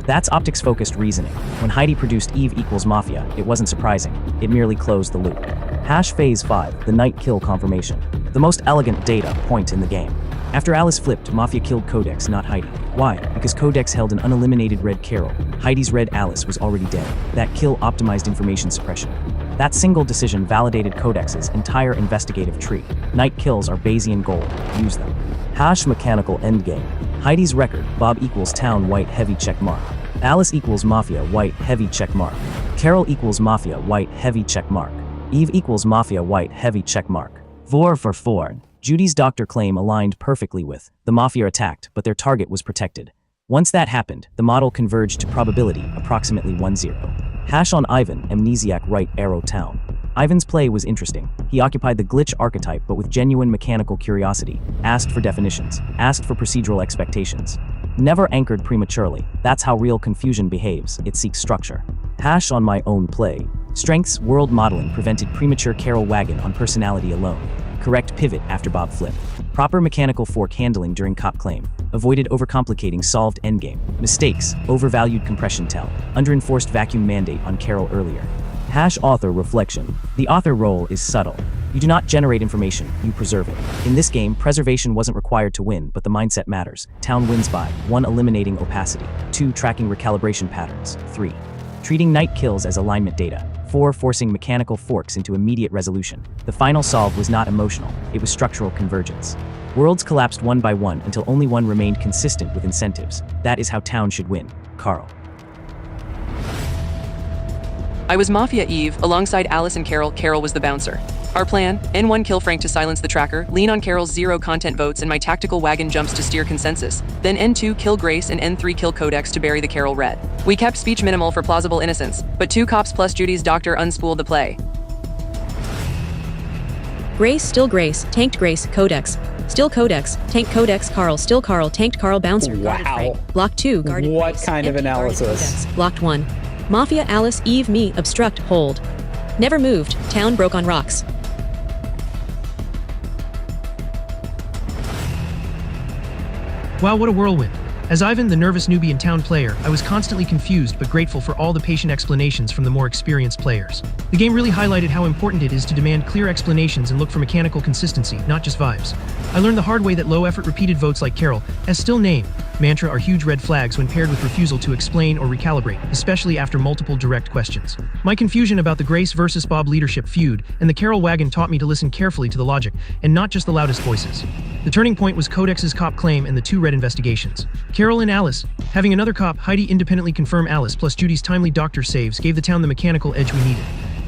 That's optics-focused reasoning. When Heidi produced Eve equals Mafia, it wasn't surprising. It merely closed the loop. Hash phase 5, the night kill confirmation. The most elegant data point in the game. After Alice flipped, Mafia killed Codex, not Heidi. Why? Because Codex held an uneliminated red Carol. Heidi's red Alice was already dead. That kill optimized information suppression. That single decision validated Codex's entire investigative tree. Night kills are Bayesian gold. Use them. Hash mechanical endgame. Heidi's record, Bob equals town white heavy check mark. Alice equals Mafia white heavy check mark. Carol equals Mafia white heavy check mark. Eve equals Mafia white heavy check mark. 4 for 4. Judy's doctor claim aligned perfectly with the Mafia attacked, but their target was protected. Once that happened, the model converged to probability, approximately 1-0. Hash on Ivan, amnesiac right arrow town. Ivan's play was interesting. He occupied the glitch archetype but with genuine mechanical curiosity, asked for definitions, asked for procedural expectations. Never anchored prematurely. That's how real confusion behaves. It seeks structure. Hash on my own play. Strengths, world modeling prevented premature Carol wagon on personality alone. Correct pivot after Bob flip. Proper mechanical fork handling during cop claim. Avoided overcomplicating solved endgame. Mistakes, overvalued compression tell. Underenforced vacuum mandate on Carol earlier. Hash author reflection. The author role is subtle. You do not generate information, you preserve it. In this game, preservation wasn't required to win, but the mindset matters. Town wins by 1. Eliminating opacity. 2. Tracking recalibration patterns. 3. Treating night kills as alignment data. 4. Forcing mechanical forks into immediate resolution. The final solve was not emotional, it was structural convergence. Worlds collapsed one by one until only one remained consistent with incentives. That is how town should win. Carl. I was Mafia Eve, alongside Alice and Carol. Carol was the bouncer. Our plan: N1 kill Frank to silence the tracker, lean on Carol's 0 content votes and my tactical wagon jumps to steer consensus, then N2 kill Grace and N3 kill Codex to bury the Carol red. We kept speech minimal for plausible innocence, but 2 cops plus Judy's doctor unspooled the play. Grace, still Grace, tanked Grace, Codex. Still Codex, tanked Codex, Carl, still Carl, tanked Carl, bouncer, guarded Frank. Block 2, guarded What Grace, kind of empty, guarded analysis? Codex. Blocked 1. Mafia, Alice, Eve, me, obstruct, hold. Never moved, town broke on rocks. Wow, what a whirlwind. As Ivan, the nervous Nubian town player, I was constantly confused but grateful for all the patient explanations from the more experienced players. The game really highlighted how important it is to demand clear explanations and look for mechanical consistency, not just vibes. I learned the hard way that low-effort repeated votes like Carol, as still name, mantra are huge red flags when paired with refusal to explain or recalibrate, especially after multiple direct questions. My confusion about the Grace versus Bob leadership feud and the Carol wagon taught me to listen carefully to the logic, and not just the loudest voices. The turning point was Codex's cop claim and the 2 red investigations. Carol and Alice, having another cop, Heidi, independently confirm Alice plus Judy's timely doctor saves gave the town the mechanical edge we needed.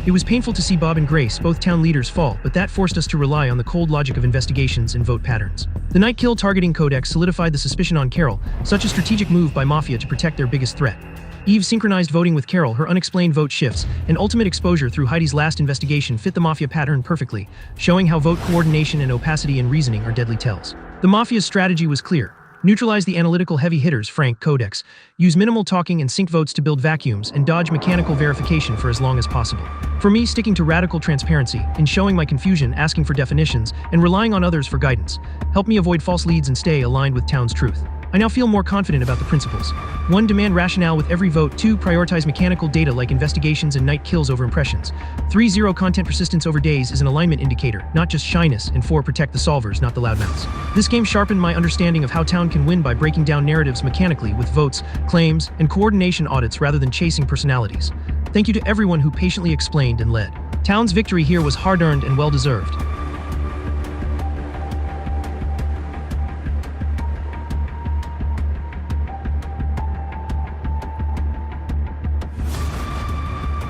It was painful to see Bob and Grace, both town leaders, fall, but that forced us to rely on the cold logic of investigations and vote patterns. The night kill targeting Codex solidified the suspicion on Carol, such a strategic move by Mafia to protect their biggest threat. Eve synchronized voting with Carol, her unexplained vote shifts, and ultimate exposure through Heidi's last investigation fit the Mafia pattern perfectly, showing how vote coordination and opacity in reasoning are deadly tells. The Mafia's strategy was clear. Neutralize the analytical heavy hitters, Frank, Codex. Use minimal talking and sync votes to build vacuums, and dodge mechanical verification for as long as possible. For me, sticking to radical transparency, in showing my confusion, asking for definitions, and relying on others for guidance, helped me avoid false leads and stay aligned with town's truth. I now feel more confident about the principles. 1. Demand rationale with every vote. 2. Prioritize mechanical data like investigations and night kills over impressions. 3. 0 content persistence over days is an alignment indicator, not just shyness. And 4. Protect the solvers, not the loudmouths. This game sharpened my understanding of how town can win by breaking down narratives mechanically with votes, claims, and coordination audits rather than chasing personalities. Thank you to everyone who patiently explained and led. Town's victory here was hard-earned and well-deserved.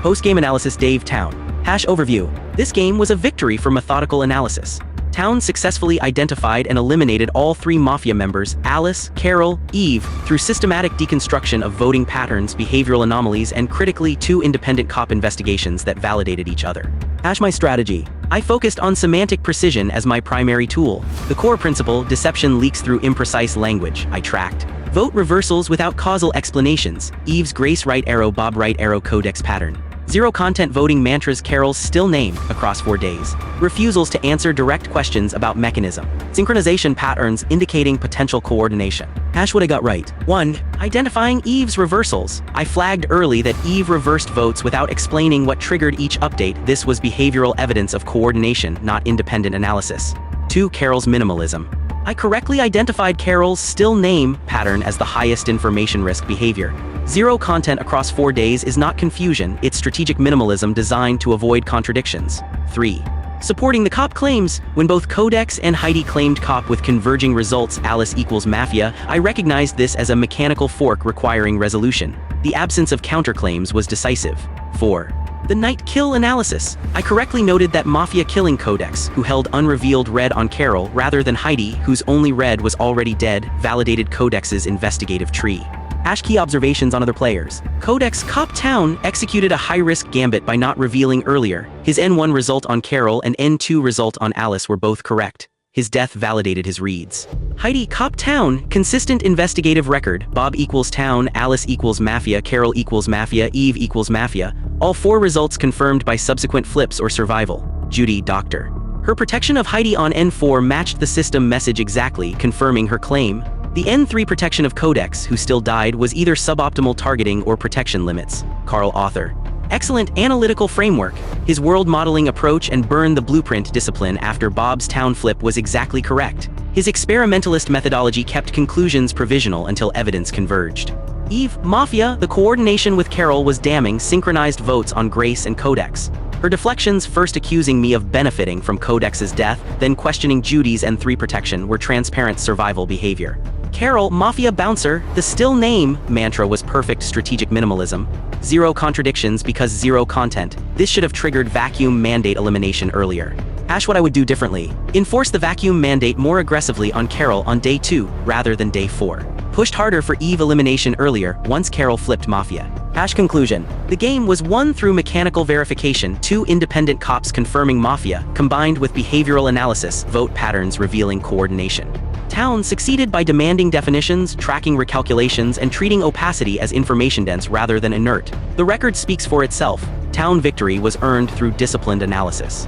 Post-game analysis Dave Town. Overview. This game was a victory for methodical analysis. Town successfully identified and eliminated all 3 Mafia members, Alice, Carol, Eve, through systematic deconstruction of voting patterns, behavioral anomalies, and critically 2 independent cop investigations that validated each other. My strategy. I focused on semantic precision as my primary tool. The core principle, deception leaks through imprecise language, I tracked. Vote reversals without causal explanations, Eve's Grace right arrow Bob right arrow Codex pattern. 0 content voting mantras Carol's still name across 4 days. Refusals to answer direct questions about mechanism. Synchronization patterns indicating potential coordination. What I got right. 1. Identifying Eve's reversals. I flagged early that Eve reversed votes without explaining what triggered each update. This was behavioral evidence of coordination, not independent analysis. 2. Carol's minimalism. I correctly identified Carol's still name pattern as the highest information risk behavior. 0 content across 4 days is not confusion, it's strategic minimalism designed to avoid contradictions. 3. Supporting the cop claims. When both Codex and Heidi claimed cop with converging results Alice equals Mafia, I recognized this as a mechanical fork requiring resolution. The absence of counterclaims was decisive. 4. The night kill analysis. I correctly noted that Mafia killing Codex, who held unrevealed red on Carol rather than Heidi, whose only red was already dead, validated Codex's investigative tree. Key observations on other players. Codex Cop Town executed a high-risk gambit by not revealing earlier. His N1 result on Carol and N2 result on Alice were both correct. His death validated his reads. Heidi Cop Town, consistent investigative record. Bob equals Town, Alice equals Mafia, Carol equals Mafia, Eve equals Mafia. All 4 results confirmed by subsequent flips or survival. Judy, Doctor. Her protection of Heidi on N4 matched the system message exactly, confirming her claim. The N3 protection of Codex, who still died, was either suboptimal targeting or protection limits. Carl, author. Excellent analytical framework. His world modeling approach and burn the blueprint discipline after Bob's town flip was exactly correct. His experimentalist methodology kept conclusions provisional until evidence converged. Eve, Mafia, the coordination with Carol was damning, synchronized votes on Grace and Codex. Her deflections, first accusing me of benefiting from Codex's death, then questioning Judy's N3 protection, were transparent survival behavior. Carol, Mafia Bouncer, the still name mantra was perfect strategic minimalism. 0 contradictions because 0 content. This should have triggered vacuum mandate elimination earlier. Ash, what I would do differently. Enforce the vacuum mandate more aggressively on Carol on day 2 rather than day 4. Pushed harder for Eve elimination earlier once Carol flipped Mafia. Ash, conclusion. The game was won through mechanical verification, 2 independent cops confirming Mafia, combined with behavioral analysis, vote patterns revealing coordination. Town succeeded by demanding definitions, tracking recalculations, and treating opacity as information dense rather than inert. The record speaks for itself. Town victory was earned through disciplined analysis.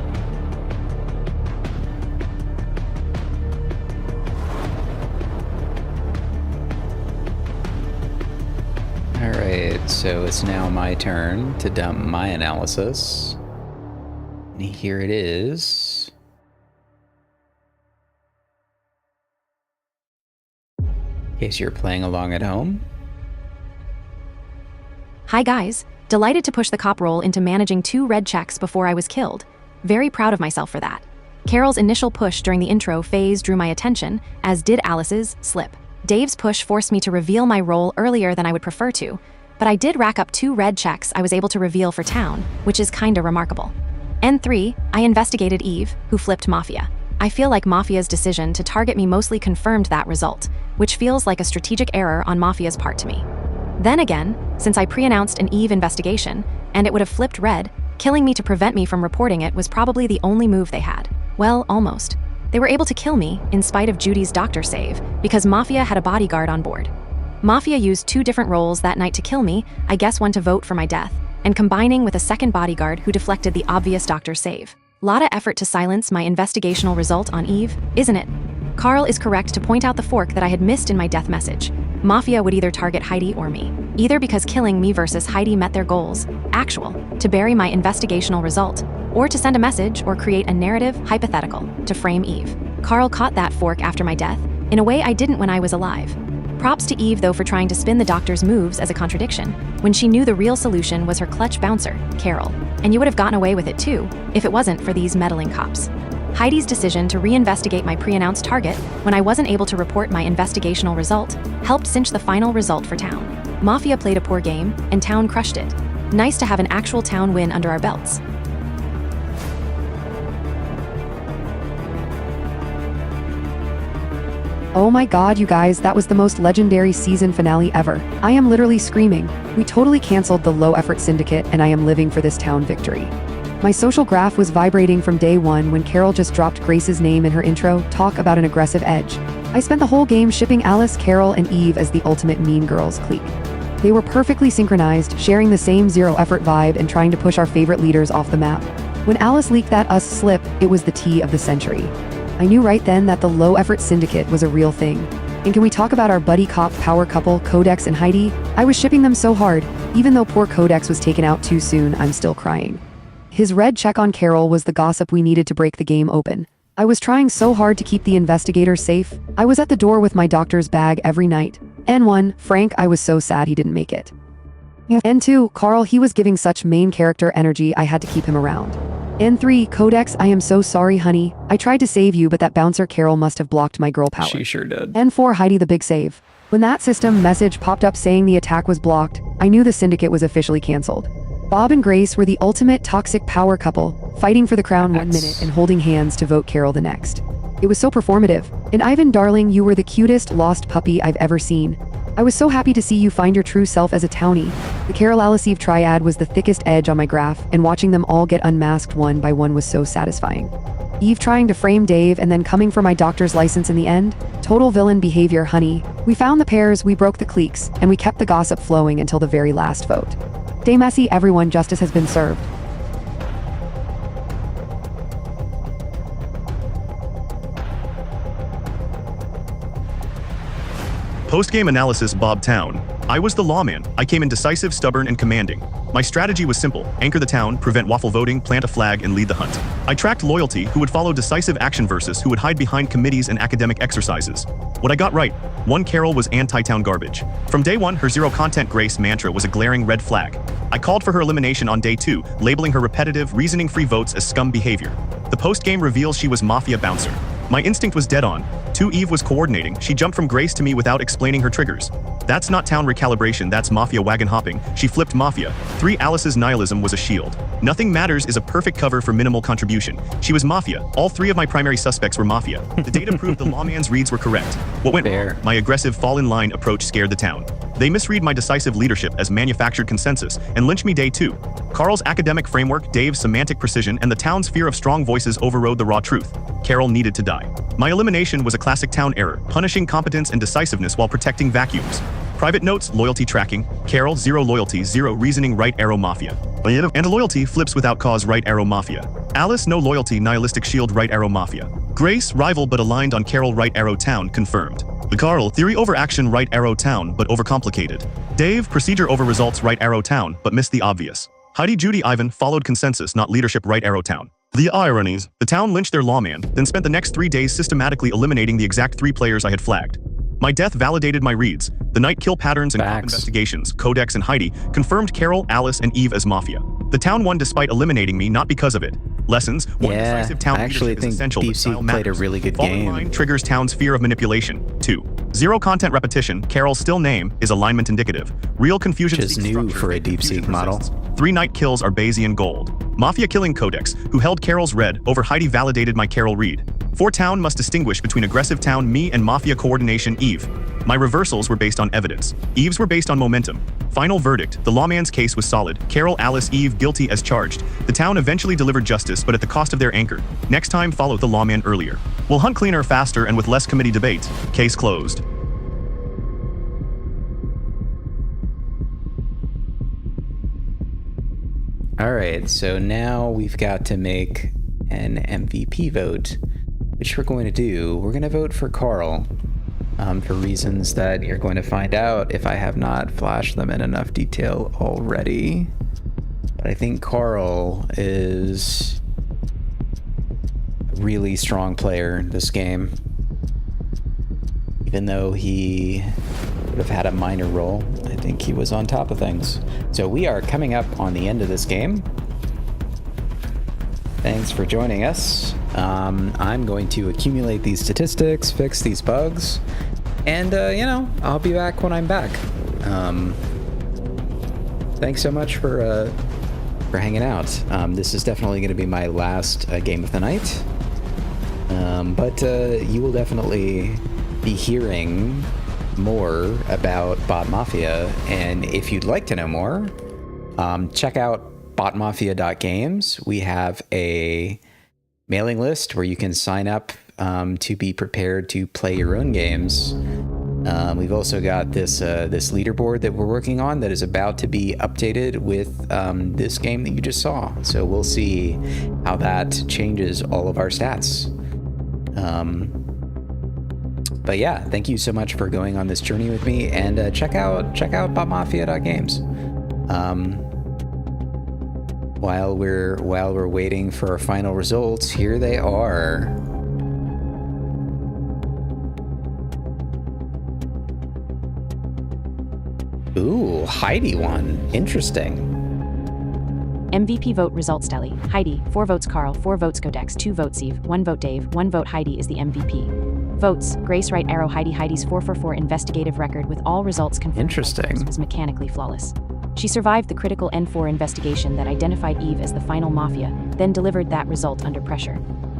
Alright, so it's now my turn to dump my analysis. And here it is. In case you're playing along at home. Hi guys, delighted to push the cop role into managing 2 red checks before I was killed. Very proud of myself for that. Carol's initial push during the intro phase drew my attention, as did Alice's slip. Dave's push forced me to reveal my role earlier than I would prefer to, but I did rack up 2 red checks I was able to reveal for Town, which is kinda remarkable. N3, I investigated Eve, who flipped Mafia. I feel like Mafia's decision to target me mostly confirmed that result, which feels like a strategic error on Mafia's part to me. Then again, since I pre-announced an Eve investigation, and it would have flipped red, killing me to prevent me from reporting it was probably the only move they had. Well, almost. They were able to kill me, in spite of Judy's doctor save, because Mafia had a bodyguard on board. Mafia used 2 different roles that night to kill me, I guess one to vote for my death, and combining with a second bodyguard who deflected the obvious doctor save. Lotta effort to silence my investigational result on Eve, isn't it? Carl is correct to point out the fork that I had missed in my death message. Mafia would either target Heidi or me, either because killing me versus Heidi met their goals, actual, to bury my investigational result, or to send a message or create a narrative, hypothetical, to frame Eve. Carl caught that fork after my death, in a way I didn't when I was alive. Props to Eve though for trying to spin the doctor's moves as a contradiction, when she knew the real solution was her clutch bouncer, Carol, and you would have gotten away with it too, if it wasn't for these meddling cops. Heidi's decision to reinvestigate my pre-announced target when I wasn't able to report my investigational result helped cinch the final result for Town. Mafia played a poor game, and Town crushed it. Nice to have an actual Town win under our belts. Oh my god, you guys, that was the most legendary season finale ever. I am literally screaming. We totally canceled the low-effort syndicate, and I am living for this Town victory. My social graph was vibrating from day 1 when Carol just dropped Grace's name in her intro. Talk about an aggressive edge. I spent the whole game shipping Alice, Carol, and Eve as the ultimate Mean Girls clique. They were perfectly synchronized, sharing the same zero-effort vibe and trying to push our favorite leaders off the map. When Alice leaked that us slip, it was the tea of the century. I knew right then that the low-effort syndicate was a real thing. And can we talk about our buddy cop power couple, Codex and Heidi? I was shipping them so hard. Even though poor Codex was taken out too soon, I'm still crying. His red check on Carol was the gossip we needed to break the game open. I was trying so hard to keep the investigators safe. I was at the door with my doctor's bag every night. N1, Frank, I was so sad he didn't make it. N2, Carl, he was giving such main character energy I had to keep him around. N3, Codex, I am so sorry, honey. I tried to save you, but that bouncer Carol must have blocked my girl power. She sure did. N4, Heidi, the big save. When that system message popped up saying the attack was blocked, I knew the syndicate was officially canceled. Bob and Grace were the ultimate toxic power couple, fighting for the crown 1 minute and holding hands to vote Carol the next. It was so performative. And Ivan, darling, you were the cutest lost puppy I've ever seen. I was so happy to see you find your true self as a townie. The Carol Alice Eve triad was the thickest edge on my graph, and watching them all get unmasked one by one was so satisfying. Eve trying to frame Dave and then coming for my doctor's license in the end? Total villain behavior, honey. We found the pairs, we broke the cliques, and we kept the gossip flowing until the very last vote. Stay messy, everyone, justice has been served. Post-game analysis, Bob Town. I was the lawman. I came in decisive, stubborn, and commanding. My strategy was simple: anchor the town, prevent waffle voting, plant a flag, and lead the hunt. I tracked loyalty, who would follow decisive action versus who would hide behind committees and academic exercises. What I got right: 1, Carol was anti-town garbage. From day 1, her zero-content Grace mantra was a glaring red flag. I called for her elimination on day 2, labeling her repetitive, reasoning-free votes as scum behavior. The post-game reveals she was Mafia bouncer. My instinct was dead on. 2 Eve was coordinating. She jumped from Grace to me without explaining her triggers. That's not town recalibration, that's Mafia wagon hopping. She flipped Mafia. 3 Alice's nihilism was a shield. Nothing matters is a perfect cover for minimal contribution. She was Mafia. All 3 of my primary suspects were Mafia. The data proved the lawman's reads were correct. What went wrong? My aggressive fall-in-line approach scared the town. They misread my decisive leadership as manufactured consensus and lynched me day 2. Carl's academic framework, Dave's semantic precision, and the town's fear of strong voices overrode the raw truth. Carol needed to die. My elimination was a classic town error, punishing competence and decisiveness while protecting vacuums. Private notes, loyalty tracking. Carol, 0 loyalty, 0 reasoning, right arrow Mafia. And loyalty, flips without cause, right arrow Mafia. Alice, no loyalty, nihilistic shield, right arrow Mafia. Grace, rival but aligned on Carol, right arrow town, confirmed. The Carl, theory over action, right arrow town, but overcomplicated. Dave, procedure over results, right arrow town, but missed the obvious. Heidi, Judy, Ivan, followed consensus, not leadership, right arrow town. The ironies. The town lynched their lawman, then spent the next 3 days systematically eliminating the exact 3 players I had flagged. My death validated my reads. The night kill patterns and cop investigations, Codex and Heidi, confirmed Carol, Alice, and Eve as Mafia. The town won despite eliminating me, not because of it. Lessons: 1 decisive town leadership is essential, but style matters. Played a really good game. Line triggers town's fear of manipulation. 2. 0 content repetition. Carol's still name is alignment indicative. Real confusion is new for a DeepSeek model. 3 night kills are Bayesian gold. Mafia killing Codex, who held Carol's red over Heidi, validated my Carol read. 4 town must distinguish between aggressive town me and Mafia coordination Eve. My reversals were based on evidence. Eve's were based on momentum. Final verdict: the lawman's case was solid. Carol, Alice, Eve guilty as charged. The town eventually delivered justice, but at the cost of their anchor. Next time, follow the lawman earlier. We'll hunt cleaner, faster, and with less committee debate. Case closed. All right, so now we've got to make an MVP vote, which we're going to do. We're going to vote for Carl for reasons that you're going to find out if I have not flashed them in enough detail already. But I think Carl is a really strong player in this game. Even though he would have had a minor role, I think he was on top of things. So we are coming up on the end of this game. Thanks for joining us. I'm going to accumulate these statistics, fix these bugs, and, I'll be back when I'm back. Thanks so much for hanging out. This is definitely going to be my last game of the night. But you will definitely be hearing more about Bot Mafia, and if you'd like to know more, check out botmafia.games. We have a mailing list where you can sign up to be prepared to play your own games. We've also got this leaderboard that we're working on that is about to be updated with this game that you just saw. So we'll see how that changes all of our stats. But yeah, thank you so much for going on this journey with me, and check out botmafia.games. While we're waiting for our final results, here they are. Ooh, Heidi won. Interesting. MVP vote results tally. Heidi, 4 votes Carl, 4 votes Codex, 2 votes Eve, 1 vote Dave, 1 vote Heidi is the MVP. Votes: Grace, right arrow Heidi. Heidi's 444 investigative record with all results confirmed. Interesting. Was mechanically flawless. She survived the critical N4 investigation that identified Eve as the final Mafia, then delivered that result under pressure.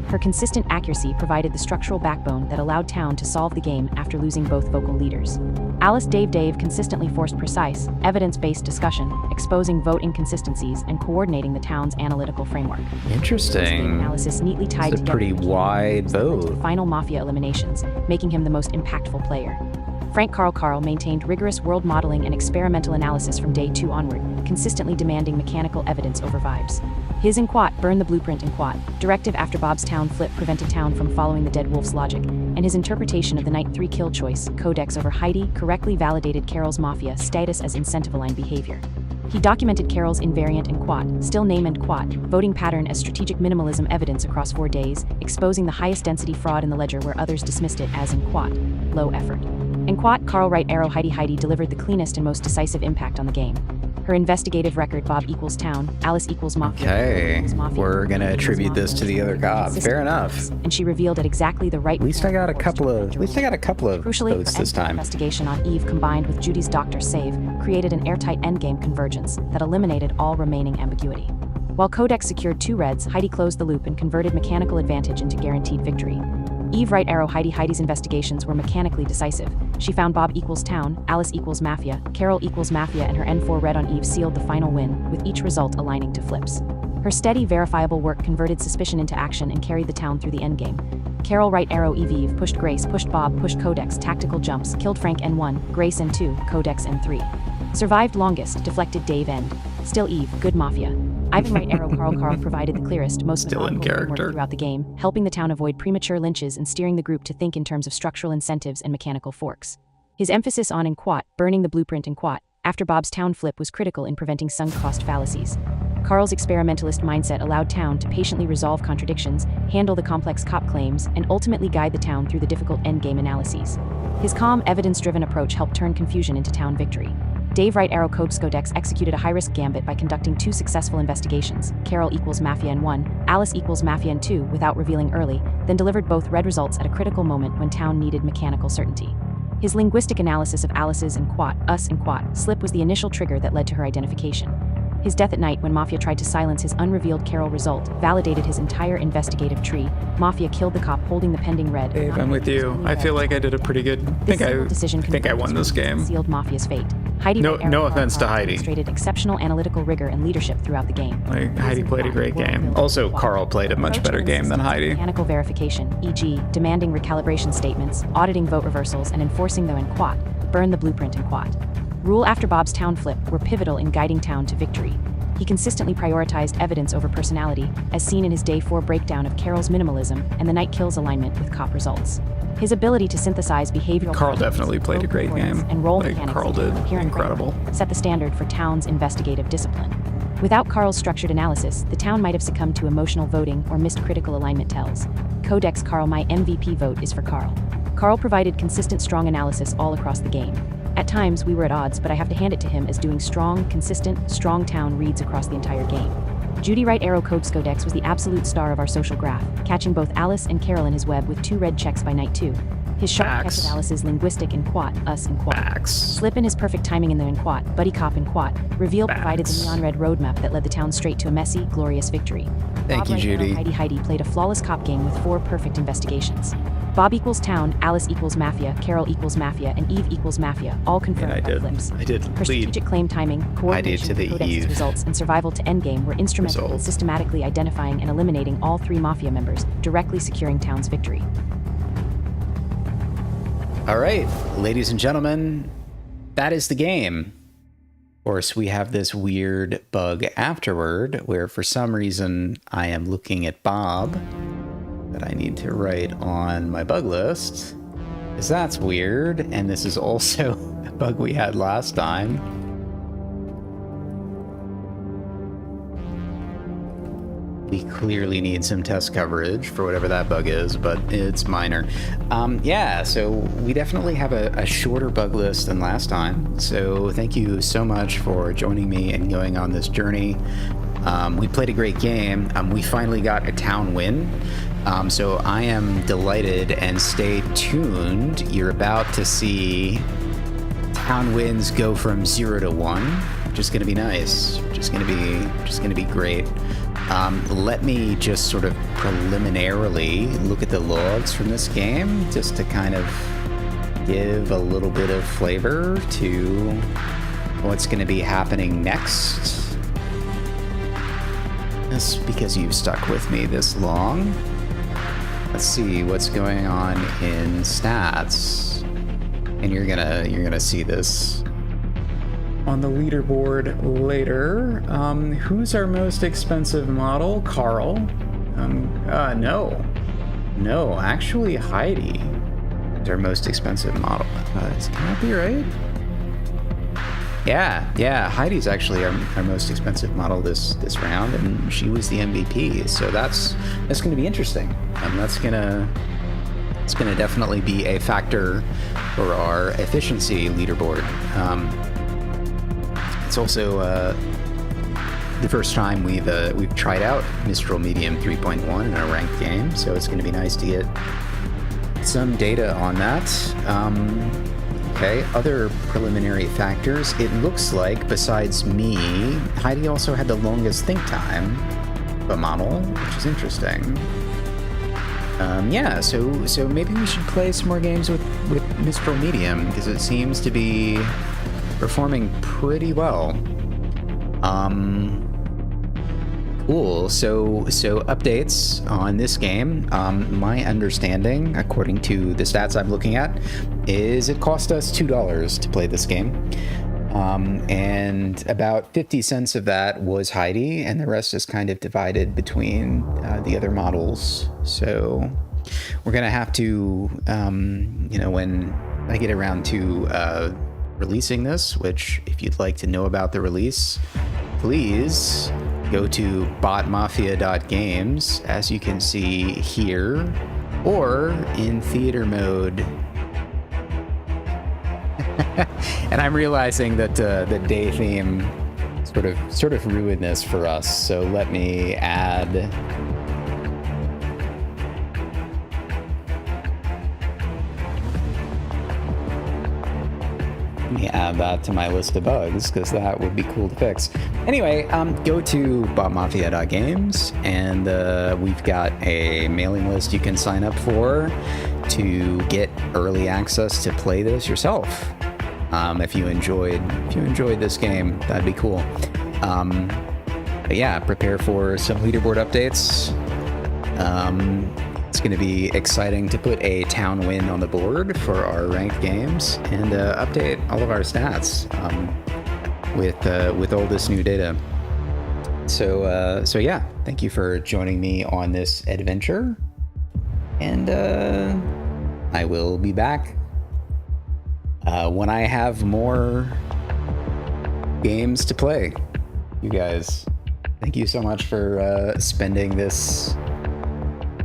Her consistent accuracy provided the structural backbone that allowed Town to solve the game after losing both vocal leaders. Alice, Dave consistently forced precise, evidence-based discussion, exposing vote inconsistencies and coordinating the town's analytical framework. Interesting. Analysis neatly tied it's a pretty wide vote. Final Mafia eliminations, making him the most impactful player. Frank Carl maintained rigorous world modeling and experimental analysis from day 2 onward, consistently demanding mechanical evidence over vibes. His in Quat burned the blueprint in Quat, directive after Bob's Town flip prevented Town from following the Dead Wolf's logic, and his interpretation of the Night 3 kill choice, Codex over Heidi, correctly validated Carol's Mafia status as incentive-aligned behavior. He documented Carol's invariant in Quat, still name and Quat, voting pattern as strategic minimalism evidence across 4 days, exposing the highest density fraud in the ledger where others dismissed it as in Quat, low effort. In Quat, Carl right arrow Heidi delivered the cleanest and most decisive impact on the game. Her investigative record, Bob equals town, Alice equals mafia. Okay, equals mafia, we're gonna equals attribute mafia, this to the other cop. Fair enough. And she revealed at exactly the right. At least I got a couple of Crucially, votes her this time. investigation on Eve combined with Judy's doctor save created an airtight endgame convergence that eliminated all remaining ambiguity. While Codex secured 2 reds, Heidi closed the loop and converted mechanical advantage into guaranteed victory. Eve right arrow Heidi's investigations were mechanically decisive. She found Bob equals town, Alice equals mafia, Carol equals mafia, and her N4 red on Eve sealed the final win, with each result aligning to flips. Her steady, verifiable work converted suspicion into action and carried the town through the endgame. Carol right arrow Eve pushed Grace, pushed Bob, pushed Codex, tactical jumps, killed Frank N1, Grace N2, Codex N3. Survived longest, deflected Dave End. Still Eve, good mafia. Ivan right arrow Carl provided the clearest, most Still in methodical framework character. throughout the game, helping the town avoid premature lynches and steering the group to think in terms of structural incentives and mechanical forks. His emphasis on Inquat, burning the blueprint Inquat, after Bob's town flip was critical in preventing sunk cost fallacies. Carl's experimentalist mindset allowed town to patiently resolve contradictions, handle the complex cop claims, and ultimately guide the town through the difficult endgame analyses. His calm, evidence-driven approach helped turn confusion into town victory. Dave right arrow Codex executed a high-risk gambit by conducting 2 successful investigations, Carol equals mafia in 1, Alice equals mafia in 2, without revealing early, then delivered both red results at a critical moment when town needed mechanical certainty. His linguistic analysis of Alice's Inquat, us Inquat, slip was the initial trigger that led to her identification. His death at night when Mafia tried to silence his unrevealed Carol result validated his entire investigative tree. Mafia killed the cop holding the pending red. Dave, I'm with you. I feel like I did a pretty good. I think I won this game. Sealed Mafia's fate. Heidi No offense to Heidi. demonstrated exceptional analytical rigor and leadership throughout the game. Like, Heidi played a great game. Also, Carl played a much better game than Heidi. Mechanical verification, e.g., demanding recalibration statements, auditing vote reversals, and enforcing them in Quat, burn the blueprint in Quat. Rule after Bob's town flip were pivotal in guiding town to victory. He consistently prioritized evidence over personality, as seen in his Day 4 breakdown of Carol's minimalism and the Night Kills alignment with cop results. His ability to synthesize behavioral Carl patterns, definitely played a great game. and role Like, mechanics Carl into did a coherent incredible. framework set the standard for town's investigative discipline. Without Carl's structured analysis, the town might have succumbed to emotional voting or missed critical alignment tells. Codex Carl, my MVP vote is for Carl. Carl provided consistent, strong analysis all across the game. At times, we were at odds, but I have to hand it to him as doing strong, consistent, strong town reads across the entire game. Judy Right Arrow Codex was the absolute star of our social graph, catching both Alice and Carol in his web with 2 red checks by night 2. His sharp catch of Alice's linguistic in Quat, us in Quat. Slip in his perfect timing in the in Quat, buddy cop in Quat. Reveal provided the neon red roadmap that led the town straight to a messy, glorious victory. Thank Bob you, Right Arrow Judy. Heidi played a flawless cop game with 4 perfect investigations. Bob equals town, Alice equals mafia, Carol equals mafia, and Eve equals mafia, all confirmed by flips. I did Her strategic claim timing, coordination to the with Codex's Eve results, and survival to endgame were instrumental in systematically identifying and eliminating all 3 mafia members, directly securing town's victory. All right, ladies and gentlemen, that is the game. Of course, we have this weird bug afterward where for some reason I am looking at Bob that I need to write on my bug list, because that's weird, and this is also a bug we had last time. We clearly need some test coverage for whatever that bug is, but it's minor. Yeah, so we definitely have a shorter bug list than last time. So thank you so much for joining me and going on this journey. We played a great game. We finally got a town win. So I am delighted, and stay tuned. You're about to see town wins go from 0 to 1, which is going to be nice. Just going to be great. Let me just sort of preliminarily look at the logs from this game, just to kind of give a little bit of flavor to what's going to be happening next. That's because you've stuck with me this long. Let's see what's going on in stats, and you're gonna see this on the leaderboard later. Who's our most expensive model? Carl. No, actually Heidi is our most expensive model. Can that be right? Yeah, Heidi's actually our most expensive model this round, and she was the MVP. So that's going to be interesting. It's going to definitely be a factor for our efficiency leaderboard. It's it's also the first time we've tried out Mistral Medium 3.1 in a ranked game, so it's going to be nice to get some data on that. Okay, other preliminary factors. It looks like, besides me, Heidi also had the longest think time of a model, which is interesting. Yeah, so maybe we should play some more games with Mistral Medium, because it seems to be performing pretty well. Cool. So updates on this game. My understanding, according to the stats I'm looking at, is it cost us $2 to play this game. And about 50 cents of that was Heidi, and the rest is kind of divided between the other models. So we're going to have to, when I get around to releasing this, which if you'd like to know about the release, please go to botmafia.games, as you can see here, or in theater mode. And I'm realizing that the day theme sort of ruined this for us, so let me add that to my list of bugs, because that would be cool to fix. Anyway, go to botmafia.games, and we've got a mailing list you can sign up for to get early access to play this yourself. If you enjoyed this game, that'd be cool. But yeah, prepare for some leaderboard updates. It's going to be exciting to put a town win on the board for our ranked games and update all of our stats with all this new data. So yeah, thank you for joining me on this adventure, and I will be back when I have more games to play. You guys, thank you so much for spending this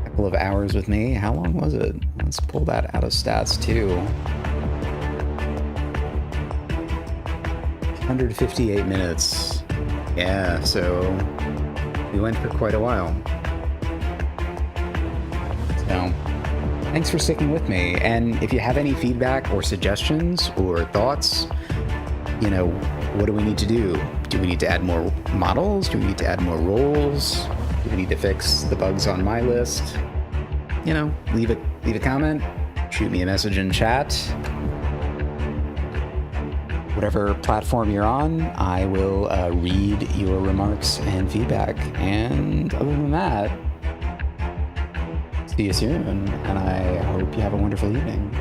couple of hours with me. How long was it? Let's pull that out of stats too. 158 minutes. Yeah, so we went for quite a while. So thanks for sticking with me. And if you have any feedback or suggestions or thoughts, what do we need to do? Do we need to add more models? Do we need to add more roles? Do we need to fix the bugs on my list? Leave a comment, shoot me a message in chat. Whatever platform you're on, I will read your remarks and feedback. And other than that, see you soon, and I hope you have a wonderful evening.